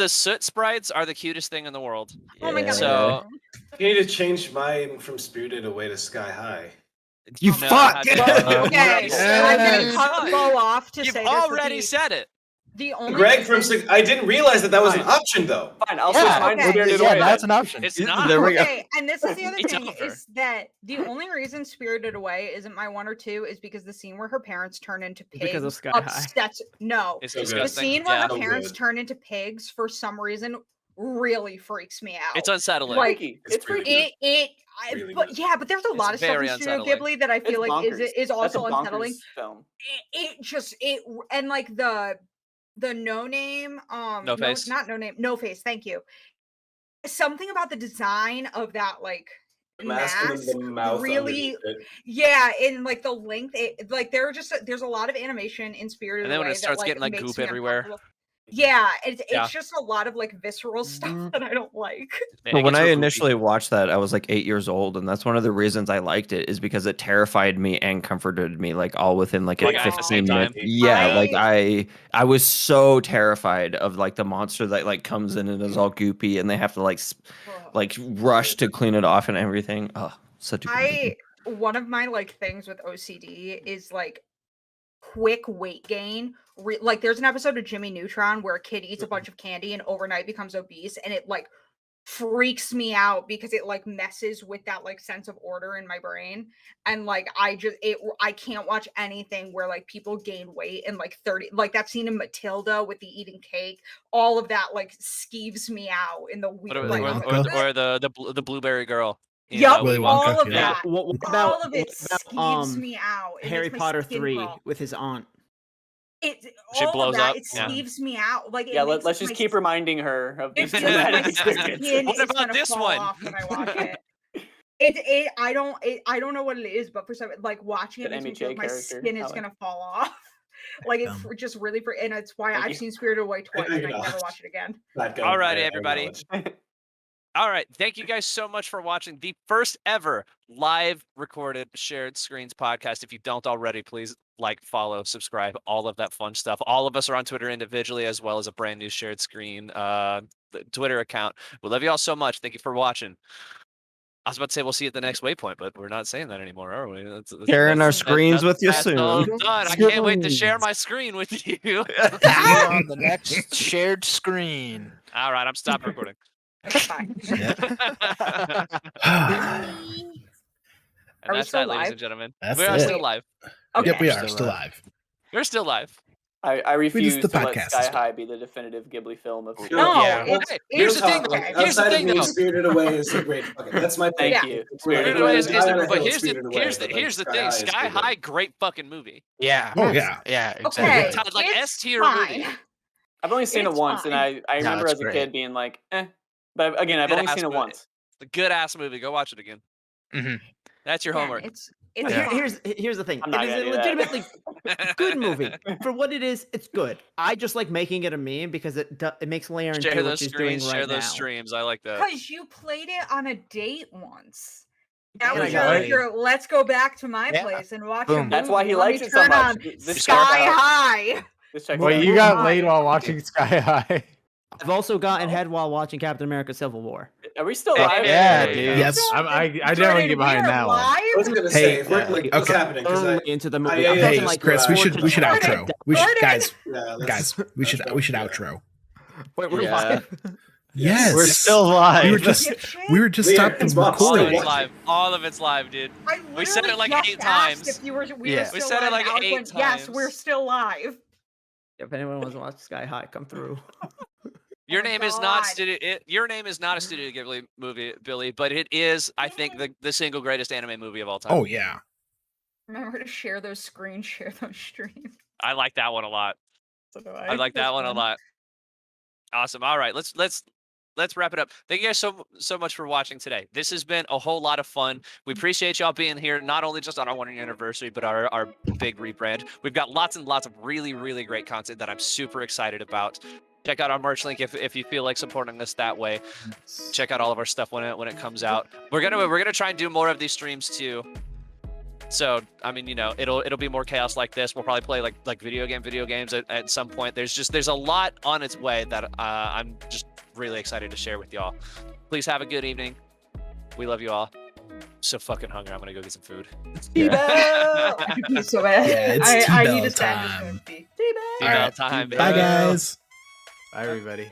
[SPEAKER 1] soot sprites are the cutest thing in the world.
[SPEAKER 4] Oh my God.
[SPEAKER 1] So
[SPEAKER 6] you need to change mine from Spirited Away to Sky High.
[SPEAKER 5] You fuck.
[SPEAKER 4] Okay, I'm gonna cut Bo off to say
[SPEAKER 1] you've already said it.
[SPEAKER 4] The only
[SPEAKER 6] Greg I didn't realize that was an option though.
[SPEAKER 2] Fine, I'll switch mine to Spirited Away.
[SPEAKER 9] That's an option.
[SPEAKER 1] It's not.
[SPEAKER 4] Okay, and this is the other thing is that the only reason Spirited Away isn't my 1 or 2 is because the scene where her parents turn into pigs
[SPEAKER 8] because of Sky
[SPEAKER 4] upsets. No,
[SPEAKER 1] it's
[SPEAKER 4] the scene where her parents
[SPEAKER 6] good.
[SPEAKER 4] turn into pigs for some reason really freaks me out.
[SPEAKER 1] It's unsettling.
[SPEAKER 2] It's freaky.
[SPEAKER 4] But there's a lot of stuff in Studio Ghibli that I feel is also unsettling.
[SPEAKER 2] Film.
[SPEAKER 4] And the no name
[SPEAKER 1] no face.
[SPEAKER 4] Not no name, no face, thank you. Something about the design of that mask
[SPEAKER 6] the mouth
[SPEAKER 4] really in the length there's a lot of animation in Spirited Away,
[SPEAKER 1] and then when it starts getting goop everywhere.
[SPEAKER 4] Yeah, it's just a lot of visceral stuff that I don't like.
[SPEAKER 5] But when I initially watched that, I was 8 years old, and that's one of the reasons I liked it is because it terrified me and comforted me all within a 15-minute. Yeah, I was so terrified of the monster that comes in and is all goopy, and they have to rush to clean it off and everything. Oh, such a good movie.
[SPEAKER 4] one of my like things with OCD is like quick weight gain. Like there's an episode of Jimmy Neutron where a kid eats a bunch of candy and overnight becomes obese, and it like freaks me out because it like messes with that like sense of order in my brain. And like I can't watch anything where like people gain weight in like 30, like that scene in Matilda with the eating cake, all of that like skeeves me out in the week.
[SPEAKER 1] Or
[SPEAKER 3] Wonka?
[SPEAKER 1] the blueberry girl.
[SPEAKER 4] Yep,
[SPEAKER 3] Willy Wonka,
[SPEAKER 4] all of
[SPEAKER 3] yeah.
[SPEAKER 4] that.
[SPEAKER 8] What about,
[SPEAKER 4] all of it skeeves me out. It
[SPEAKER 8] Harry
[SPEAKER 4] makes my
[SPEAKER 8] Potter
[SPEAKER 4] skin
[SPEAKER 8] 3
[SPEAKER 4] crawl.
[SPEAKER 8] with his aunt?
[SPEAKER 1] She blows up.
[SPEAKER 4] It skeeves me out. Like
[SPEAKER 2] let's just keep reminding her of this
[SPEAKER 4] my
[SPEAKER 2] traumatic experience.
[SPEAKER 4] skin
[SPEAKER 1] What
[SPEAKER 4] is
[SPEAKER 1] about
[SPEAKER 4] gonna
[SPEAKER 1] this
[SPEAKER 4] fall
[SPEAKER 1] one?
[SPEAKER 4] off when I watch it. I don't know what it is, but for some like watching it makes me feel like my skin is gonna fall off. Like it's just really and it's why I've seen Spirited Away twice and I never watch it again.
[SPEAKER 1] All right, everybody. All right, thank you guys so much for watching the first ever live recorded Shared Screens podcast. If you don't already, please like, follow, subscribe, all of that fun stuff. All of us are on Twitter individually, as well as a brand new Shared Screen Twitter account. We love you all so much. Thank you for watching. I was about to say we'll see you at the next waypoint, but we're not saying that anymore, are we?
[SPEAKER 5] Sharing our screens with you soon.
[SPEAKER 1] All done. I can't wait to share my screen with you.
[SPEAKER 9] See you on the next shared screen.
[SPEAKER 1] All right, I'm stopping recording.
[SPEAKER 4] Bye.
[SPEAKER 1] And that's that, ladies and gentlemen. We are still live.
[SPEAKER 4] Okay.
[SPEAKER 3] Yep, we are still live.
[SPEAKER 1] We're still live.
[SPEAKER 2] I refuse to let
[SPEAKER 3] podcast
[SPEAKER 2] Sky High be the definitive Ghibli film of.
[SPEAKER 4] No,
[SPEAKER 1] Okay, here's the thing, though. Here's the thing, though.
[SPEAKER 6] Spirited Away is a great. Okay, that's my
[SPEAKER 2] Thank
[SPEAKER 6] thing.
[SPEAKER 2] you.
[SPEAKER 1] Spirited Away is, but here's the thing. Sky High, great fucking movie.
[SPEAKER 9] Yeah.
[SPEAKER 3] Oh yeah.
[SPEAKER 9] Yeah. Exactly.
[SPEAKER 4] Okay.
[SPEAKER 1] Like
[SPEAKER 4] it's
[SPEAKER 1] S tier
[SPEAKER 4] fine.
[SPEAKER 1] movie.
[SPEAKER 2] I've only seen it
[SPEAKER 4] It's
[SPEAKER 2] once,
[SPEAKER 4] fine.
[SPEAKER 2] and I remember
[SPEAKER 9] it's
[SPEAKER 2] as a
[SPEAKER 9] great.
[SPEAKER 2] kid being like, eh. But again, I've
[SPEAKER 1] Good
[SPEAKER 2] only
[SPEAKER 1] ass
[SPEAKER 2] seen it
[SPEAKER 1] movie.
[SPEAKER 2] once.
[SPEAKER 1] It's a good ass movie. Go watch it again.
[SPEAKER 9] Mm-hmm.
[SPEAKER 1] That's your homework.
[SPEAKER 4] It's
[SPEAKER 8] Here's the thing.
[SPEAKER 2] I'm
[SPEAKER 8] It
[SPEAKER 2] not
[SPEAKER 8] is
[SPEAKER 2] gonna
[SPEAKER 8] a
[SPEAKER 2] do that.
[SPEAKER 8] legitimately good movie. For what it is, it's good. I just like making it a meme because it makes Laren
[SPEAKER 1] Share
[SPEAKER 8] do what
[SPEAKER 1] those
[SPEAKER 8] she's doing
[SPEAKER 1] screens,
[SPEAKER 8] right
[SPEAKER 1] share
[SPEAKER 8] now.
[SPEAKER 1] those streams. I like that.
[SPEAKER 4] because you played it on a date once. That
[SPEAKER 8] Yeah,
[SPEAKER 4] was
[SPEAKER 8] I
[SPEAKER 4] your let's go back to my
[SPEAKER 9] Yeah.
[SPEAKER 4] place and watch
[SPEAKER 9] Boom.
[SPEAKER 4] a movie.
[SPEAKER 2] That's why he
[SPEAKER 4] Let me
[SPEAKER 2] likes it so
[SPEAKER 4] turn
[SPEAKER 2] much.
[SPEAKER 4] on
[SPEAKER 2] This
[SPEAKER 4] Sky
[SPEAKER 2] checks out.
[SPEAKER 4] High.
[SPEAKER 2] This checks
[SPEAKER 7] Wait,
[SPEAKER 2] out.
[SPEAKER 7] you got
[SPEAKER 4] Fine.
[SPEAKER 7] laid while watching Sky High.
[SPEAKER 8] I've also gotten head while watching Captain America: Civil War.
[SPEAKER 2] Are we still
[SPEAKER 1] Hey,
[SPEAKER 2] live?
[SPEAKER 9] Yeah,
[SPEAKER 1] hey,
[SPEAKER 9] dude.
[SPEAKER 3] Yes.
[SPEAKER 7] I
[SPEAKER 4] Jordan,
[SPEAKER 7] definitely get behind
[SPEAKER 4] we are
[SPEAKER 7] that one.
[SPEAKER 6] I was
[SPEAKER 4] live?
[SPEAKER 6] gonna say,
[SPEAKER 3] Hey,
[SPEAKER 6] if we're, like, what's
[SPEAKER 3] okay.
[SPEAKER 6] happening? Because
[SPEAKER 8] Early into the movie.
[SPEAKER 6] yeah,
[SPEAKER 8] I'm
[SPEAKER 6] yeah,
[SPEAKER 8] talking
[SPEAKER 3] Hey,
[SPEAKER 8] like
[SPEAKER 3] Chris, we should
[SPEAKER 8] Jordan.
[SPEAKER 3] outro. We should guys
[SPEAKER 6] let's
[SPEAKER 3] we should outro.
[SPEAKER 8] Wait, we're
[SPEAKER 5] Yeah.
[SPEAKER 8] live.
[SPEAKER 3] Yes.
[SPEAKER 5] We're still live.
[SPEAKER 3] We were just
[SPEAKER 6] Leah,
[SPEAKER 3] stopped
[SPEAKER 6] it's
[SPEAKER 3] the
[SPEAKER 6] Bob's
[SPEAKER 1] All of
[SPEAKER 3] recording.
[SPEAKER 1] it's live. All of it's live, dude.
[SPEAKER 4] I
[SPEAKER 1] We said it
[SPEAKER 4] literally
[SPEAKER 1] like
[SPEAKER 4] just
[SPEAKER 1] 8
[SPEAKER 4] asked
[SPEAKER 1] times.
[SPEAKER 4] If we were
[SPEAKER 9] Yeah.
[SPEAKER 4] still
[SPEAKER 1] We said it
[SPEAKER 4] live,
[SPEAKER 1] like
[SPEAKER 4] and Alex
[SPEAKER 1] 8
[SPEAKER 4] went, Yes,
[SPEAKER 1] times.
[SPEAKER 4] we're still live.
[SPEAKER 8] If anyone wants to watch Sky High, come through.
[SPEAKER 1] Your
[SPEAKER 4] Oh,
[SPEAKER 1] name is not
[SPEAKER 4] God.
[SPEAKER 1] Studio. Your name is not a Studio Ghibli movie, Billy, but it is, I think, the single greatest anime movie of all time.
[SPEAKER 3] Oh yeah.
[SPEAKER 4] Remember to share those screens, share those streams.
[SPEAKER 1] I like that one a lot.
[SPEAKER 4] So do
[SPEAKER 1] I like that
[SPEAKER 4] That's
[SPEAKER 1] one a
[SPEAKER 4] fun.
[SPEAKER 1] lot. Awesome. All right, let's wrap it up. Thank you guys so much for watching today. This has been a whole lot of fun. We appreciate y'all being here, not only just on our 1 year anniversary, but our big rebrand. We've got lots and lots of really, really great content that I'm super excited about. Check out our merch link if you feel like supporting us that way. Check out all of our stuff when it comes out. We're gonna try and do more of these streams too. So I mean, it'll be more chaos like this. We'll probably play like video games at some point. There's a lot on its way that I'm just really excited to share with y'all. Please have a good evening. We love you all. So fucking hungry. I'm gonna go get some food.
[SPEAKER 4] So bad.
[SPEAKER 3] Yeah, it's
[SPEAKER 4] I need
[SPEAKER 3] T-Bell
[SPEAKER 4] to stand this
[SPEAKER 3] time.
[SPEAKER 4] movie.
[SPEAKER 1] T-Bell time,
[SPEAKER 3] Bye
[SPEAKER 1] baby.
[SPEAKER 3] guys.
[SPEAKER 7] Bye, everybody.